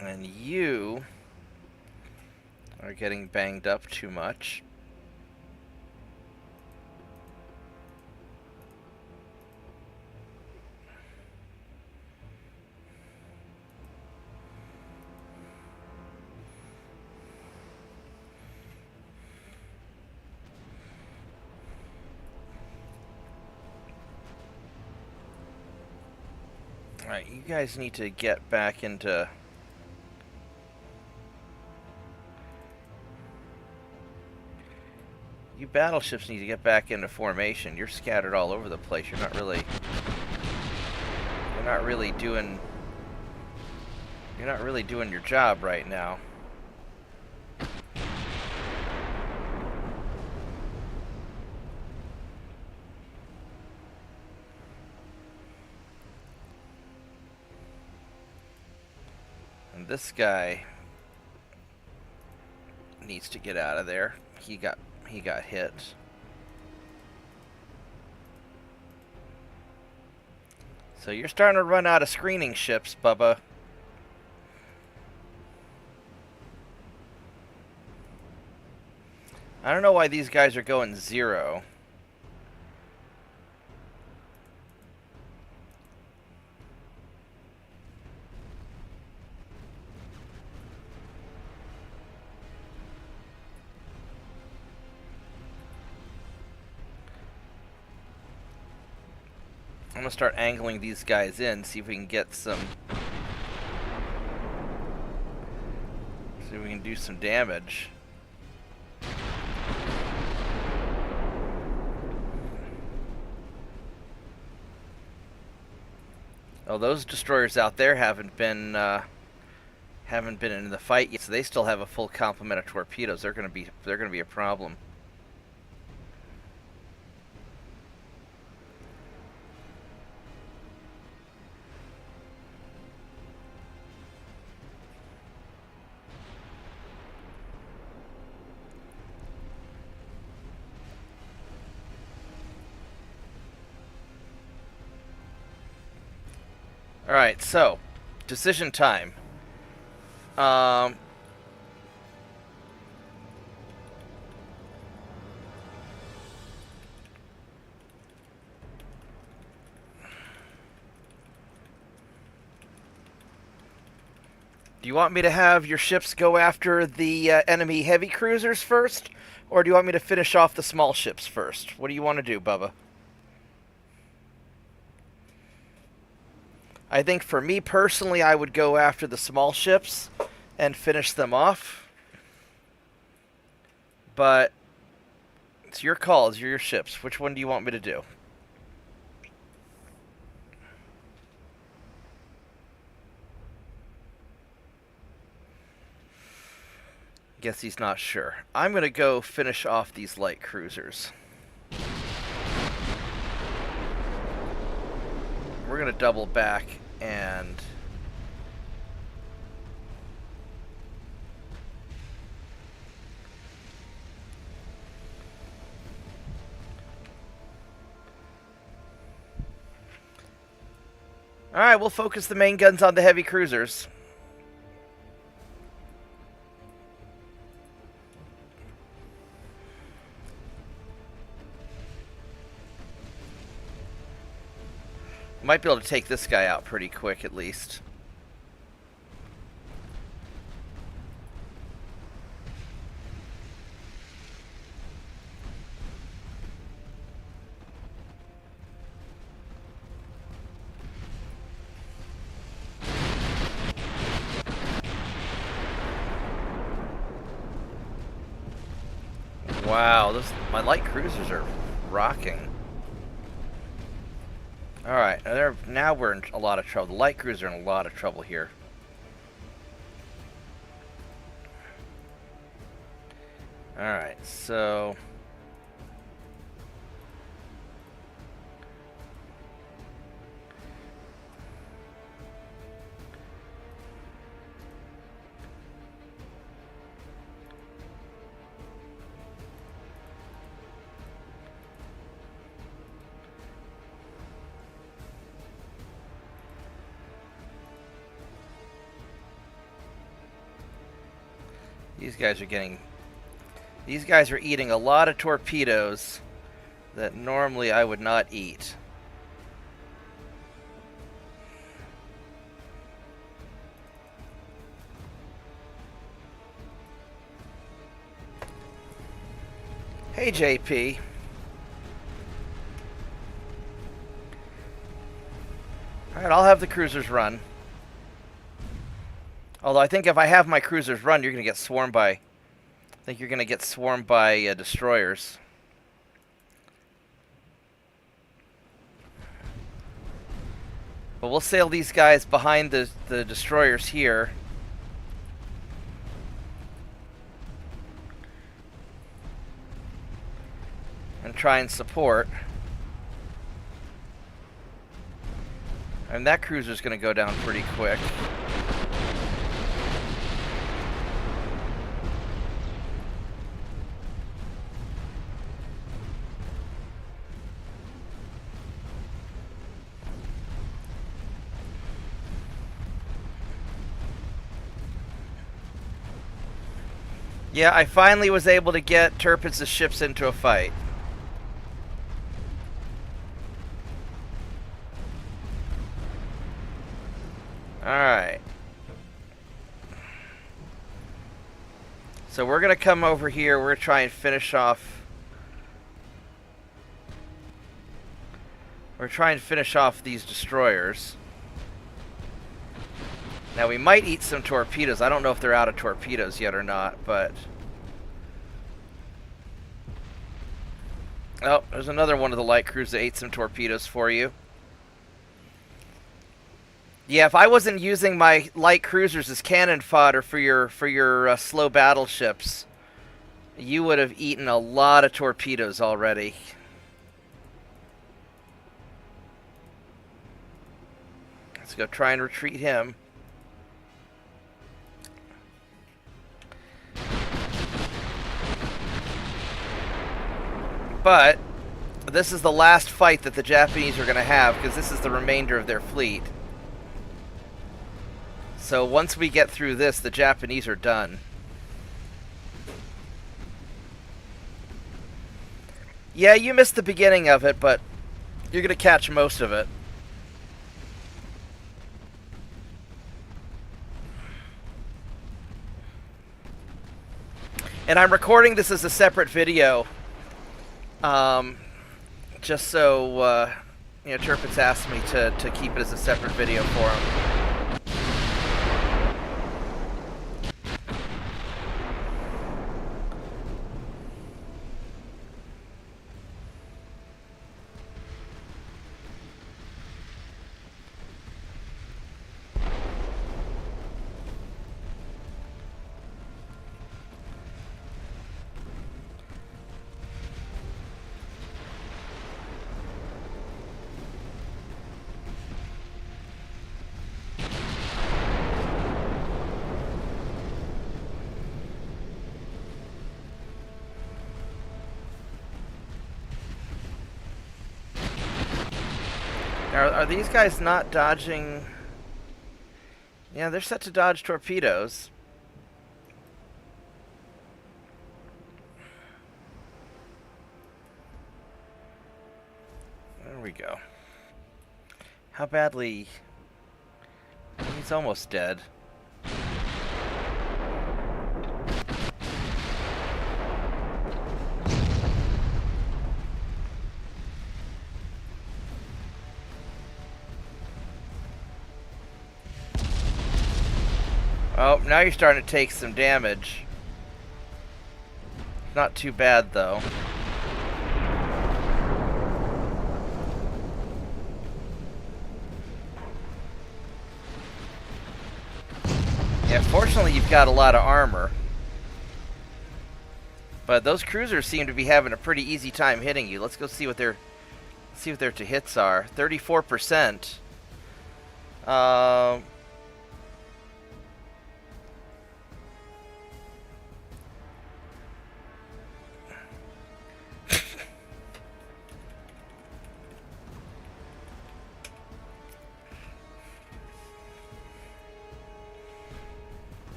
And you are getting banged up too much. Alright, you guys need to get back into... You battleships need to get back into formation. You're scattered all over the place. You're not really doing your job right now. And this guy needs to get out of there. He got hit. So you're starting to run out of screening ships, Bubba. I don't know why these guys are going 0. I'm gonna start angling these guys in, see if we can get some... See if we can do some damage. Oh, those destroyers out there haven't been in the fight yet, so they still have a full complement of torpedoes. They're gonna be a problem. Alright, so, decision time. Do you want me to have your ships go after the enemy heavy cruisers first? Or do you want me to finish off the small ships first? What do you want to do, Bubba? I think for me personally, I would go after the small ships and finish them off. But it's your call, it's your ships. Which one do you want me to do? Guess he's not sure. I'm going to go finish off these light cruisers. We're going to double back and... Alright, we'll focus the main guns on the heavy cruisers. Might be able to take this guy out pretty quick, at least. Wow, my light cruisers are rocking. Alright, now we're in a lot of trouble. The light cruisers are in a lot of trouble here. Alright, so... These guys are eating a lot of torpedoes that normally I would not eat. Hey, JP. Alright, I'll have the cruisers run. Although I think if I have my cruisers run, you're going to get swarmed by... I think you're going to get swarmed by destroyers. But we'll sail these guys behind the destroyers here. And try and support. And that cruiser's going to go down pretty quick. Yeah, I finally was able to get Tirpitz's ships into a fight. Alright. So we're going to come over here. We're going to try and finish off... We're trying to finish off these destroyers. Now we might eat some torpedoes. I don't know if they're out of torpedoes yet or not, but... Oh, there's another one of the light crews that ate some torpedoes for you. Yeah, if I wasn't using my light cruisers as cannon fodder for your slow battleships, you would have eaten a lot of torpedoes already. Let's go try and retreat him. But this is the last fight that the Japanese are going to have, because this is the remainder of their fleet. So once we get through this, the Japanese are done. Yeah, you missed the beginning of it, but you're going to catch most of it. And I'm recording this as a separate video. Just so, you know, Tirpitz asked me to keep it as a separate video for him. Are these guys not dodging? Yeah, they're set to dodge torpedoes. There we go. How badly? He's almost dead. Oh, now you're starting to take some damage. Not too bad, though. Yeah, fortunately you've got a lot of armor. But those cruisers seem to be having a pretty easy time hitting you. Let's go see what their to hits are. 34%.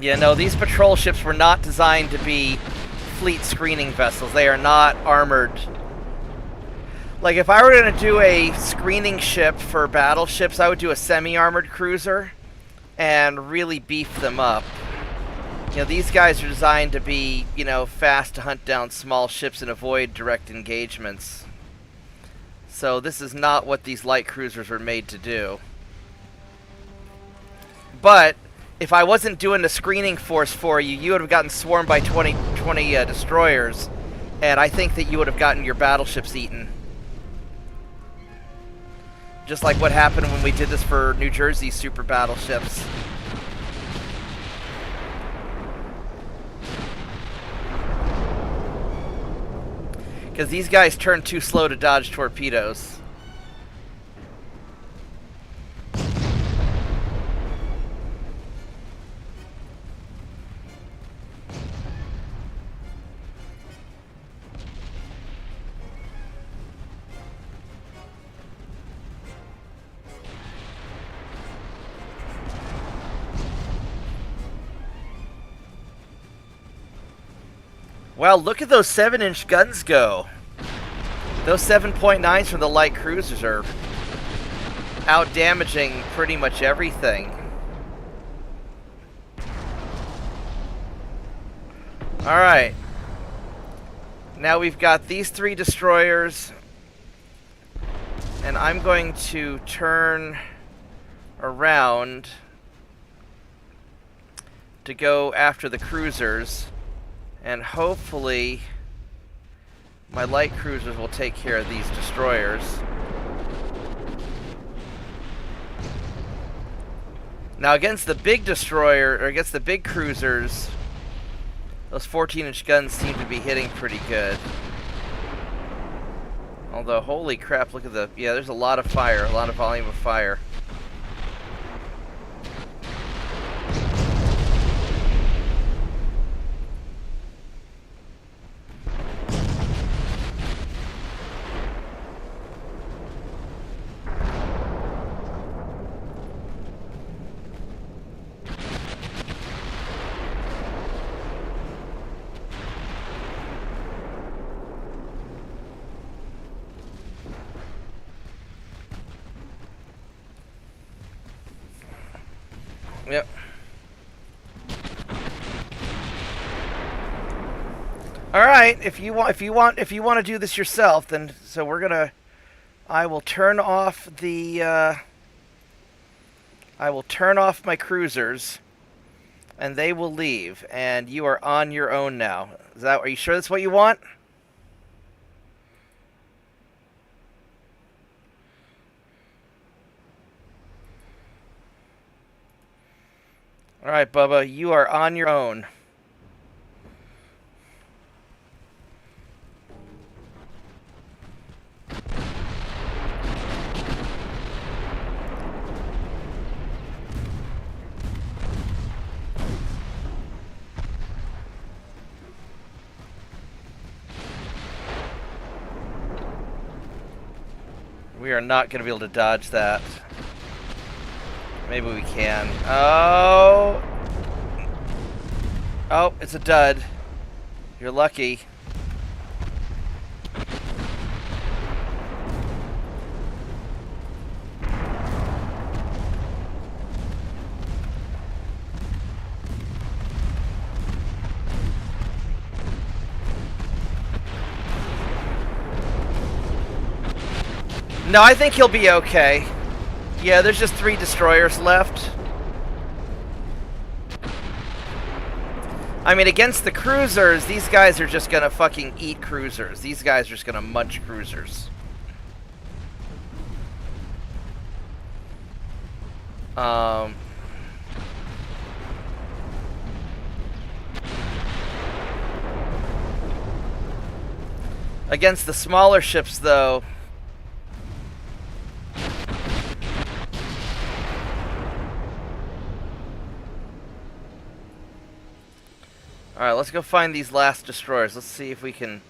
Yeah, no, these patrol ships were not designed to be fleet screening vessels. They are not armored. Like, if I were going to do a screening ship for battleships, I would do a semi-armored cruiser and really beef them up. You know, these guys are designed to be, you know, fast to hunt down small ships and avoid direct engagements. So this is not what these light cruisers were made to do. But if I wasn't doing the screening force for you, you would have gotten swarmed by 20 destroyers, and I think that you would have gotten your battleships eaten. Just like what happened when we did this for New Jersey super battleships. Because these guys turn too slow to dodge torpedoes. Wow, look at those 7-inch guns go. Those 7.9s from the light cruisers are out-damaging pretty much everything. Alright. Now we've got these 3 destroyers. And I'm going to turn around to go after the cruisers. And hopefully my light cruisers will take care of these destroyers. Now against the big destroyer, or against the big cruisers, those 14-inch guns seem to be hitting pretty good. Although, holy crap, look at the... Yeah, there's a lot of fire, a lot of volume of fire. Yep. All right. If you want to do this yourself, then so we're gonna. I will turn off the. I will turn off my cruisers, and they will leave, and you are on your own now. Are you sure that's what you want? All right, Bubba, you are on your own. We are not going to be able to dodge that. Maybe we can. Oh! Oh, it's a dud. You're lucky. No, I think he'll be okay. Yeah, there's just 3 destroyers left. I mean, against the cruisers, these guys are just gonna fucking eat cruisers. These guys are just gonna munch cruisers. Against the smaller ships, though... Alright, let's go find these last destroyers. Let's see if we can...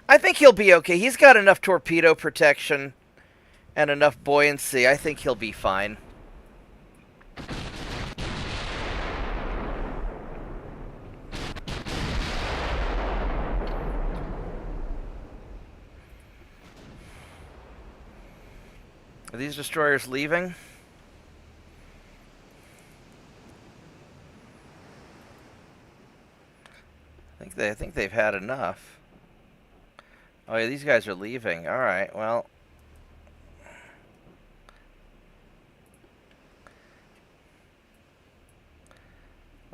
I think he'll be okay. He's got enough torpedo protection and enough buoyancy. I think he'll be fine. Are these destroyers leaving? I think they've had enough. Oh yeah, these guys are leaving. All right, well.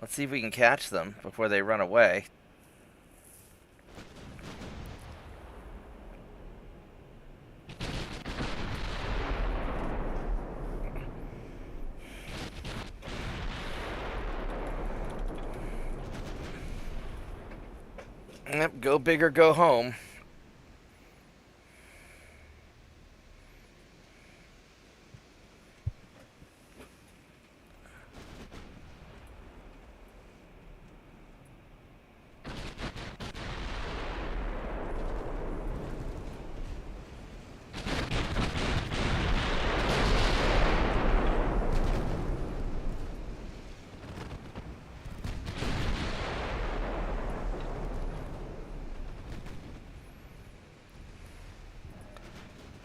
Let's see if we can catch them before they run away. Yep, go big or go home.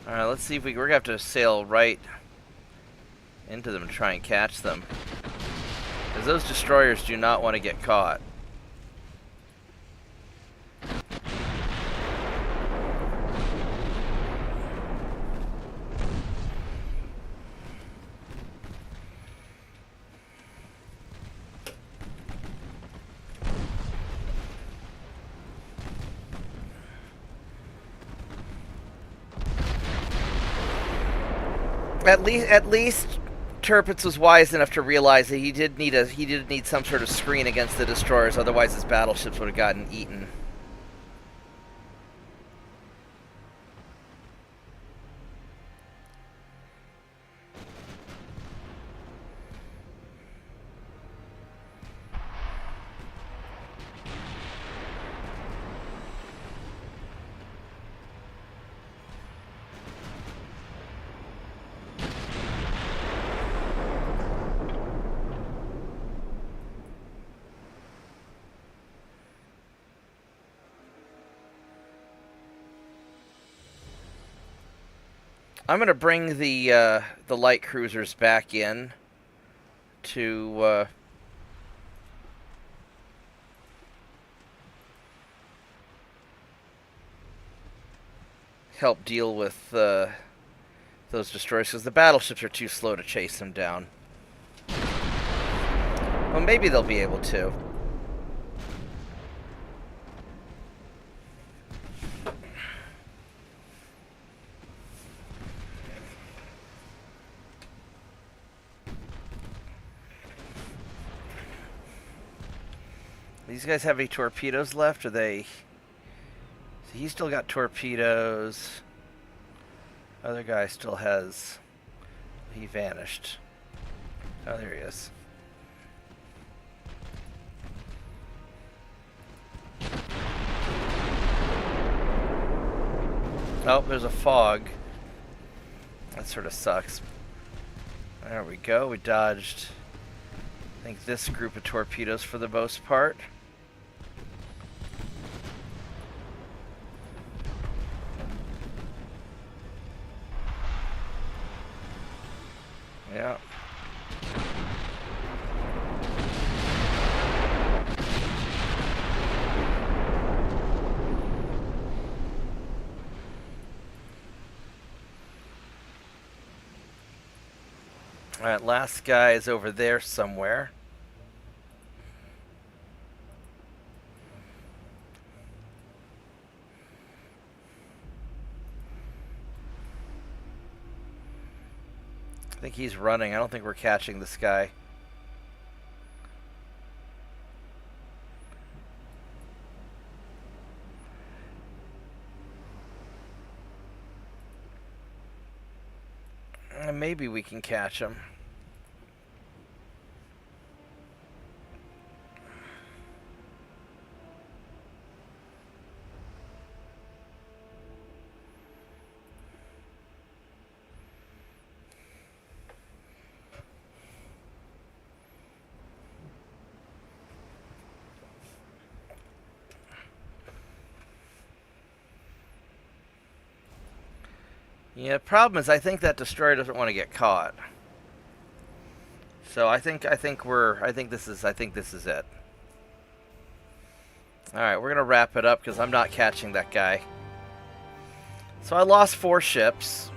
Alright, let's see if we're gonna have to sail right into them and try and catch them. Because those destroyers do not want to get caught. At least Tirpitz was wise enough to realize that he did need some sort of screen against the destroyers, otherwise his battleships would have gotten eaten. I'm gonna bring the light cruisers back in to help deal with those destroyers, because the battleships are too slow to chase them down. Well, maybe they'll be able to. These guys have any torpedoes left? Are they... So he's still got torpedoes. Other guy still has... He vanished. Oh, there he is. Oh, there's a fog. That sort of sucks. There we go. We dodged, I think, this group of torpedoes for the most part. Yeah. Alright, last guy is over there somewhere. I think he's running. I don't think we're catching this guy. Maybe we can catch him. Yeah, problem is I think that destroyer doesn't want to get caught. So I think this is it. All right, we're gonna wrap it up because I'm not catching that guy. So I lost 4 ships.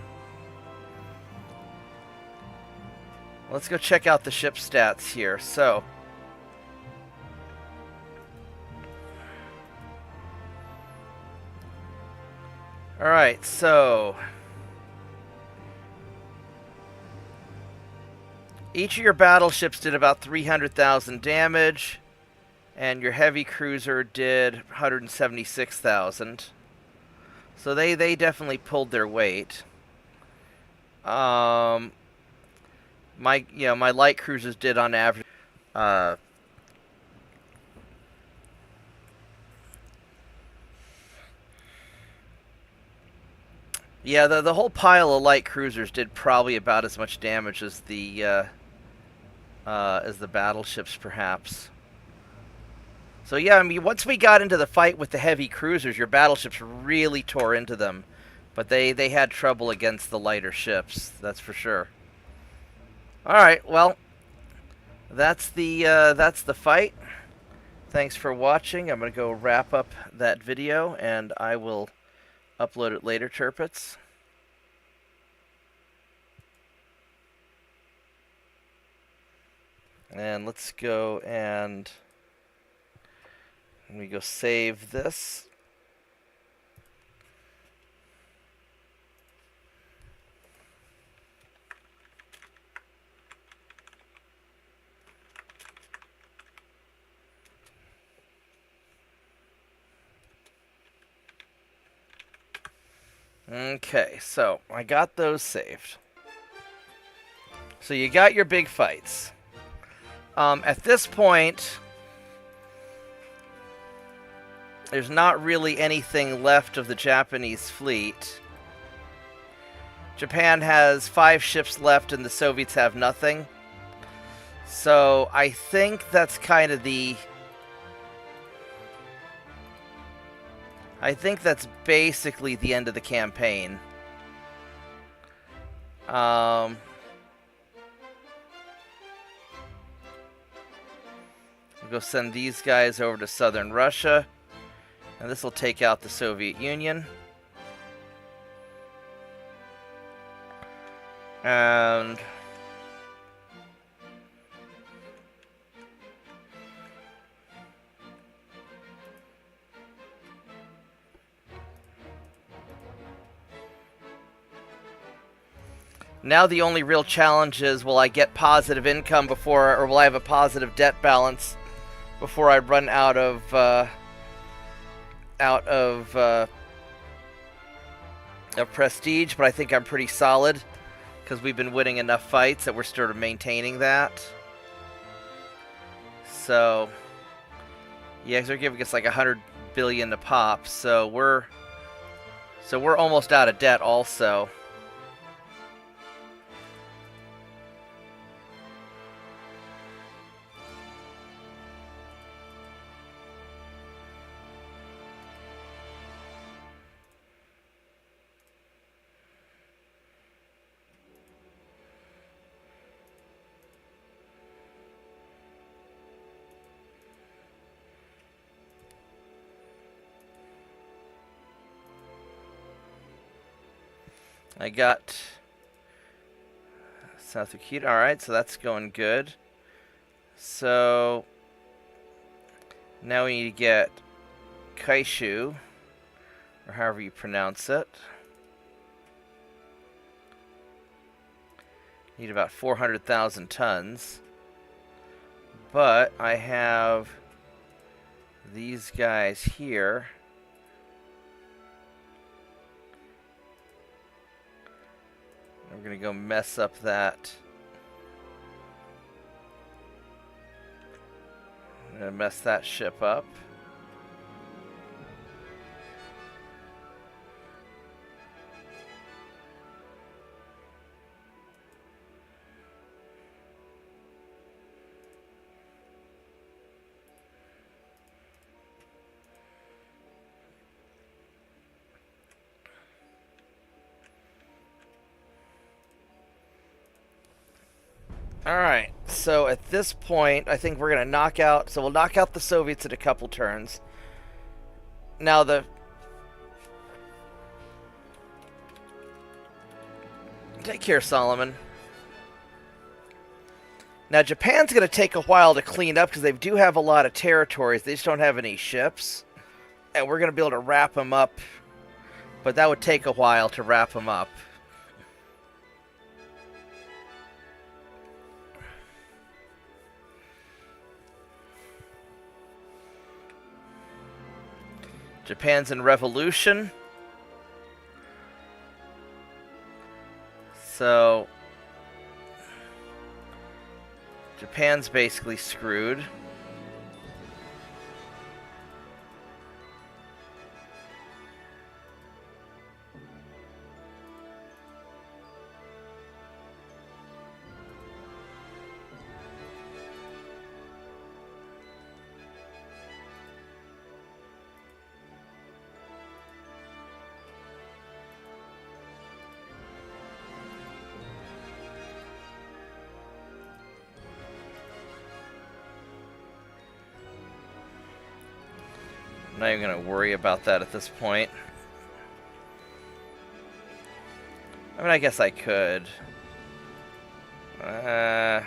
Let's go check out the ship stats here. So all right, so each of your battleships did about 300,000 damage, and your heavy cruiser did 176,000. So they definitely pulled their weight. My light cruisers did on average. Yeah, the whole pile of light cruisers did probably about as much damage as the battleships, perhaps. So yeah, I mean, once we got into the fight with the heavy cruisers, your battleships really tore into them, but they had trouble against the lighter ships. That's for sure. All right, well, that's the fight. Thanks for watching. I'm gonna go wrap up that video, and I will upload it later, Turpits. And let's go and let me go save this. Okay, so I got those saved. So you got your big fights. At this point, there's not really anything left of the Japanese fleet. Japan has 5 ships left and the Soviets have nothing. So I think that's kind of I think that's basically the end of the campaign. We'll go send these guys over to southern Russia. And this will take out the Soviet Union. And now the only real challenge is, will I get positive income before, or will I have a positive debt balance before I run out of prestige? But I think I'm pretty solid because we've been winning enough fights that we're sort of maintaining that. So yeah, they're giving us like 100 billion a pop, so we're almost out of debt also. I got South Akita. Alright, so that's going good. So now we need to get Kaishu, or however you pronounce it. Need about 400,000 tons. But I have these guys here. We're going to go mess up that. I'm going to mess that ship up. Alright, so at this point, I think we're going to knock out... So we'll knock out the Soviets in a couple turns. Now Take care, Solomon. Now Japan's going to take a while to clean up because they do have a lot of territories. They just don't have any ships. And we're going to be able to wrap them up. But that would take a while to wrap them up. Japan's in revolution. So Japan's basically screwed. I'm not even going to worry about that at this point. I mean, I guess I could. Yeah,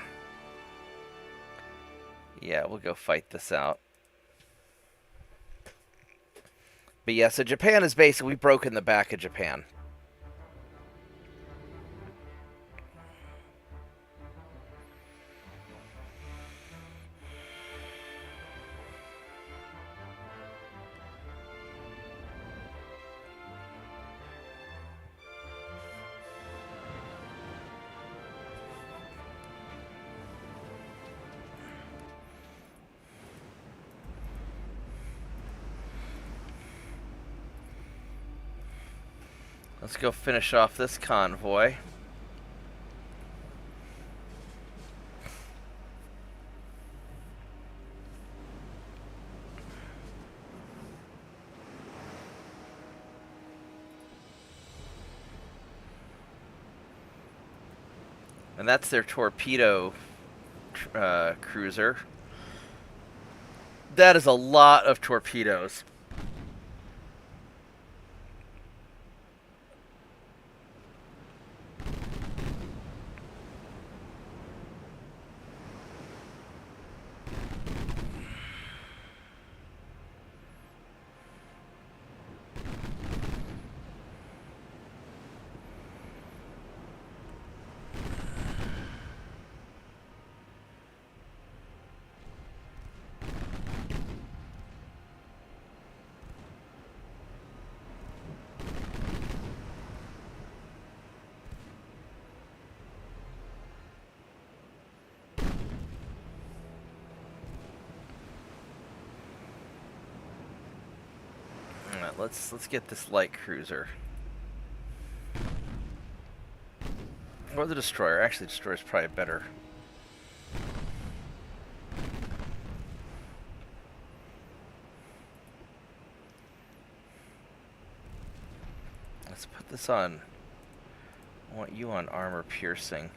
we'll go fight this out. But yeah, so Japan is basically broken the back of Japan. Let's go finish off this convoy. And that's their torpedo cruiser. That is a lot of torpedoes. Let's get this light cruiser. Or the destroyer. Actually, the destroyer's probably better. Let's put this on. I want you on armor piercing.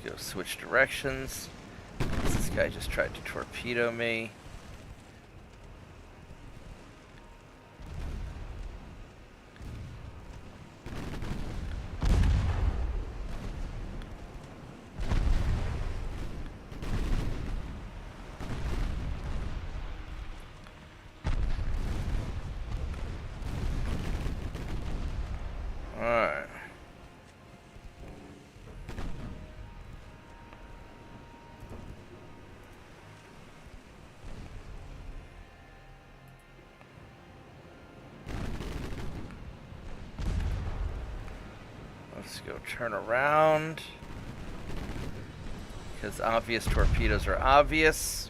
Go switch directions. This guy just tried to torpedo me. Alright. Let's go turn around. Because obvious torpedoes are obvious.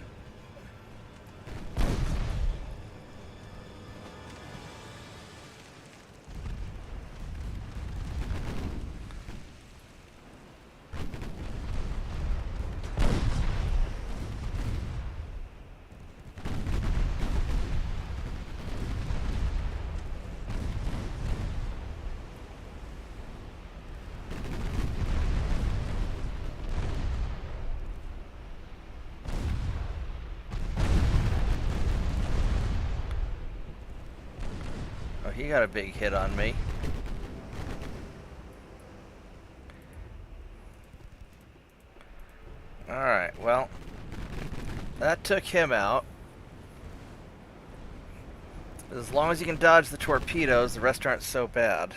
Oh, he got a big hit on me. Alright, well, that took him out. As long as you can dodge the torpedoes, the rest aren't so bad.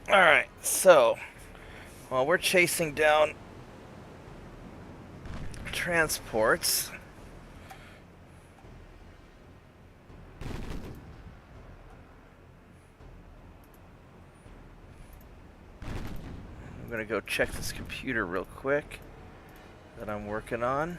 Alright, so while we're chasing down transports, I'm gonna go check this computer real quick that I'm working on.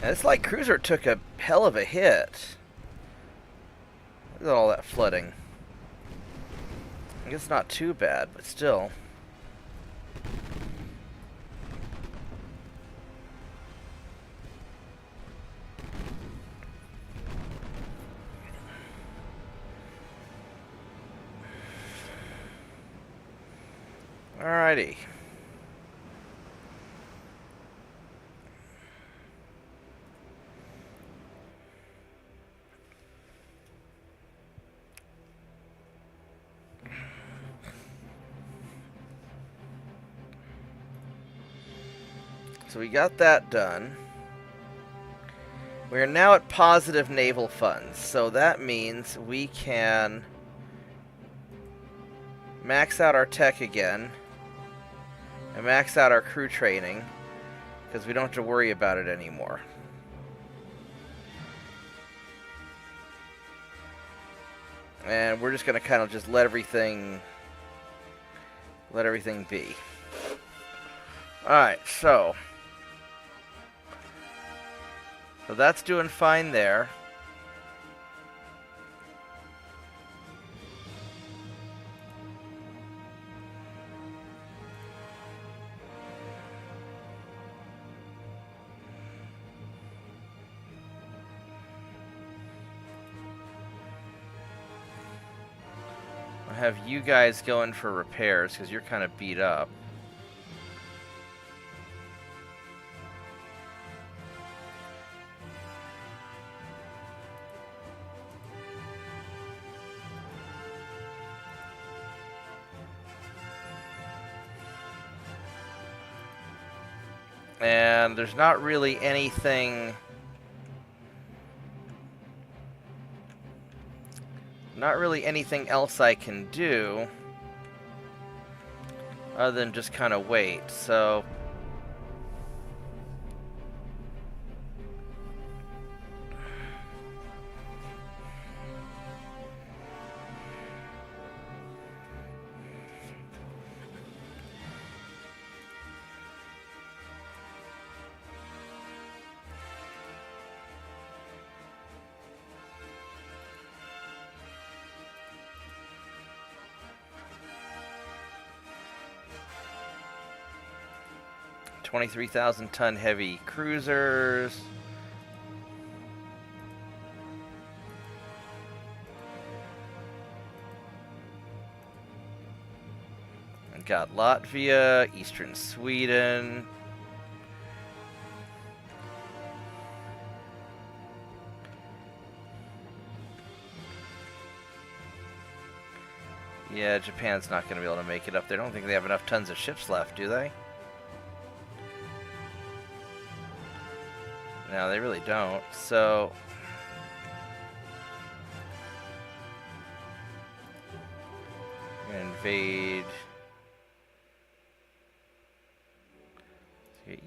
And this light cruiser took a hell of a hit. Look at all that flooding. I guess not too bad, but still. Alrighty. So we got that done. We are now at positive naval funds, so that means we can max out our tech again and max out our crew training because we don't have to worry about it anymore. And we're just going to kind of just let everything be. Alright, so that's doing fine there. I'll have you guys going for repairs because you're kind of beat up. And there's not really anything else I can do. other than just kind of wait. So $23,000-ton heavy cruisers. Got Latvia, Eastern Sweden. Yeah, Japan's not going to be able to make it up there. I don't think they have enough tons of ships left, do they? No, they really don't. So invade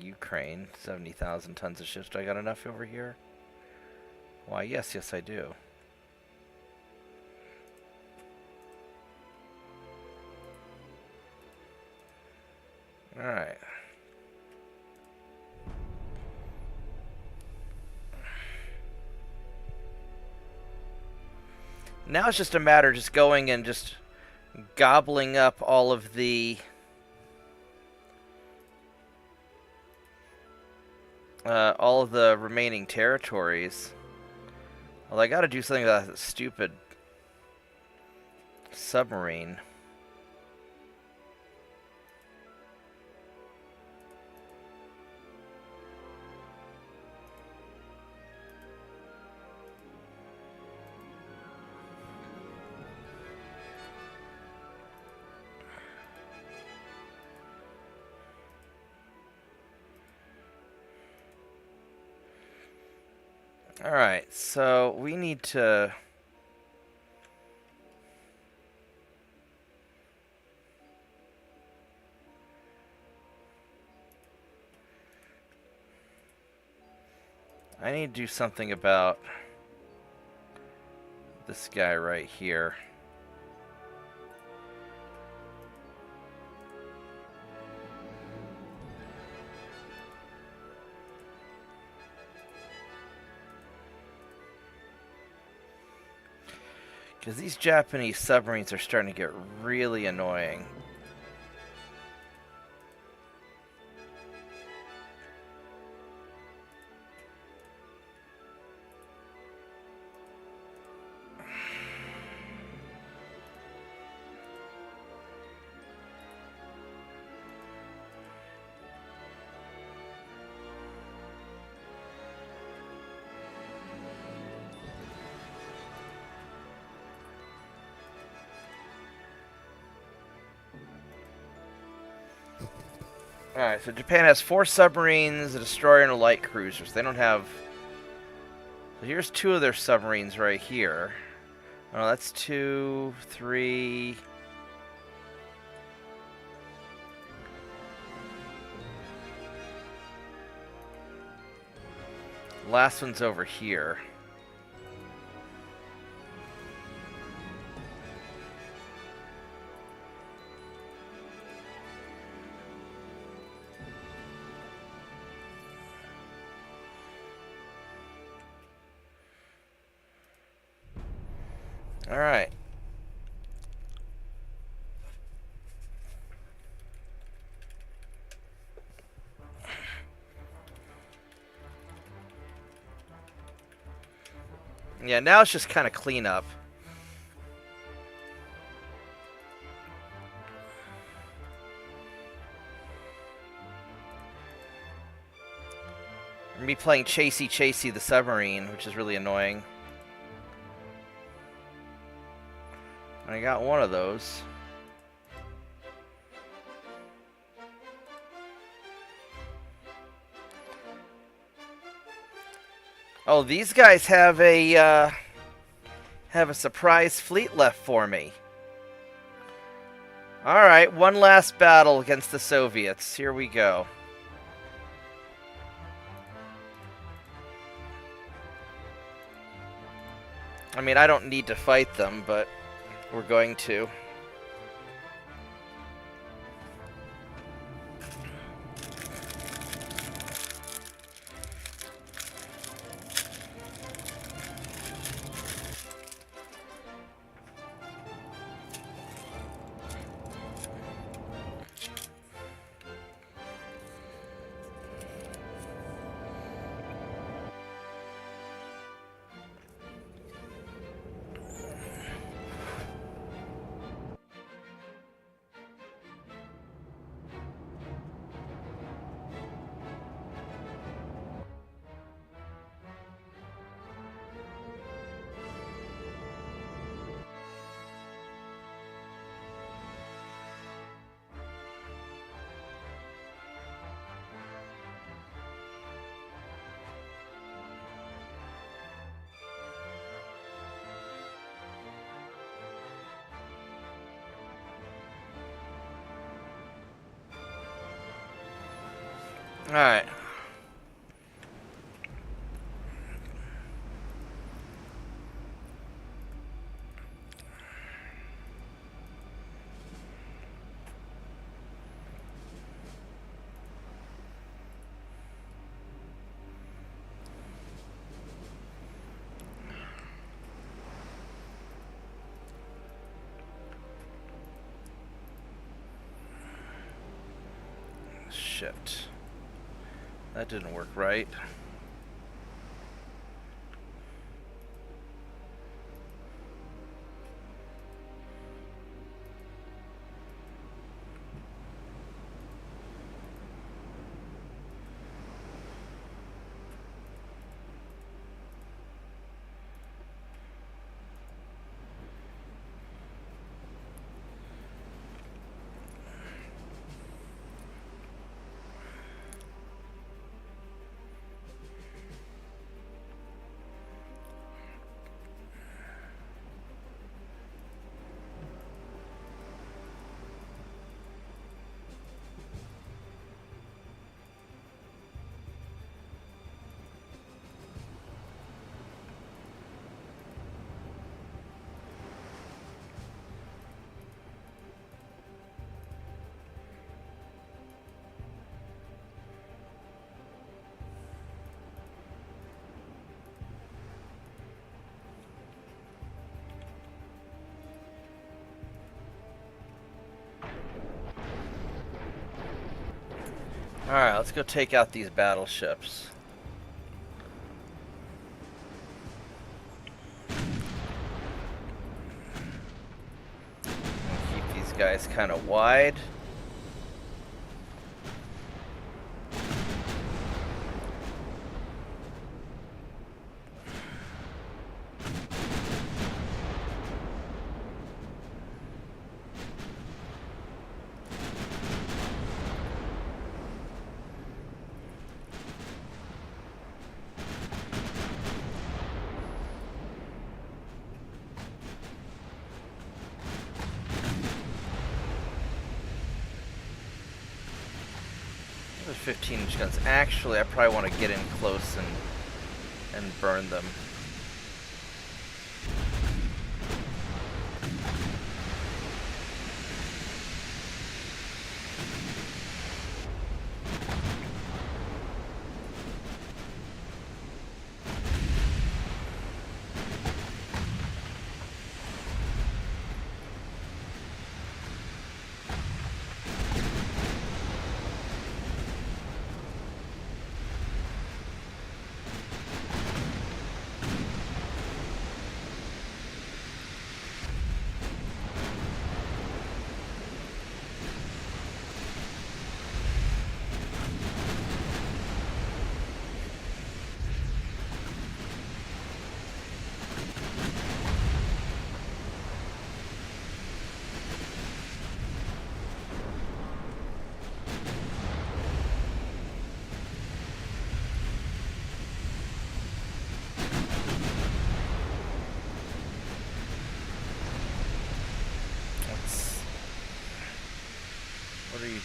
Ukraine. 70,000 tons of ships. Do I got enough over here? Why, yes, I do. Alright. Now it's just a matter of just going and just gobbling up all of the remaining territories. Well, I gotta do something about that stupid submarine. Alright, so we need to... I need to do something about this guy right here. Because these Japanese submarines are starting to get really annoying. Alright, so Japan has 4 submarines, a destroyer, and a light cruiser. So they don't have... So here's 2 of their submarines right here. Oh, that's 2, 3... Last one's over here. All right. Yeah, now it's just kind of clean up. We're gonna be playing Chasey Chasey the submarine, which is really annoying. I got one of those. Oh, these guys have a surprise fleet left for me. Alright, one last battle against the Soviets. Here we go. I mean, I don't need to fight them, but we're going to. Alright. Shit. That didn't work right. Alright, let's go take out these battleships. Keep these guys kind of wide. Those 15-inch guns. Actually, I probably want to get in close and burn them.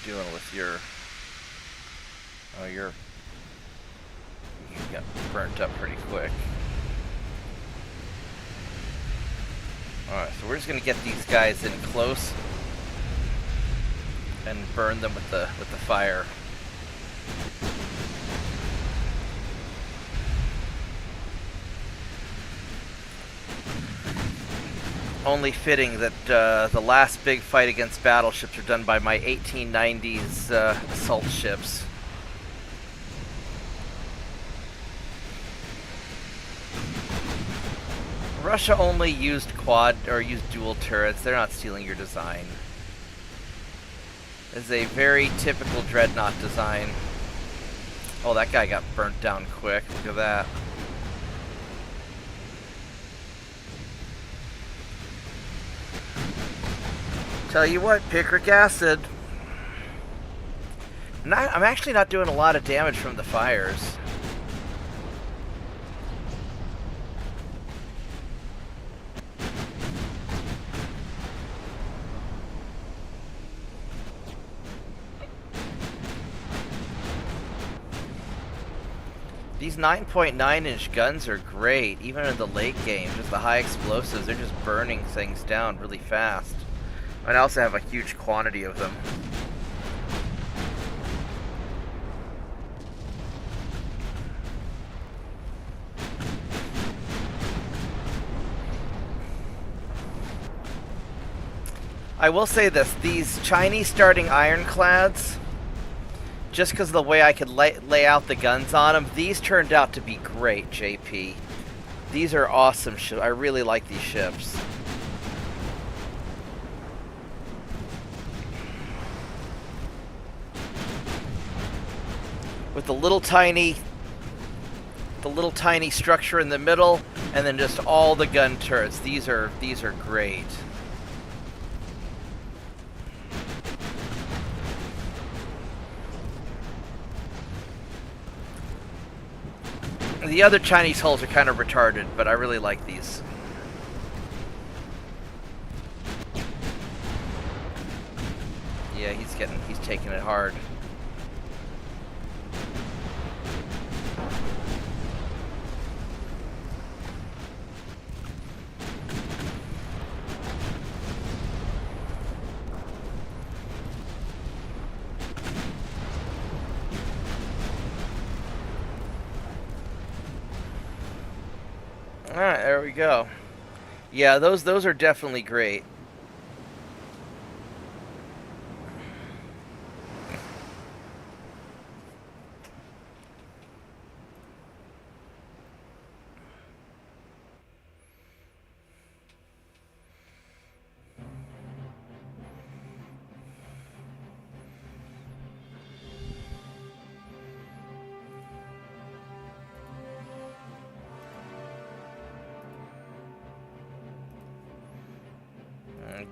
doing with your... Oh, you got burnt up pretty quick. Alright, so we're just gonna get these guys in close and burn them with the fire. Only fitting that the last big fight against battleships are done by my 1890s assault ships. Russia only used dual turrets. They're not stealing your design. It's a very typical dreadnought design. Oh, that guy got burnt down quick. Look at that. Tell you what, picric acid. I'm actually not doing a lot of damage from the fires. These 9.9-inch guns are great, even in the late game. Just the high explosives, they're just burning things down really fast. And I also have a huge quantity of them. I will say this, these Chinese starting ironclads, just because of the way I could lay out the guns on them, these turned out to be great, JP. These are awesome ships. I really like these ships. With the little tiny structure in the middle, and then just all the gun turrets. These are great. The other Chinese hulls are kind of retarded, but I really like these. Yeah, he's taking it hard. Alright, there we go. Yeah, those are definitely great.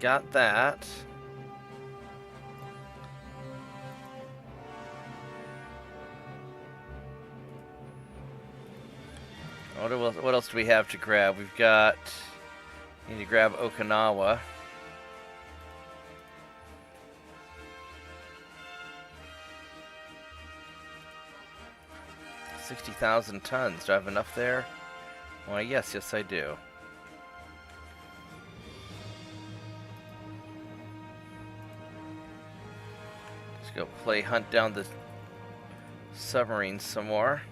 Got that. What else do we have to grab? We've got... Need to grab Okinawa. $60,000 tons. Do I have enough there? Why, yes, I do. Go hunt down the submarines some more.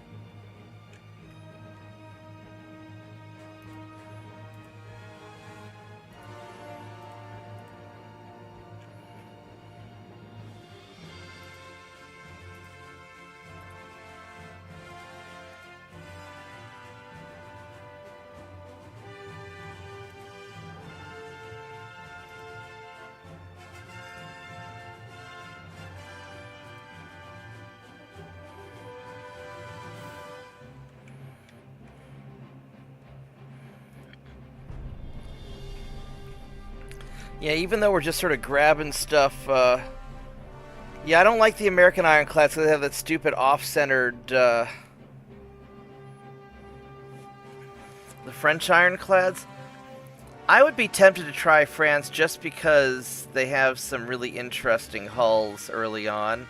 Yeah, even though we're just sort of grabbing stuff, yeah, I don't like the American ironclads because they have that stupid off-centered, the French ironclads, I would be tempted to try France just because they have some really interesting hulls early on.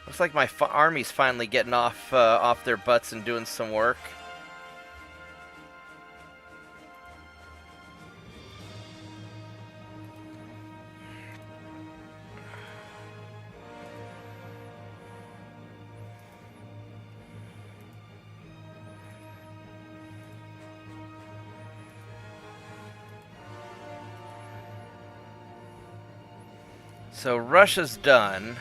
Looks like my army's finally getting off their butts and doing some work. So Russia's done.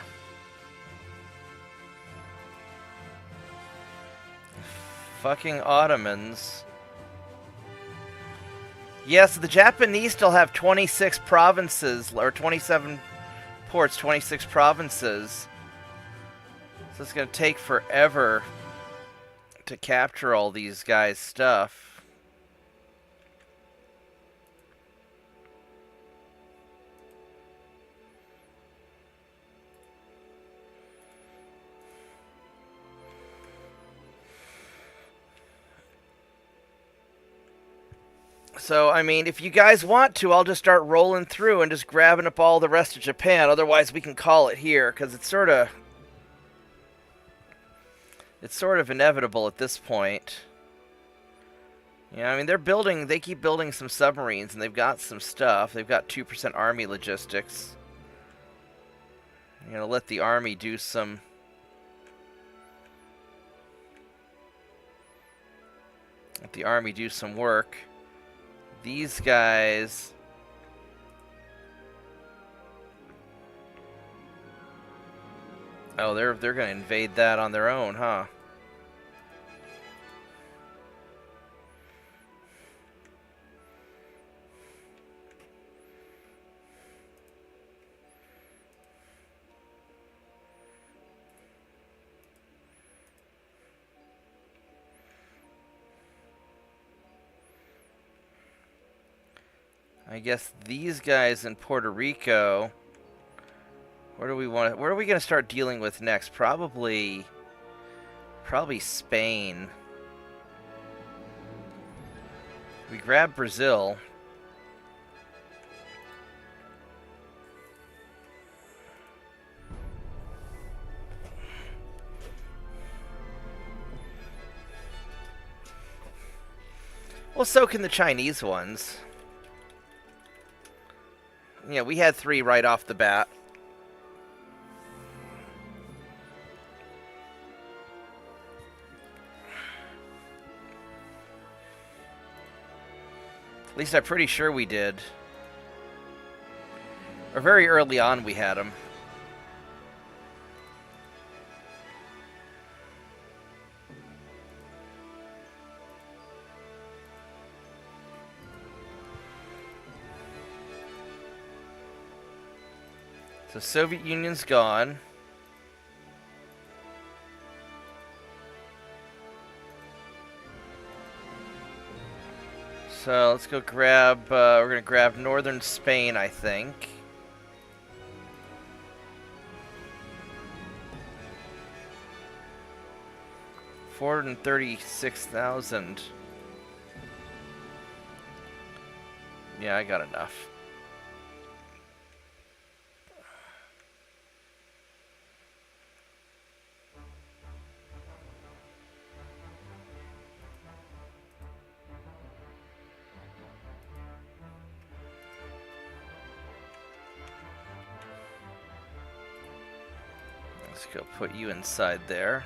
Fucking Ottomans. Yes, the Japanese still have 26 provinces, or 27 ports, 26 provinces. So it's going to take forever to capture all these guys' stuff. So, I mean, if you guys want to, I'll just start rolling through and just grabbing up all the rest of Japan. Otherwise, we can call it here, because it's sort of inevitable at this point. Yeah, I mean, they keep building some submarines, and they've got some stuff. They've got 2% army logistics. You know, let the army do some... Let the army do some work. These guys... Oh, they're going to invade that on their own, huh? I guess these guys in Puerto Rico. Where are we going to start dealing with next? Probably Spain. We grab Brazil. Well, so can the Chinese ones. Yeah, we had 3 right off the bat. At least I'm pretty sure we did. Or very early on we had them. So Soviet Union's gone. So let's go grab, we're going to grab northern Spain, I think. $436,000. Yeah, I got enough. Let's go put you inside there.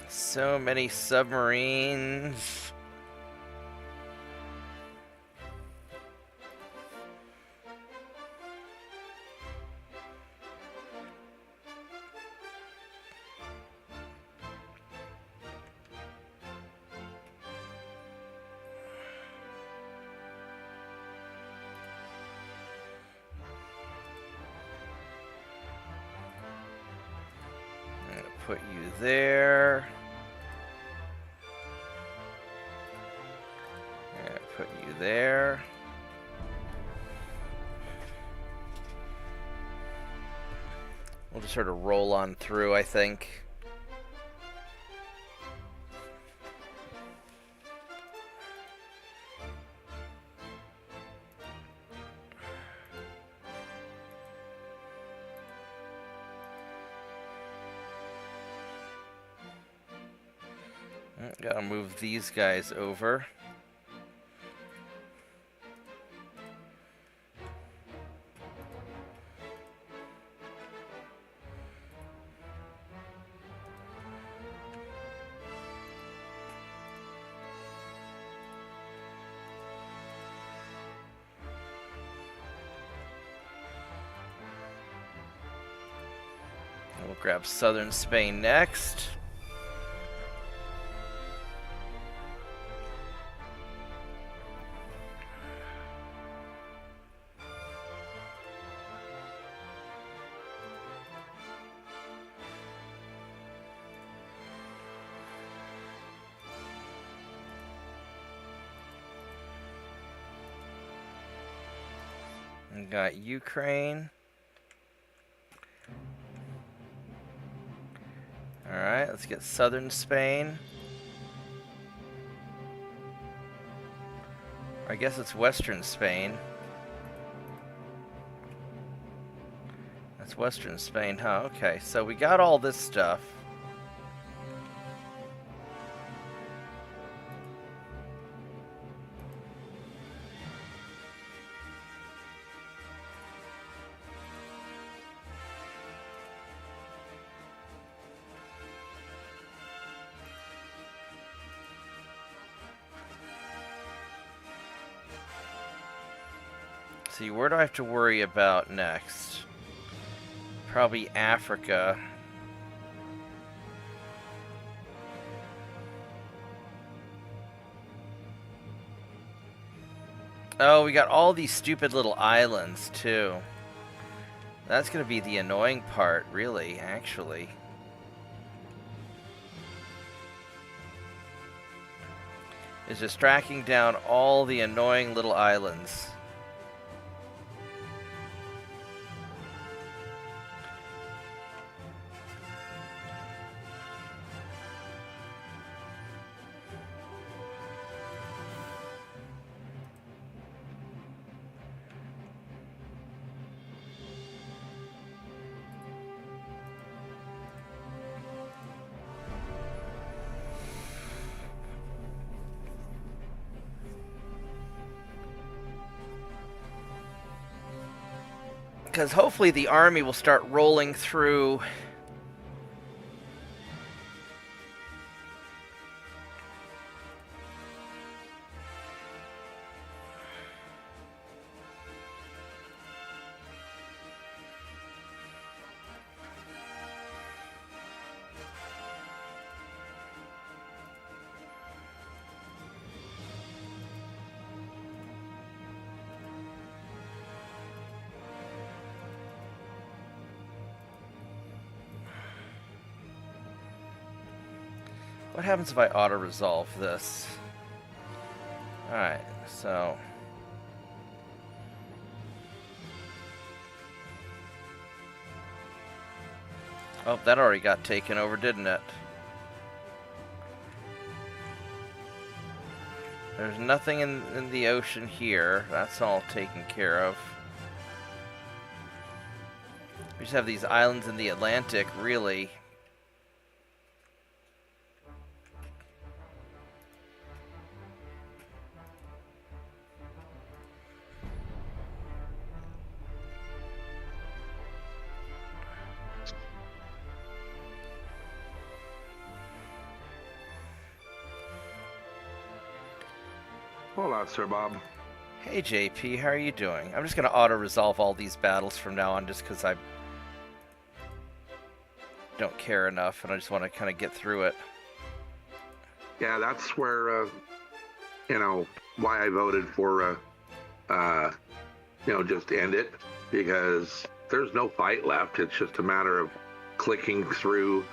So many submarines. I'm gonna put you there. Put you there. We'll just sort of roll on through, I think. Gotta move these guys over. We'll grab southern Spain next. We got Ukraine. Alright, let's get southern Spain. I guess it's western Spain. That's western Spain, huh? Okay, so we got all this stuff. See, where do I have to worry about next? Probably Africa. Oh, we got all these stupid little islands, too. That's going to be the annoying part, really, actually. Is just tracking down all the annoying little islands. Because hopefully the army will start rolling through. What happens if I auto-resolve this? Alright, so... Oh, that already got taken over, didn't it? There's nothing in the ocean here. That's all taken care of. We just have these islands in the Atlantic, really. Hola, Sir Bob. Hey JP, how are you doing? I'm just going to auto-resolve all these battles from now on just because I don't care enough and I just want to kind of get through it. Yeah, that's where, you know, why I voted for, you know, just end it, because there's no fight left. It's just a matter of clicking through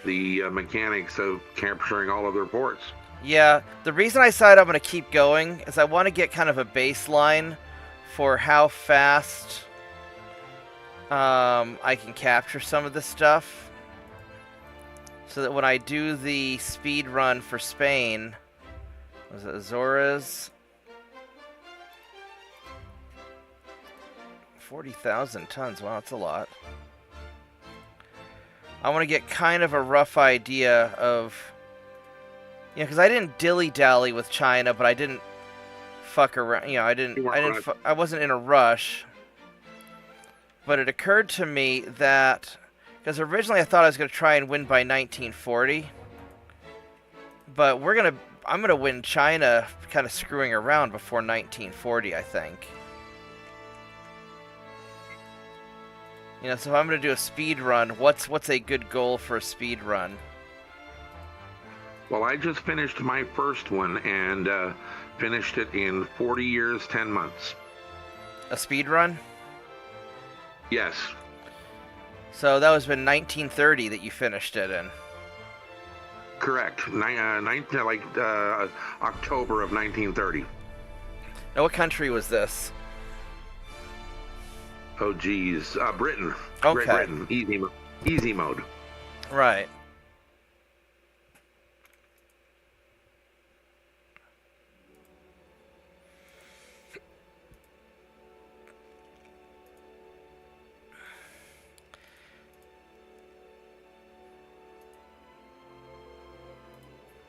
the mechanics of capturing all of their ports. Yeah, the reason I decided I'm going to keep going is I want to get kind of a baseline for how fast I can capture some of this stuff so that when I do the speed run for Spain, was it Azores? 40,000 tons. Wow, that's a lot. I want to get kind of a rough idea of, because I didn't dilly-dally with China, but I didn't fuck around. I wasn't in a rush. But it occurred to me that, because originally I thought I was going to try and win by 1940, but I'm gonna win China kind of screwing around before 1940, I think. So if I'm going to do a speed run, what's a good goal for a speed run? Well, I just finished my first one and finished it in 40 years, 10 months. A speed run? Yes. So that was in 1930 that you finished it in. Correct. October of 1930. Now, what country was this? Oh, geez. Britain. Okay. Great Britain. Easy mode. Right.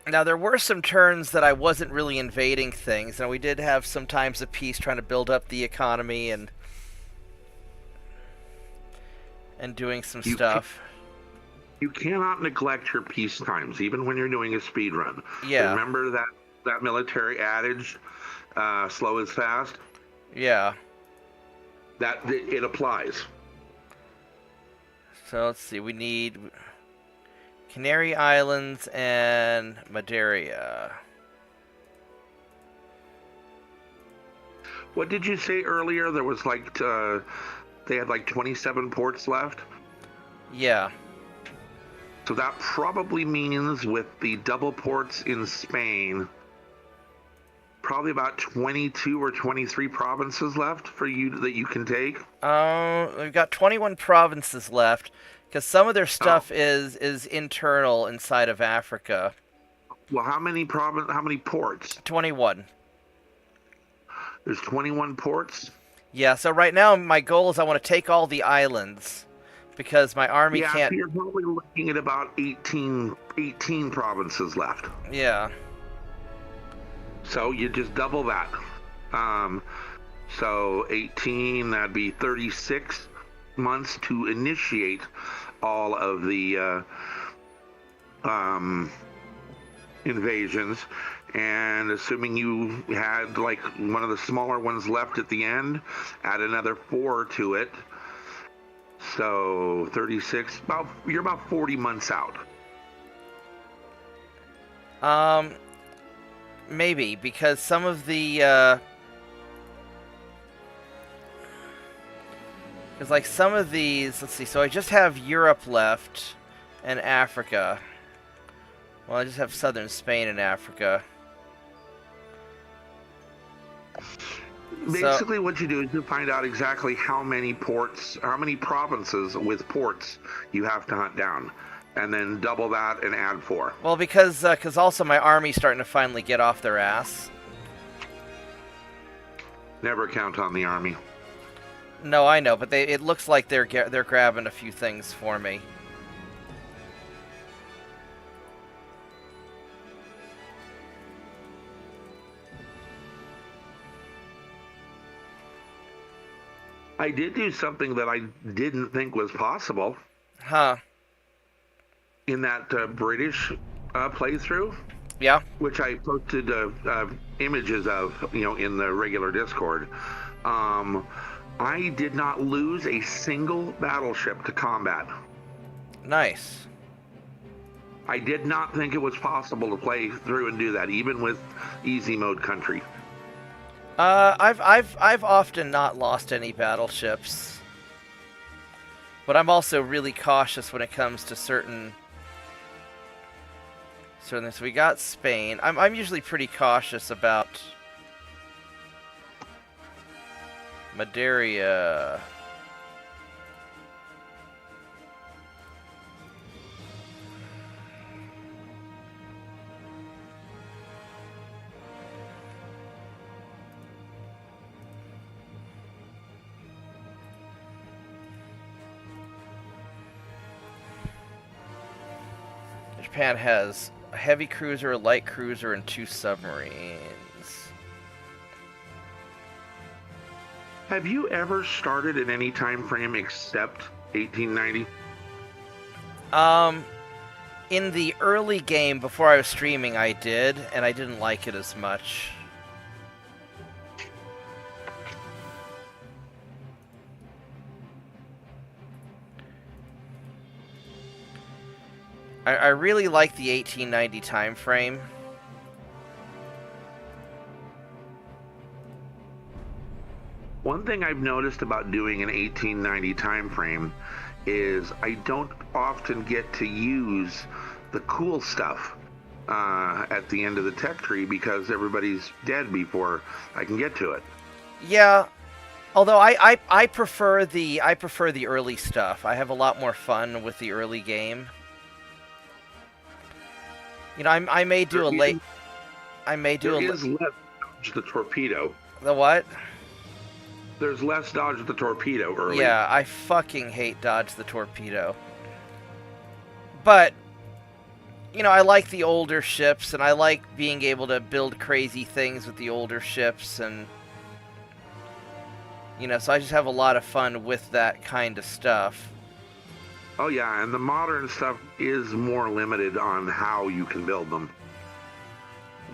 Now, there were some turns that I wasn't really invading things. Now, we did have some times of peace trying to build up the economy and doing some stuff. You cannot neglect your peace times, even when you're doing a speed run. Yeah. Remember that military adage, slow is fast? Yeah. It applies. So let's see, we need Canary Islands and Madeira. What did you say earlier? There was they had 27 ports left? Yeah. So that probably means with the double ports in Spain, probably about 22 or 23 provinces left for you that you can take. We've got 21 provinces left because some of their stuff is internal inside of Africa. Well, how many ports? 21. There's 21 ports? Yeah, so right now my goal is I want to take all the islands because my army can't... So you're probably looking at about 18 provinces left. Yeah. So you just double that. So 18, that'd be 36 months to initiate all of the invasions. And assuming you had one of the smaller ones left at the end, add another 4 to it. So 36, you're about 40 months out. Maybe, because some of the, because some of these, let's see, so I just have Europe left and Africa. Well, I just have southern Spain and Africa. Basically, what you do is you find out exactly how many provinces with ports you have to hunt down, and then double that and add 4. Well, because also my army's starting to finally get off their ass. Never count on the army. No, I know, but it looks like they're grabbing a few things for me. I did do something that I didn't think was possible. Huh. In that British playthrough. Yeah. Which I posted images of, in the regular Discord. I did not lose a single battleship to combat. Nice. I did not think it was possible to play through and do that, even with easy mode country. I've often not lost any battleships, but I'm also really cautious when it comes to certain things. So we got Spain. I'm usually pretty cautious about Madeira. Japan has a heavy cruiser, a light cruiser, and 2 submarines. Have you ever started at any time frame except 1890? In the early game, before I was streaming, I did, and I didn't like it as much. I really like the 1890 time frame. One thing I've noticed about doing an 1890 time frame is I don't often get to use the cool stuff at the end of the tech tree because everybody's dead before I can get to it. Yeah, although I prefer the early stuff. I have a lot more fun with the early game. You know, I may do a late. I may do There a. is less dodge the torpedo. The what? There's less dodge with the torpedo early. Yeah, I fucking hate dodge the torpedo. But, you know, I like the older ships, and I like being able to build crazy things with the older ships, and, you know, so I just have a lot of fun with that kind of stuff. Oh yeah, and the modern stuff is more limited on how you can build them.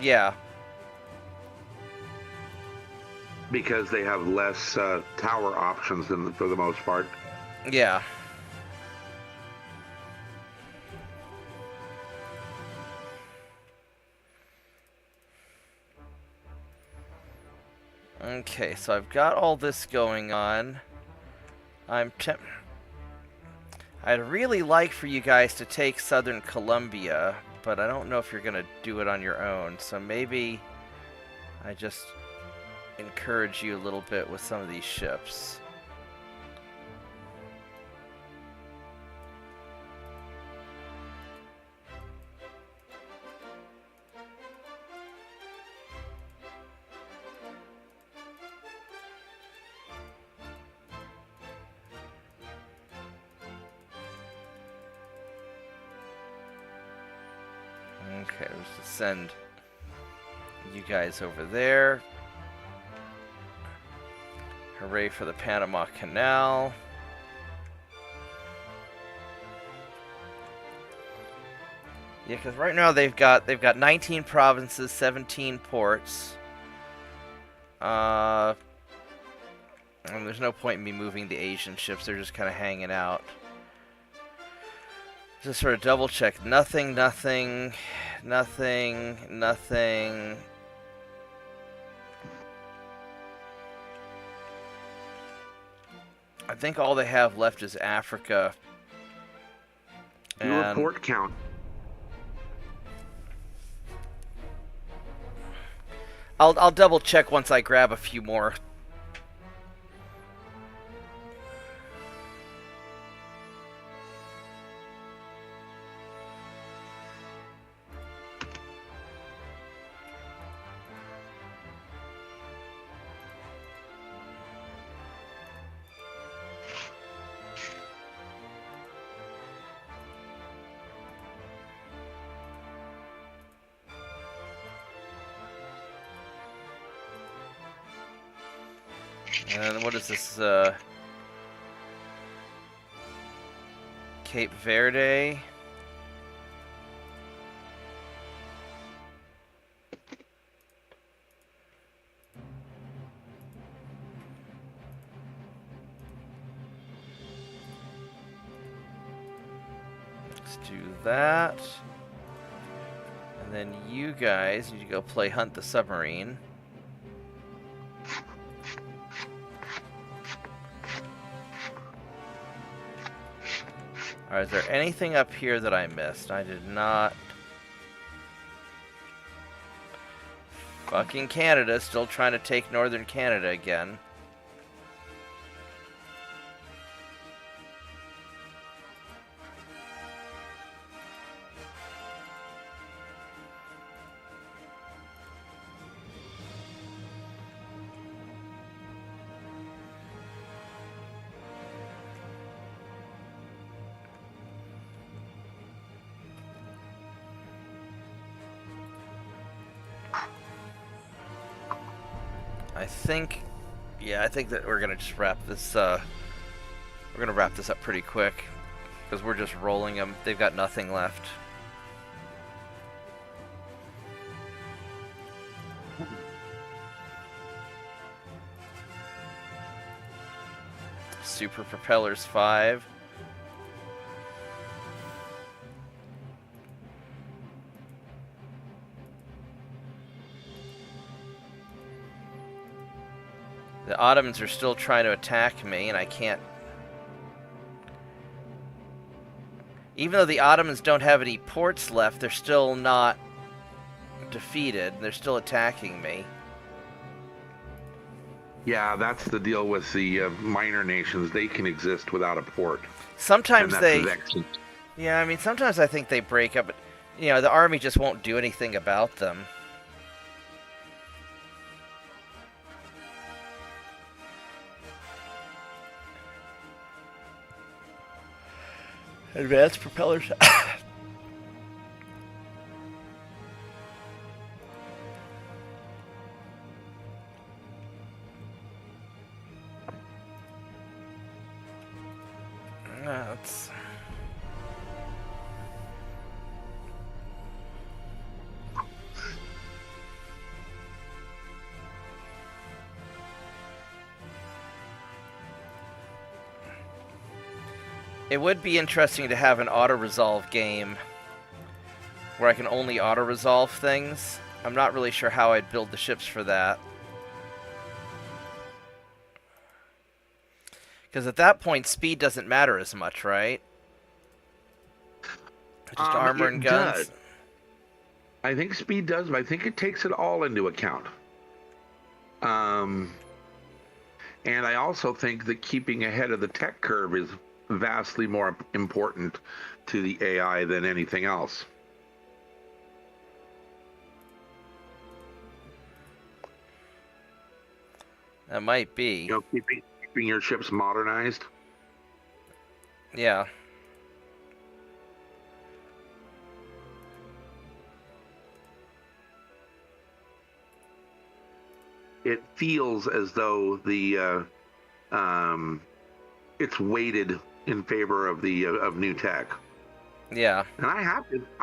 Yeah. Because they have less tower options than for the most part. Yeah. Okay, so I've got all this going on. I'd really like for you guys to take Southern Columbia, but I don't know if you're going to do it on your own, so maybe I just encourage you a little bit with some of these ships. Okay, let's just send you guys over there. Hooray for the Panama Canal. Yeah, because right now they've got 19 provinces, 17 ports. And there's no point in me moving the Asian ships. They're just kind of hanging out. Just sort of double check. Nothing, nothing, nothing, nothing. I think all they have left is Africa. Your port count. I'll double check once I grab a few more. And what is this, Cape Verde? Let's do that. And then you guys need to go play Hunt the Submarine. Alright, is there anything up here that I missed? I did not. Fucking Canada, still trying to take northern Canada again. I think, yeah, I think that we're gonna just wrap this. We're gonna wrap this up pretty quick because we're just rolling them. They've got nothing left. Super propellers 5. The Ottomans are still trying to attack me, and I can't... Even though the Ottomans don't have any ports left, they're still not defeated. They're still attacking me. Yeah, that's the deal with the minor nations. They can exist without a port. Sometimes and they... that's vexing. Yeah, I mean, sometimes I think they break up. You know, the army just won't do anything about them. Advanced propellers. That's... It would be interesting to have an auto-resolve game where I can only auto-resolve things. I'm not really sure how I'd build the ships for that. Because at that point, speed doesn't matter as much, right? Just armor and guns? Does. I think speed does, but I think it takes it all into account. And I also think that keeping ahead of the tech curve is vastly more important to the AI than anything else. That might be. You know, keeping your ships modernized. Yeah. It feels as though the it's weighted in favor of the of new tech. Yeah. And I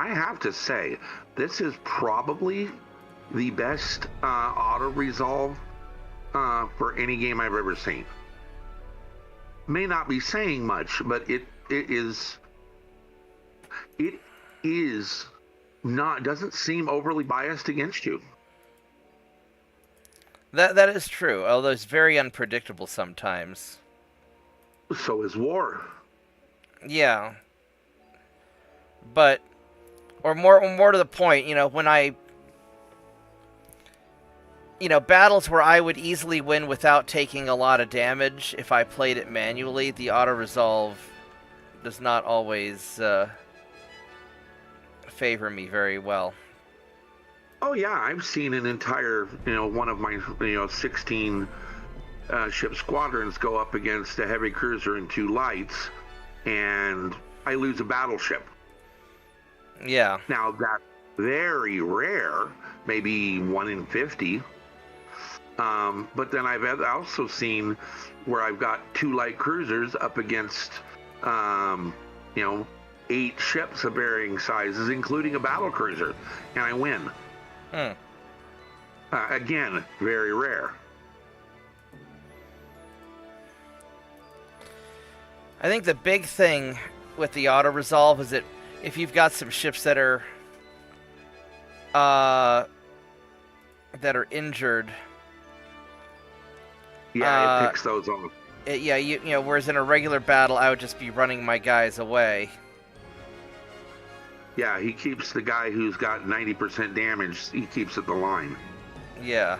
have to say, this is probably the best auto resolve for any game I've ever seen. May not be saying much, but it is not, doesn't seem overly biased against you. That is true, although it's very unpredictable sometimes. So is war. Yeah. But, or more to the point, you know, when battles where I would easily win without taking a lot of damage if I played it manually, the auto-resolve does not always favor me very well. Oh yeah, I've seen an entire, one of my, 16 ship squadrons go up against a heavy cruiser and 2 lights, and I lose a battleship. Yeah. Now that's very rare, maybe 1 in 50. But then I've also seen where I've got 2 light cruisers up against, 8 ships of varying sizes, including a battle cruiser, and I win. Again, very rare. I think the big thing with the auto-resolve is that if you've got some ships that are injured... Yeah, it picks those off. Yeah, whereas in a regular battle, I would just be running my guys away. Yeah, he keeps the guy who's got 90% damage, he keeps at the line. Yeah.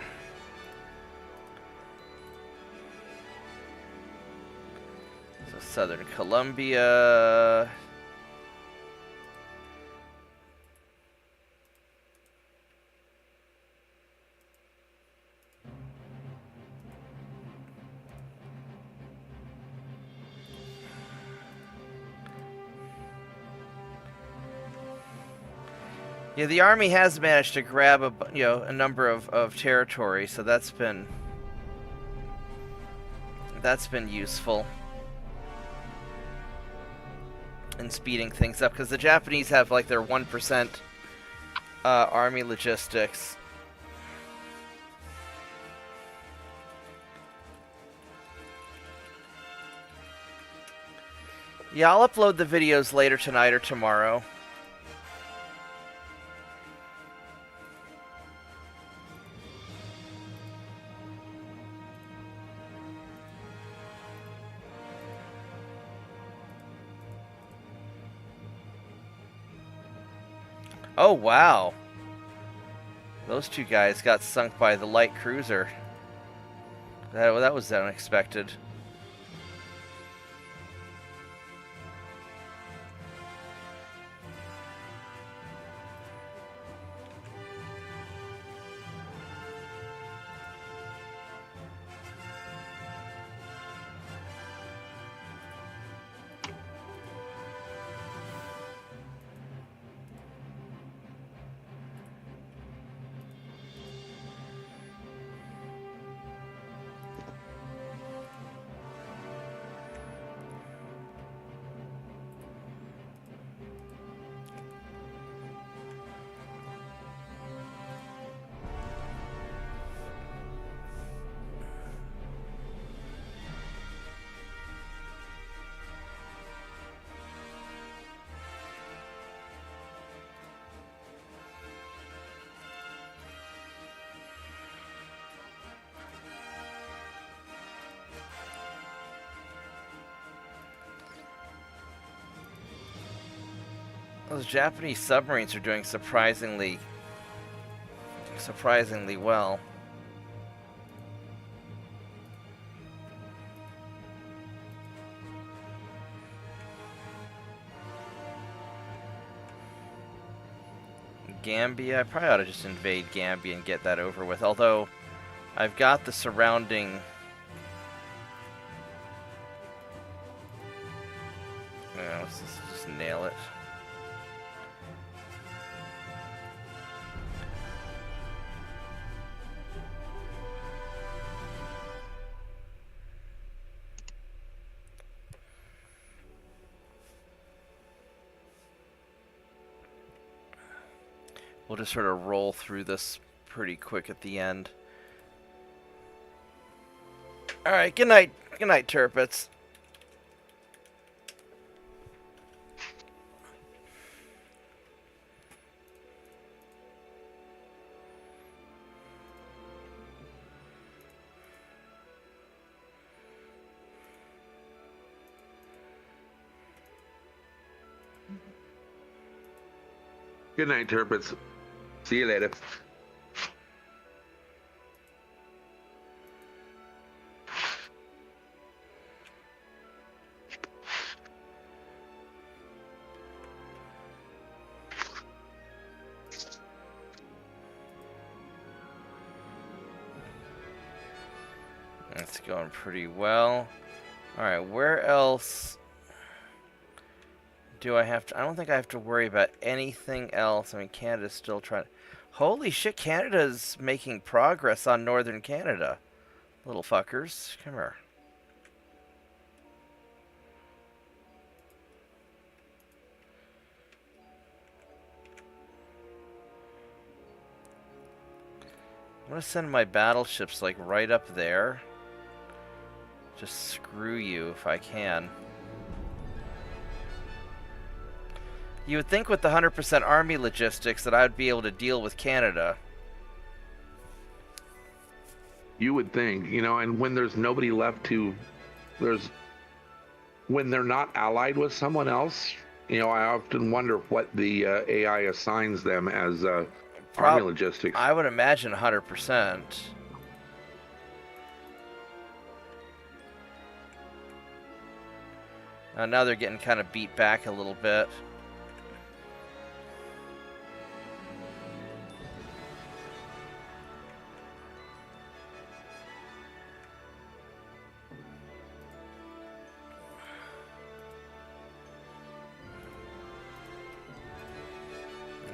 So Southern Columbia... Yeah, the army has managed to grab a number of territory, so that's been that's been useful in speeding things up, because the Japanese have like their 1% army logistics. Yeah, I'll upload the videos later tonight or tomorrow. Oh, wow. Those two guys got sunk by the light cruiser. That was unexpected. Those Japanese submarines are doing surprisingly well. Gambia, I probably ought to just invade Gambia and get that over with. Although, I've got the surrounding... No, let's just nail it. We'll just sort of roll through this pretty quick at the end. Alright, good night, Turpits. Good night, Turpits. See you later. That's going pretty well. Alright, where else do I have to... I don't think I have to worry about anything else. I mean, Canada's still trying... Holy shit, Canada's making progress on northern Canada. Little fuckers. Come here. I'm gonna send my battleships, like, right up there. Just screw you if I can. You would think with the 100% army logistics that I would be able to deal with Canada. You would think, you know, and when there's nobody left to, when they're not allied with someone else, you know, I often wonder what the AI assigns them as army logistics. I would imagine 100%. Now they're getting kind of beat back a little bit.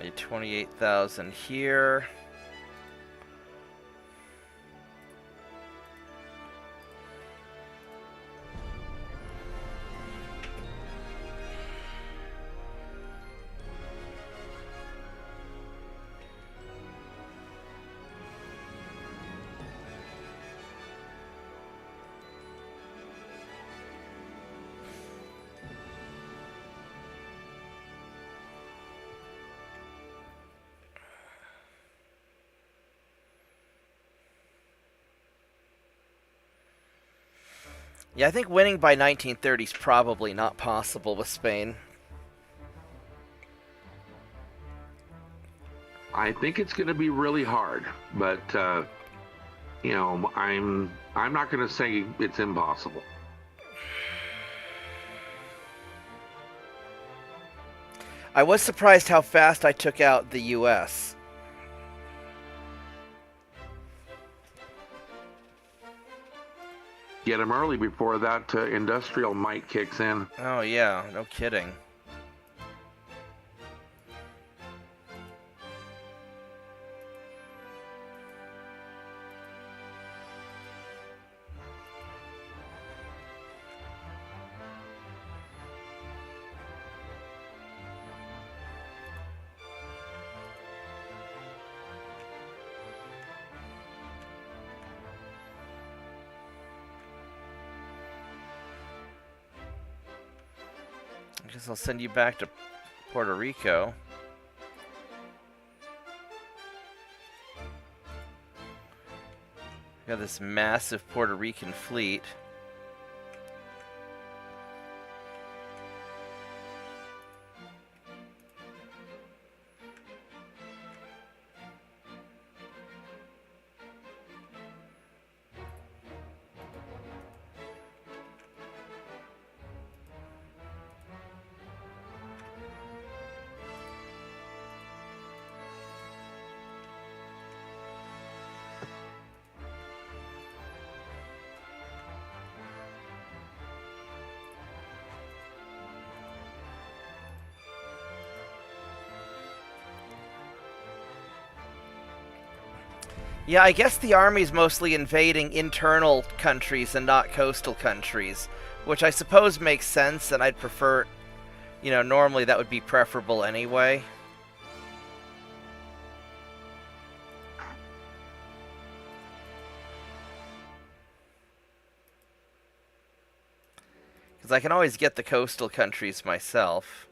A 28,000 here. Yeah, I think winning by 1930 is probably not possible with Spain. I think it's going to be really hard, but I'm not going to say it's impossible. I was surprised how fast I took out the U.S. Get them early before that industrial might kicks in. Oh yeah, no kidding. I guess I'll send you back to Puerto Rico. Got this massive Puerto Rican fleet. Yeah, I guess the army's mostly invading internal countries and not coastal countries, which I suppose makes sense, and I'd prefer, normally that would be preferable anyway. Because I can always get the coastal countries myself.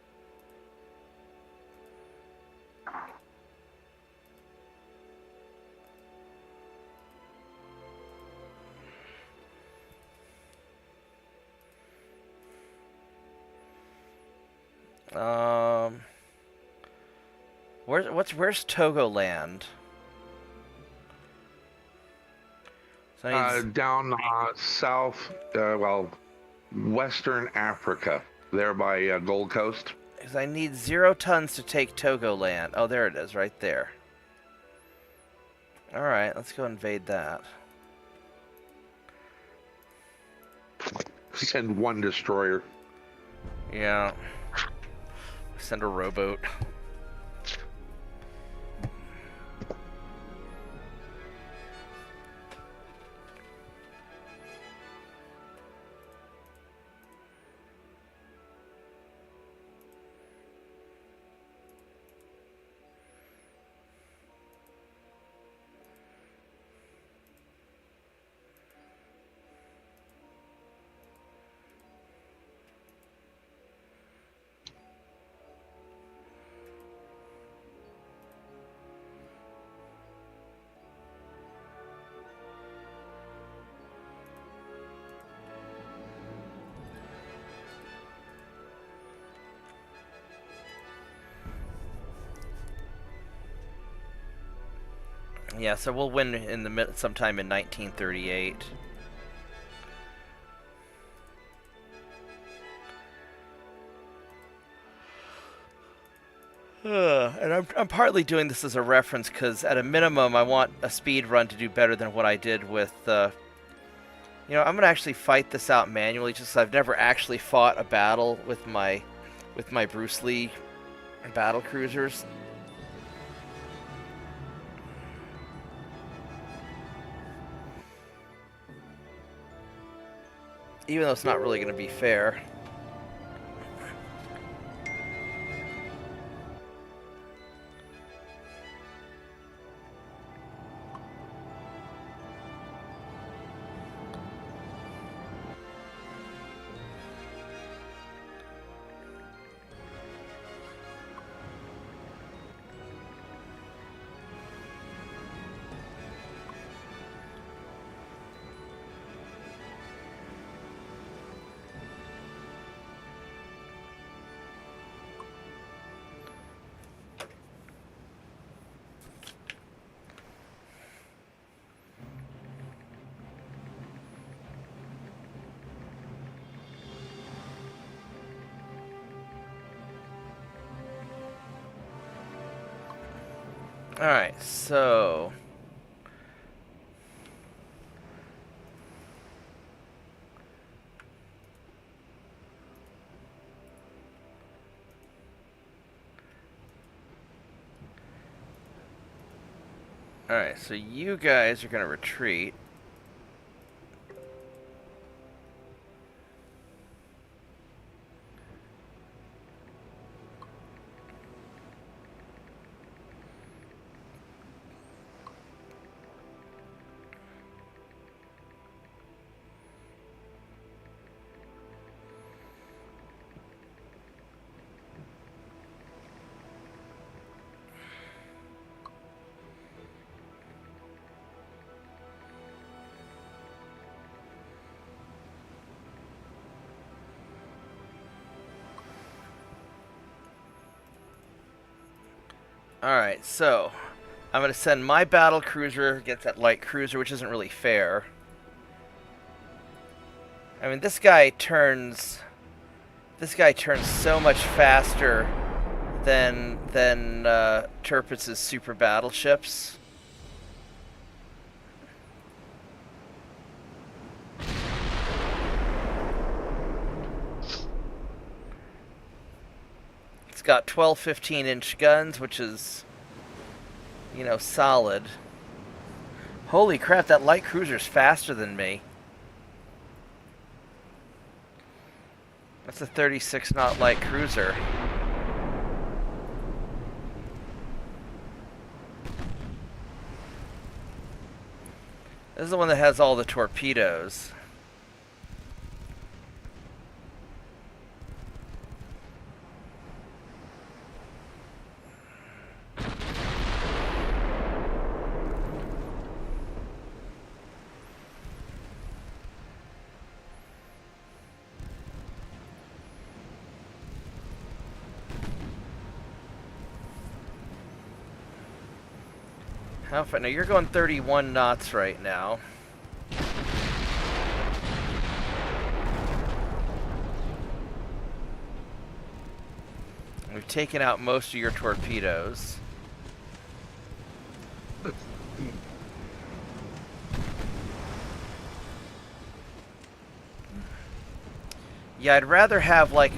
Where's Togoland? So down south, Western Africa, there by Gold Coast. Because I need 0 tons to take Togoland. Oh, there it is, right there. Alright, let's go invade that. Send 1 destroyer. Yeah. Send a rowboat. Yeah, so we'll win in the sometime in 1938. And I'm partly doing this as a reference because at a minimum I want a speed run to do better than what I did with I'm going to actually fight this out manually just 'cause I've never actually fought a battle with my Bruce Lee battle cruisers. Even though it's not really going to be fair. Alright, so... Alright, so you guys are going to retreat. Alright, so I'm going to send my battle cruiser against that light cruiser, which isn't really fair. I mean, this guy turns so much faster than Tirpitz's super battleships. It's got 12 15-inch guns, which is, you know, solid. Holy crap, that light cruiser's faster than me. That's a 36-knot light cruiser. This is the one that has all the torpedoes. How far? Now you're going 31 knots right now. We've taken out most of your torpedoes. Yeah, I'd rather have like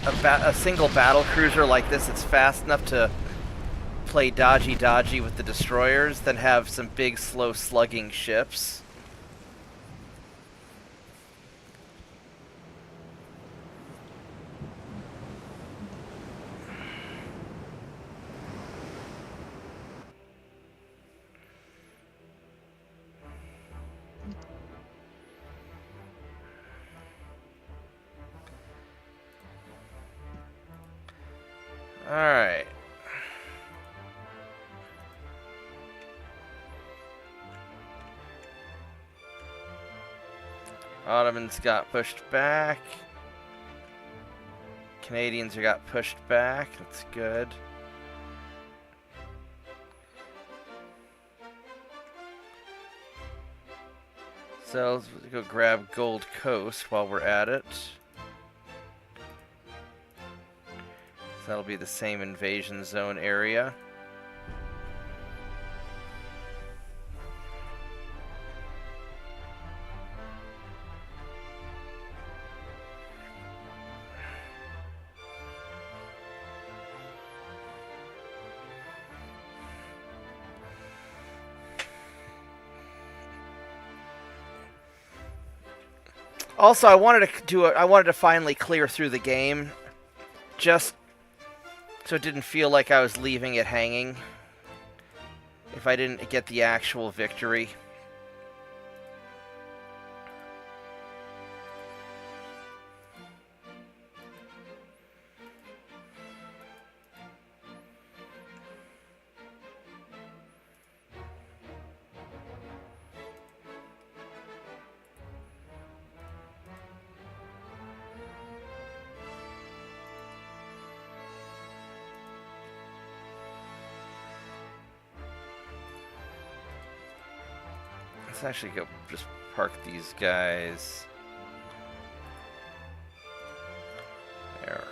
a single battle cruiser like this that's fast enough to play dodgy with the destroyers than have some big, slow slugging ships. Alright. Ottomans got pushed back. Canadians got pushed back. That's good. So let's go grab Gold Coast while we're at it. So that'll be the same invasion zone area. Also, I wanted to finally clear through the game, just so it didn't feel like I was leaving it hanging if I didn't get the actual victory. Let's actually go just park these guys there.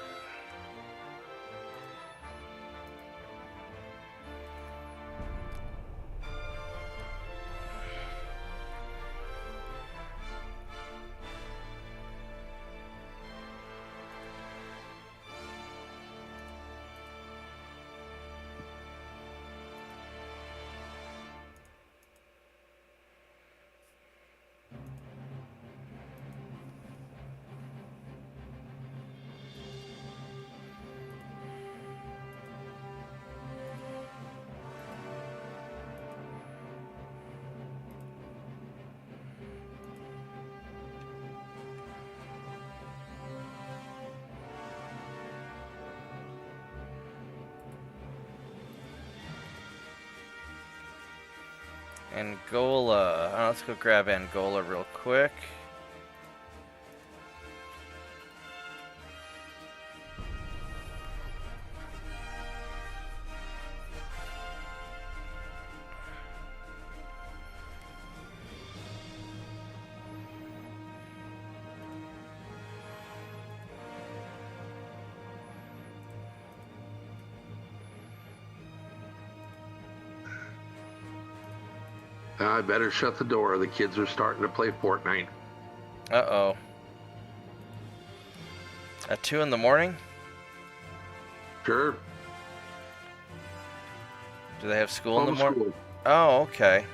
Angola. Let's go grab Angola real quick. I better shut the door. The kids are starting to play Fortnite. Uh-oh. At 2 in the morning? Sure. Do they have school in the morning? Homeschool. Oh, okay.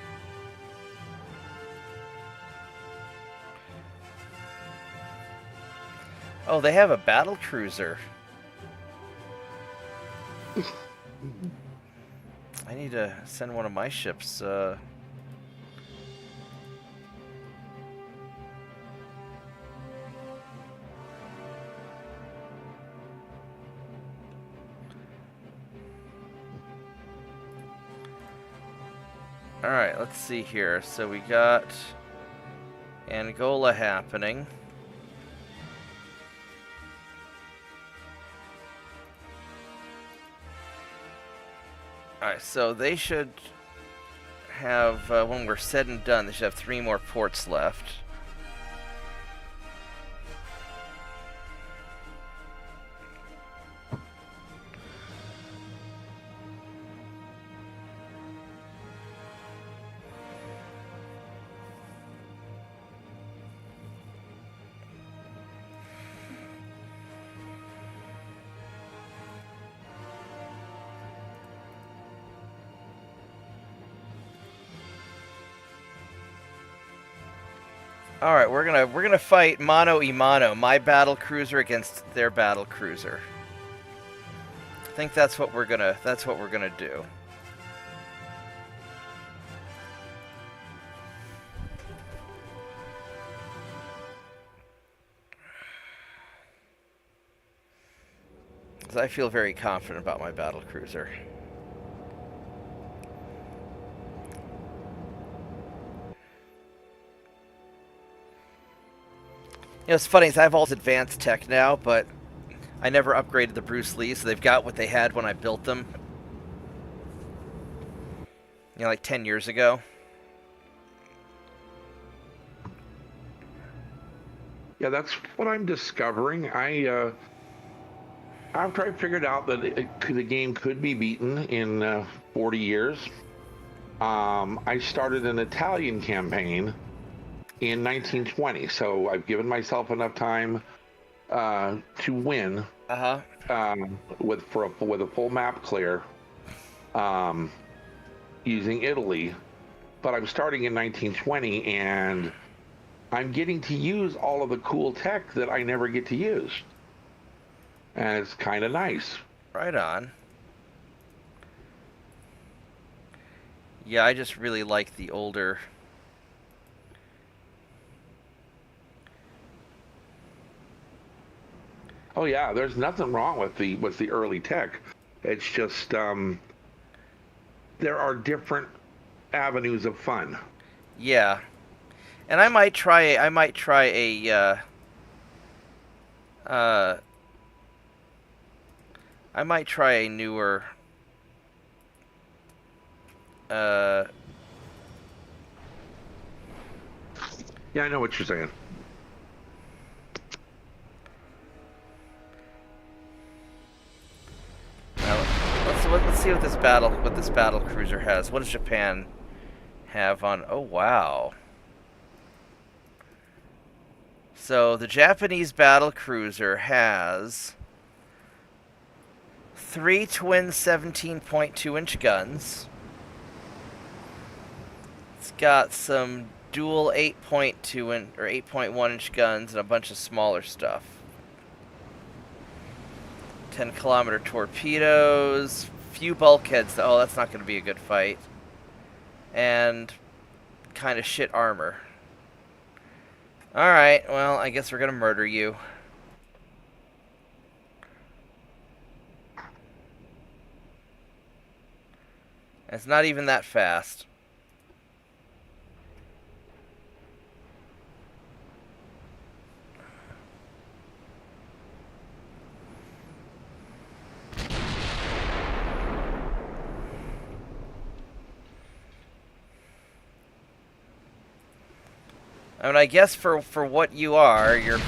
Oh, they have a battle cruiser. I need to send one of my ships, Alright, let's see here. So we got Angola happening. Alright, so they should have, when we're said and done, they should have 3 more ports left. All right, we're gonna fight mano a mano, my battle cruiser against their battle cruiser. I think that's what we're gonna do. Because I feel very confident about my battle cruiser. You know, it's funny, I have all this advanced tech now, but I never upgraded the Bruce Lee, so they've got what they had when I built them. You know, like 10 years ago. Yeah, that's what I'm discovering. After I figured out that the game could be beaten in 40 years, I started an Italian campaign in 1920. So I've given myself enough time to win with a full map clear using Italy. But I'm starting in 1920, and I'm getting to use all of the cool tech that I never get to use. And it's kind of nice. Right on. Yeah, I just really like the older... Oh yeah, there's nothing wrong with the early tech. It's just there are different avenues of fun. Yeah. And I might try a I might try a newer Yeah, I know what you're saying. let's see what this battle cruiser has. What does Japan have on? Oh wow. So the Japanese battle cruiser has 3 twin 17.2-inch guns. It's got some dual 8.2 or 8.1-inch guns and a bunch of smaller stuff. 10-kilometer torpedoes, few bulkheads. Oh, that's not going to be a good fight. And kind of shit armor. Alright, well, I guess we're going to murder you. It's not even that fast. I mean, I guess for what you are, you're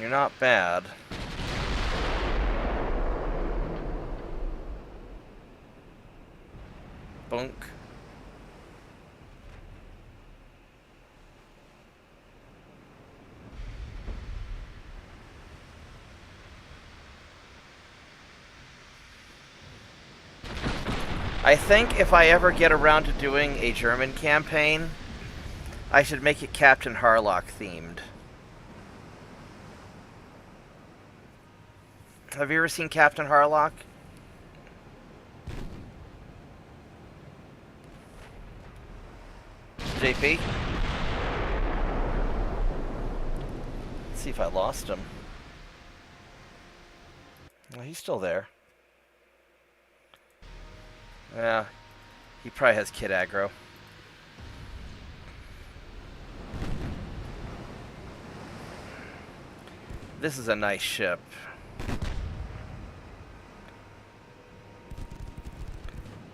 not bad. Bunk. I think if I ever get around to doing a German campaign, I should make it Captain Harlock themed. Have you ever seen Captain Harlock? JP? Let's see if I lost him. Well, he's still there. Yeah, he probably has kid aggro. This is a nice ship.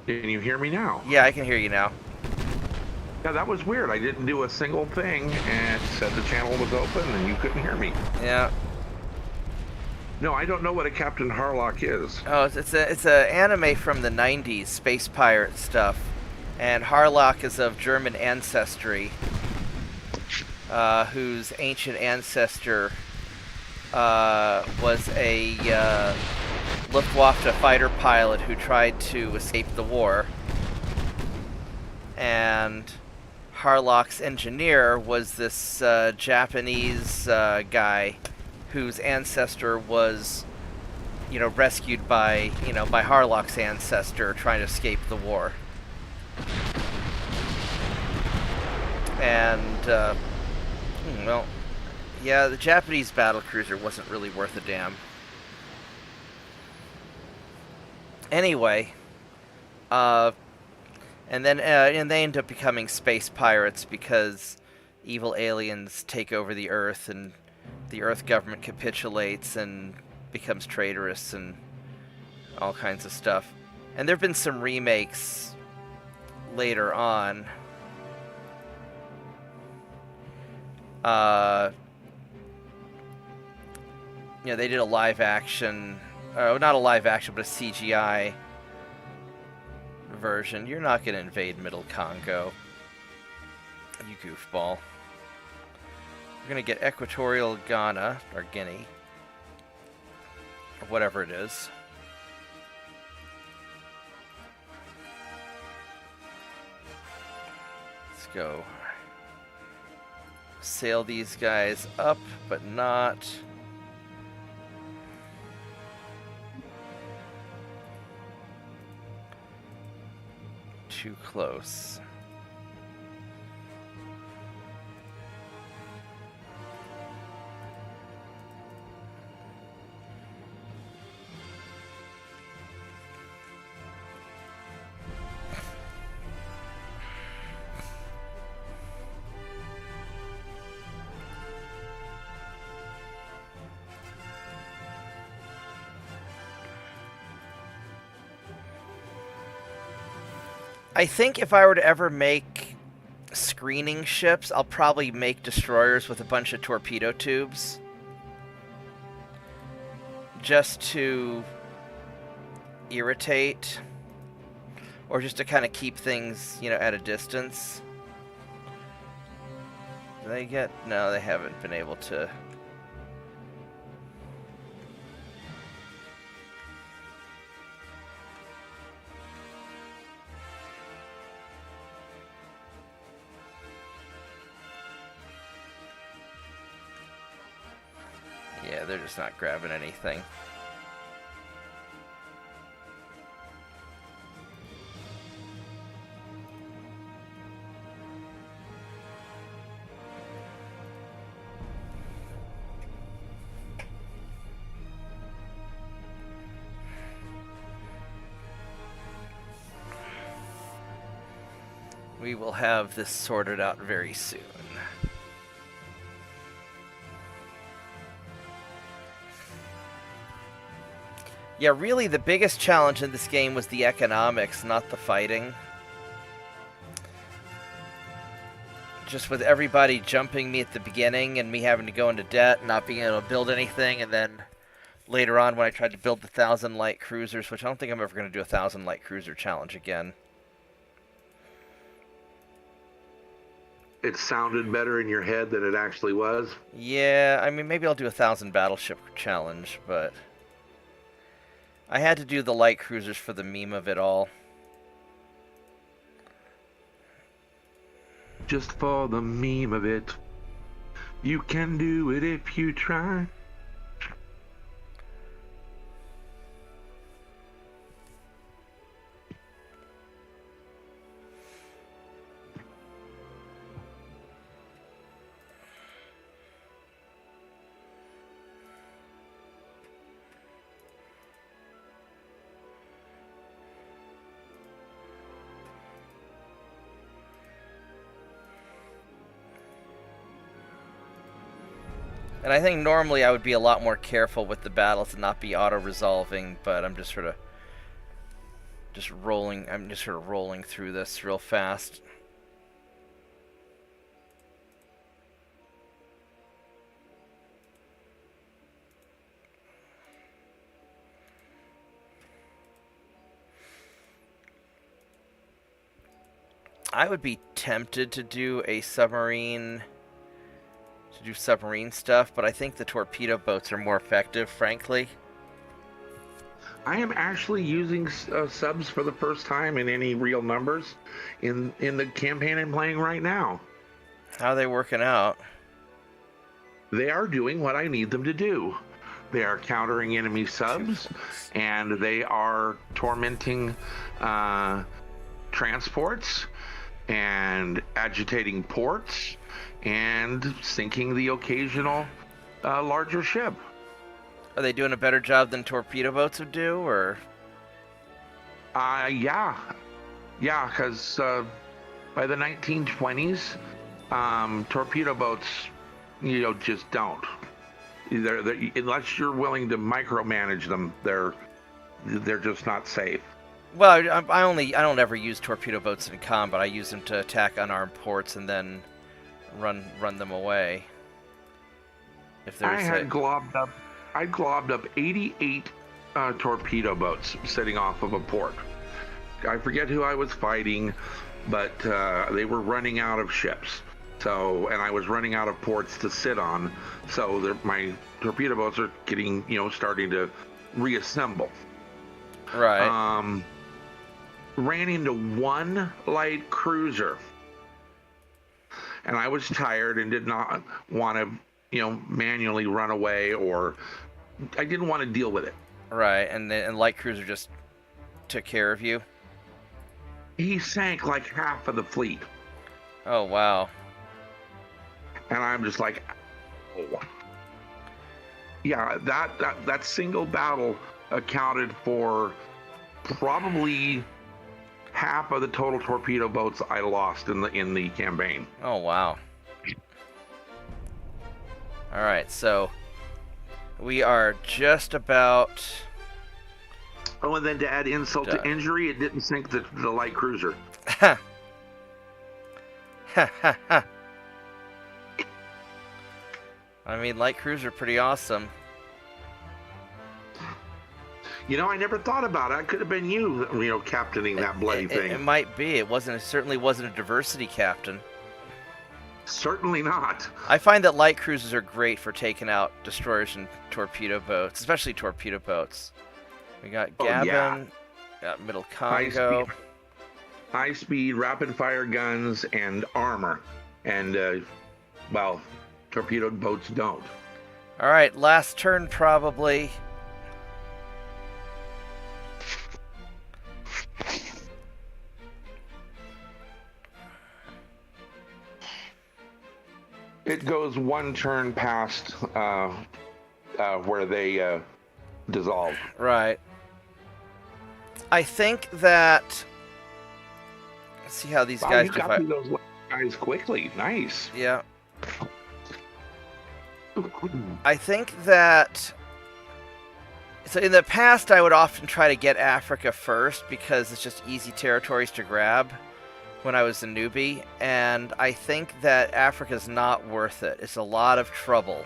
Can you hear me now? Yeah, I can hear you now. Yeah, that was weird. I didn't do a single thing and it said the channel was open and you couldn't hear me. Yeah. No, I don't know what a Captain Harlock is. Oh, it's a anime from the 90s, space pirate stuff. And Harlock is of German ancestry, whose ancient ancestor was a Luftwaffe fighter pilot who tried to escape the war. And Harlock's engineer was this Japanese guy whose ancestor was, rescued by Harlock's ancestor trying to escape the war. And, well, yeah, the Japanese battlecruiser wasn't really worth a damn. Anyway, and they end up becoming space pirates because evil aliens take over the Earth and the Earth government capitulates and becomes traitorous and all kinds of stuff. And there have been some remakes later on. They did a live action, not a live action, but a CGI version. You're not going to invade Middle Congo, you goofball. We're going to get Equatorial Ghana, or Guinea, or whatever it is. Let's go. Sail these guys up, but not... too close. I think if I were to ever make screening ships, I'll probably make destroyers with a bunch of torpedo tubes. Just to irritate. Or just to kind of keep things, at a distance. Do they get... No, they haven't been able to... Yeah, they're just not grabbing anything. We will have this sorted out very soon. Yeah, really the biggest challenge in this game was the economics, not the fighting. Just with everybody jumping me at the beginning and me having to go into debt, not being able to build anything, and then later on when I tried to build the 1,000 light cruisers, which I don't think I'm ever going to do a 1,000 light cruiser challenge again. It sounded better in your head than it actually was. Yeah, I mean, maybe I'll do a 1,000 battleship challenge, but I had to do the light cruisers for the meme of it all. Just for the meme of it. You can do it if you try. And I think normally I would be a lot more careful with the battles and not be auto-resolving, but I'm just sort of rolling through this real fast. I would be tempted to do a submarine stuff, but I think the torpedo boats are more effective, frankly. I am actually using subs for the first time in any real numbers in the campaign I'm playing right now. How are they working out? They are doing what I need them to do. They are countering enemy subs, and they are tormenting transports and agitating ports and sinking the occasional larger ship. Are they doing a better job than torpedo boats would do, or? Yeah, because by the 1920s, torpedo boats, just don't. Unless you're willing to micromanage them, they're just not safe. Well, I don't ever use torpedo boats in combat. I use them to attack unarmed ports and then run them away. If there's I globbed up 88 torpedo boats sitting off of a port. I forget who I was fighting, but they were running out of ships. So, and I was running out of ports to sit on. So my torpedo boats are getting, starting to reassemble. Right. Ran into one light cruiser, and I was tired and did not want to, manually run away, or I didn't want to deal with it. Right, and light cruiser just took care of you? He sank like half of the fleet. Oh, wow. And I'm just like, oh. Yeah, that single battle accounted for probably half of the total torpedo boats I lost in the campaign. Oh, wow. All right, so we are just about... Oh, and then to add insult to injury, it didn't sink the light cruiser. Ha! Ha ha ha. I mean, light cruiser pretty awesome. I never thought about it. It could have been you, captaining that bloody thing. It might be. It certainly wasn't a diversity captain. Certainly not. I find that light cruisers are great for taking out destroyers and torpedo boats, especially torpedo boats. We got Gabon, got Middle Congo. High speed, rapid fire guns, and armor. And, torpedo boats don't. All right, last turn probably. It goes one turn past where they dissolve. Right. I think that See how these Wow, guys you do. got through those guys quickly. Nice. Yeah. I think that... So in the past, I would often try to get Africa first because it's just easy territories to grab when I was a newbie. And I think that Africa's not worth it. It's a lot of trouble.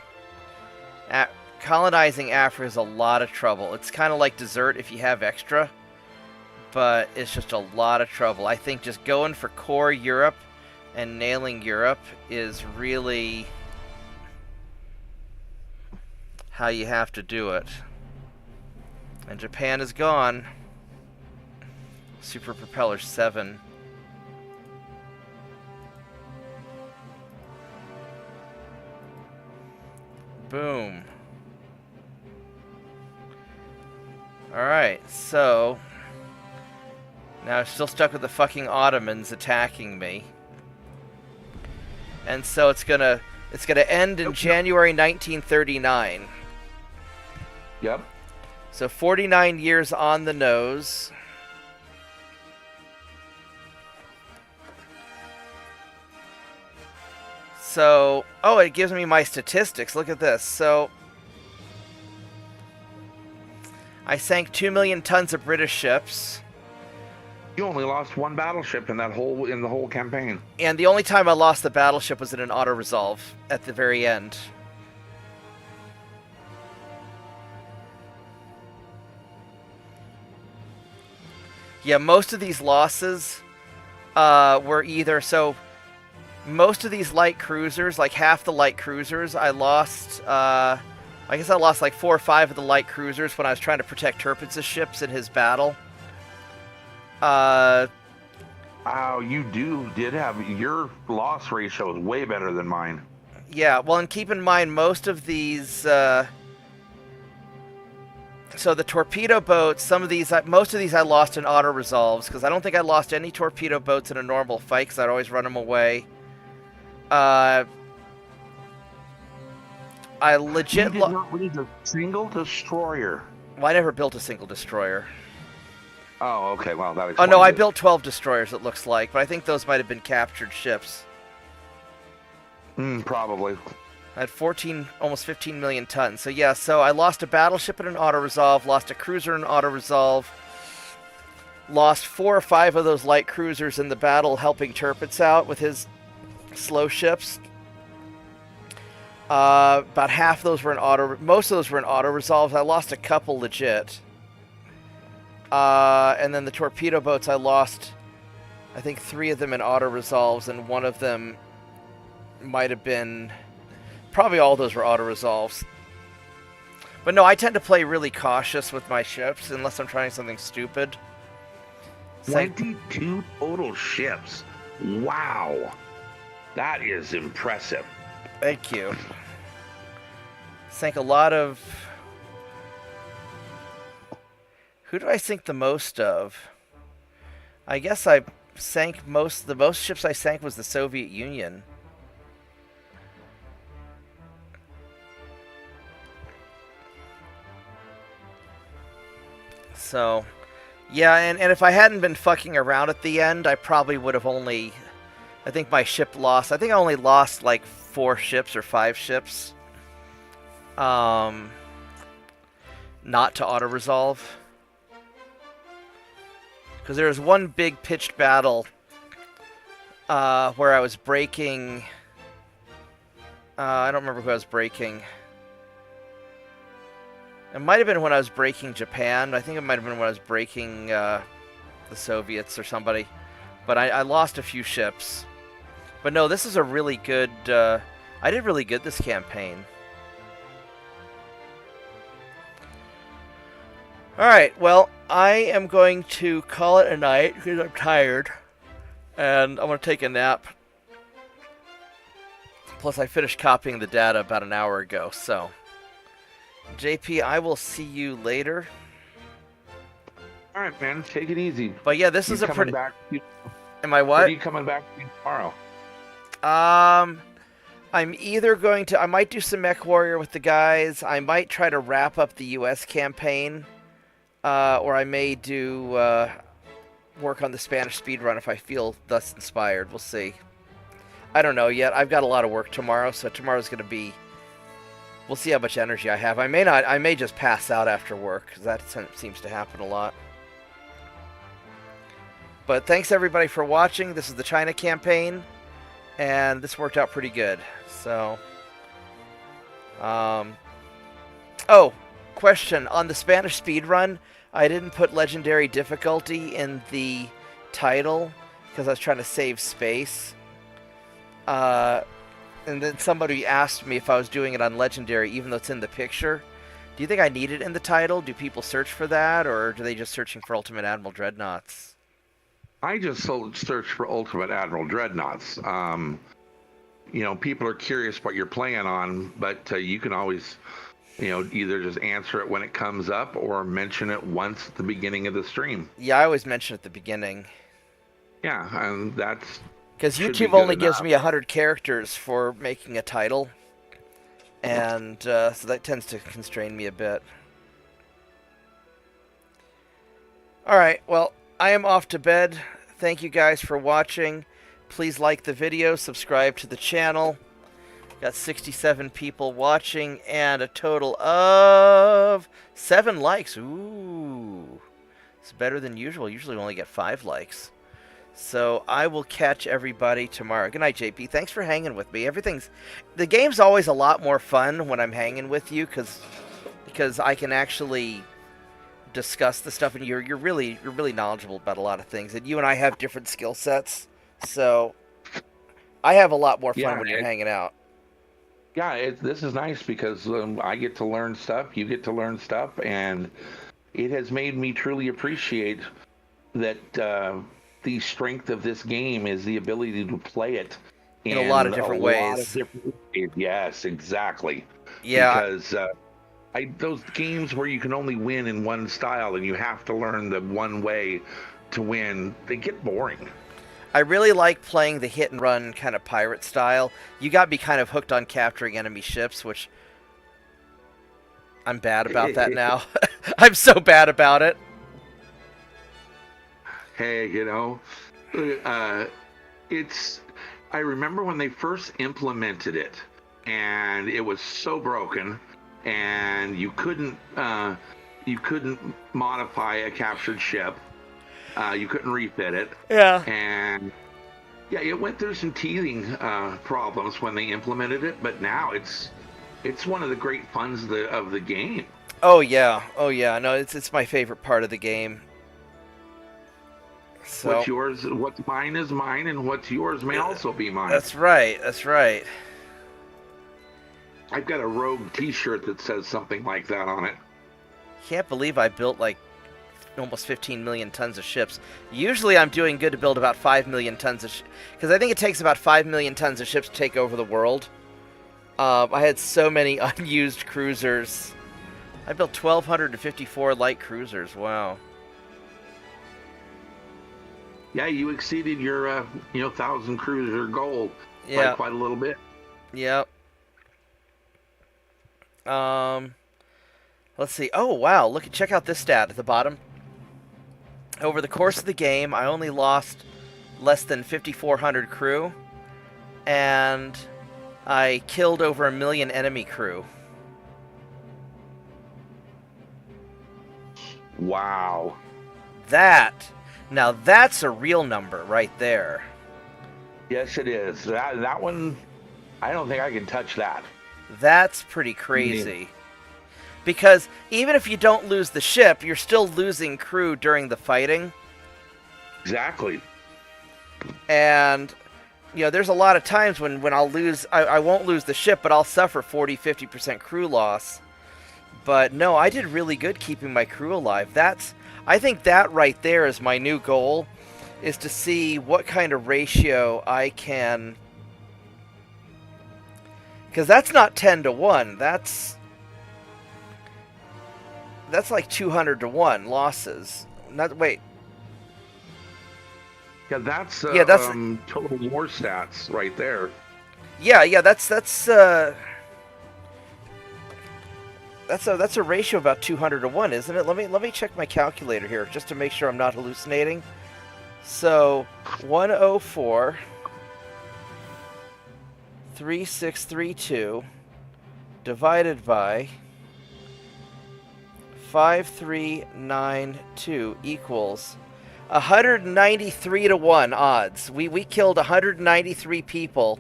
Colonizing Africa is a lot of trouble. It's kind of like dessert if you have extra, but it's just a lot of trouble. I think just going for core Europe and nailing Europe is really how you have to do it. And Japan is gone. Super Propeller 7. Boom. Alright, so... Now I'm still stuck with the fucking Ottomans attacking me. And so it's gonna end in January 1939. Yep. So 49 years on the nose. So, oh, it gives me my statistics. Look at this. So, I sank 2 million tons of British ships. You only lost one battleship in the whole campaign. And the only time I lost the battleship was in an auto-resolve at the very end. Yeah, most of these losses were either... So, most of these light cruisers, like half the light cruisers, I lost... I guess I lost like 4 or 5 of the light cruisers when I was trying to protect Tirpitz's ships in his battle. Oh, you did have... Your loss ratio is way better than mine. Yeah, well, and keep in mind, most of these... So the torpedo boats, most of these I lost in auto-resolves, because I don't think I lost any torpedo boats in a normal fight, because I'd always run them away. I legit... You did not lose a single destroyer. Well, I never built a single destroyer. Oh, okay, well, that Oh, explains no, I it. built 12 destroyers, it looks like, but I think those might have been captured ships. Probably. I had 14, almost 15 million tons. So yeah, so I lost a battleship in an auto-resolve, lost a cruiser in an auto-resolve, lost 4 or 5 of those light cruisers in the battle helping Tirpitz out with his slow ships. About half of those were in most of those were in auto-resolves. I lost a couple legit. And then the torpedo boats, I lost, I think 3 of them in auto-resolves, and one of them might have been... Probably all those were auto-resolves. But no, I tend to play really cautious with my ships, unless I'm trying something stupid. 22 total ships. Wow. That is impressive. Thank you. Sank a lot of... Who do I sink the most of? I guess I sank the most ships I sank was the Soviet Union. So, yeah, and if I hadn't been fucking around at the end, I probably would have only... I think my ship lost... I think I only lost like 4 ships or 5 ships. Not to auto-resolve. Because there was one big pitched battle where I was breaking... I don't remember who I was breaking. It might have been when I was breaking Japan. I think it might have been when I was breaking the Soviets or somebody. But I lost a few ships. But no, this is a really good... I did really good this campaign. Alright, well, I am going to call it a night because I'm tired. And I'm going to take a nap. Plus, I finished copying the data about an hour ago, so... JP, I will see you later. All right, man. Take it easy. But yeah, this is a pretty... Back, Am I what? When are you coming back tomorrow? I'm either going to... I might do some Mech Warrior with the guys. I might try to wrap up the US campaign. Or I may do... work on the Spanish speedrun if I feel thus inspired. We'll see. I don't know yet. I've got a lot of work tomorrow, so tomorrow's going to be... We'll see how much energy I have. I may just pass out after work, because that seems to happen a lot. But thanks everybody for watching. This is the China campaign, and this worked out pretty good. So, oh, question on the Spanish speedrun. I didn't put legendary difficulty in the title because I was trying to save space. And then somebody asked me if I was doing it on legendary, even though it's in the picture. Do you think I need it in the title? Do people search for that, or do they just searching for Ultimate Admiral Dreadnoughts? I just searched for Ultimate Admiral Dreadnoughts. You know, people are curious what you're playing on, but you can always, you know, either just answer it when it comes up or mention it once at the beginning of the stream. Yeah, I always mention it at the beginning. Yeah, and that's... Because YouTube only gives me 100 characters for making a title. And so that tends to constrain me a bit. Alright, well, I am off to bed. Thank you guys for watching. Please like the video, subscribe to the channel. Got 67 people watching and a total of 7 likes. Ooh. It's better than usual. Usually we only get 5 likes. So I will catch everybody tomorrow. Good night, JP. Thanks for hanging with me. The game's always a lot more fun when I'm hanging with you because I can actually discuss the stuff, and you're really knowledgeable about a lot of things, and you and I have different skill sets. So I have a lot more fun when you're hanging out. Yeah, this is nice because I get to learn stuff, you get to learn stuff, and it has made me truly appreciate that the strength of this game is the ability to play it in a lot of different ways. Yes, exactly. Yeah. Because those games where you can only win in one style and you have to learn the one way to win, they get boring. I really like playing the hit and run kind of pirate style. You got me kind of hooked on capturing enemy ships, which I'm bad about that now. I'm so bad about it. Hey, you know, I remember when they first implemented it, and it was so broken, and you couldn't modify a captured ship. You couldn't refit it. Yeah. And yeah, it went through some teething problems when they implemented it, but now it's one of the great funs of the game. Oh yeah, oh yeah. No, it's my favorite part of the game. So, what's yours? What's mine is mine, and what's yours may also be mine. That's right. That's right. I've got a Rogue T-shirt that says something like that on it. Can't believe I built like almost 15 million tons of ships. Usually I'm doing good to build about 5 million tons of ships, because I think it takes about 5 million tons of ships to take over the world. I had so many unused cruisers. I built 1,254 light cruisers. Wow. Yeah, you exceeded your 1,000 cruiser goal by quite a little bit. Yep. Let's see. Oh wow! Check out this stat at the bottom. Over the course of the game, I only lost less than 5,400 crew, and I killed over 1 million enemy crew. Wow. Now that's a real number right there. Yes, it is. That one, I don't think I can touch that. That's pretty crazy. Because even if you don't lose the ship, you're still losing crew during the fighting. Exactly. And, you know, there's a lot of times when I'll lose, I won't lose the ship, but I'll suffer 40-50% crew loss. But no, I did really good keeping my crew alive. I think that right there is my new goal, is to see what kind of ratio I can... Because that's not 10 to 1. That's like 200 to 1 losses. Wait. Yeah, that's total war stats right there. Yeah, that's a ratio about 200 to 1, isn't it? Let me check my calculator here just to make sure I'm not hallucinating. So 104, 3632 divided by 5392 equals 193 to 1 odds. We killed 193 people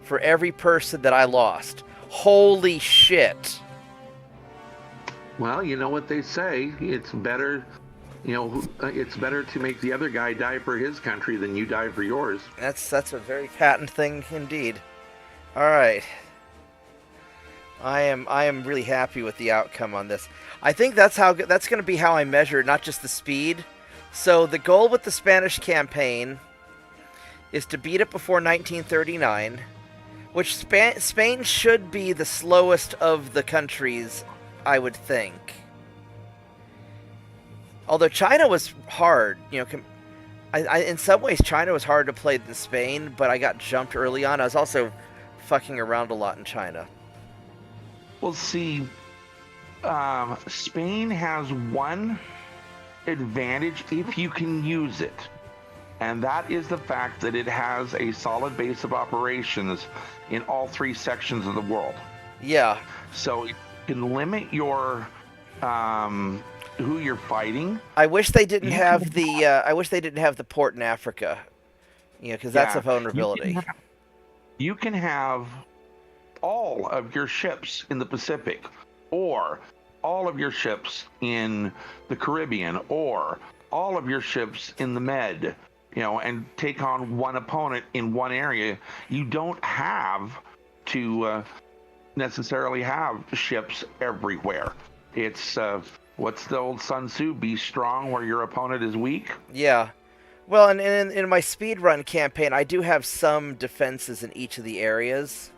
for every person that I lost. Holy shit. Well, you know what they say. It's better, it's better to make the other guy die for his country than you die for yours. That's a very patent thing indeed. All right. I am really happy with the outcome on this. I think that's going to be how I measure not just the speed. So the goal with the Spanish campaign is to beat it before 1939, which Spain should be the slowest of the countries, I would think. Although China was hard, in some ways China was harder to play than Spain, but I got jumped early on. I was also fucking around a lot in China. Well, see, Spain has one advantage if you can use it, and that is the fact that it has a solid base of operations in all three sections of the world. Yeah. So you can limit your who you're fighting. I wish they didn't have the port in Africa, because that's a vulnerability. You can have all of your ships in the Pacific, or all of your ships in the Caribbean, or all of your ships in the Med, and take on one opponent in one area. You don't have to necessarily have ships everywhere. It's what's the old Sun Tzu? Be strong where your opponent is weak. Yeah. Well, and in my speedrun campaign, I do have some defenses in each of the areas.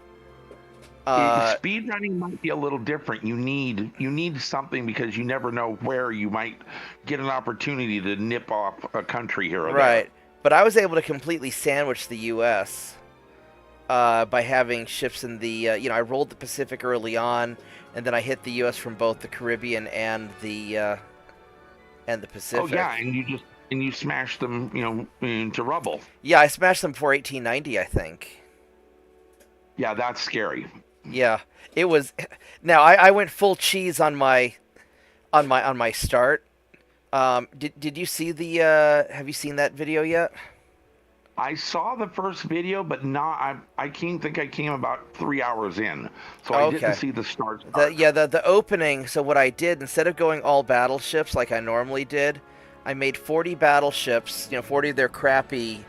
Speed running might be a little different. You need something because you never know where you might get an opportunity to nip off a country here or there. Right. But I was able to completely sandwich the U.S. By having ships in the I rolled the Pacific early on, and then I hit the U.S. from both the Caribbean and the Pacific. Oh yeah, and you smashed them into rubble. Yeah, I smashed them before 1890, I think. Yeah, that's scary. Yeah, it was. Now I went full cheese on my start. Did you see the? Have you seen that video yet? I saw the first video, but I think I came about 3 hours in, so I didn't see the start. The opening. So what I did, instead of going all battleships like I normally did, I made 40 battleships. 40 of their crappy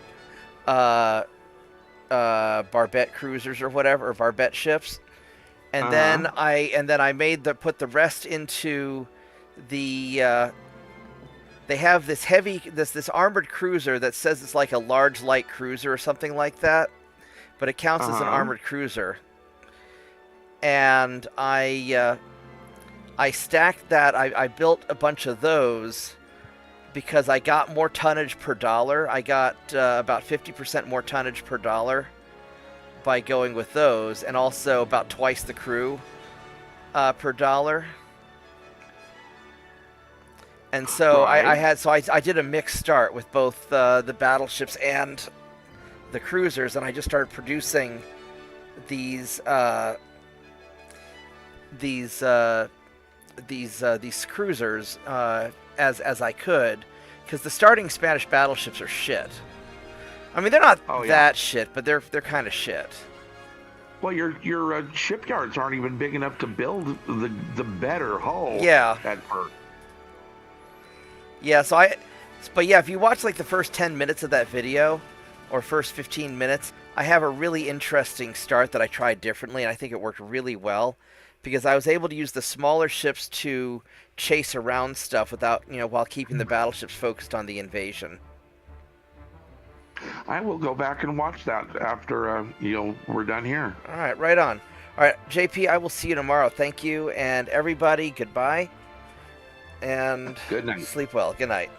barbette cruisers or whatever, or barbette ships, and then I put the rest into the. They have this this armored cruiser that says it's like a large light cruiser or something like that, but it counts as an armored cruiser. And I stacked that. I built a bunch of those because I got more tonnage per dollar. I got about 50% more tonnage per dollar by going with those, and also about twice the crew per dollar. And so I did a mixed start with both the battleships and the cruisers, and I just started producing these cruisers as I could, because the starting Spanish battleships are shit. I mean, they're not that shit, but they're kind of shit. Well, your shipyards aren't even big enough to build the better hull. Yeah. At first. Yeah, but if you watch like the first 10 minutes of that video, or first 15 minutes, I have a really interesting start that I tried differently, and I think it worked really well, because I was able to use the smaller ships to chase around stuff without, while keeping the battleships focused on the invasion. I will go back and watch that after we're done here. All right, right on. All right, JP, I will see you tomorrow. Thank you, and everybody, goodbye. And good night. Sleep well. Good night.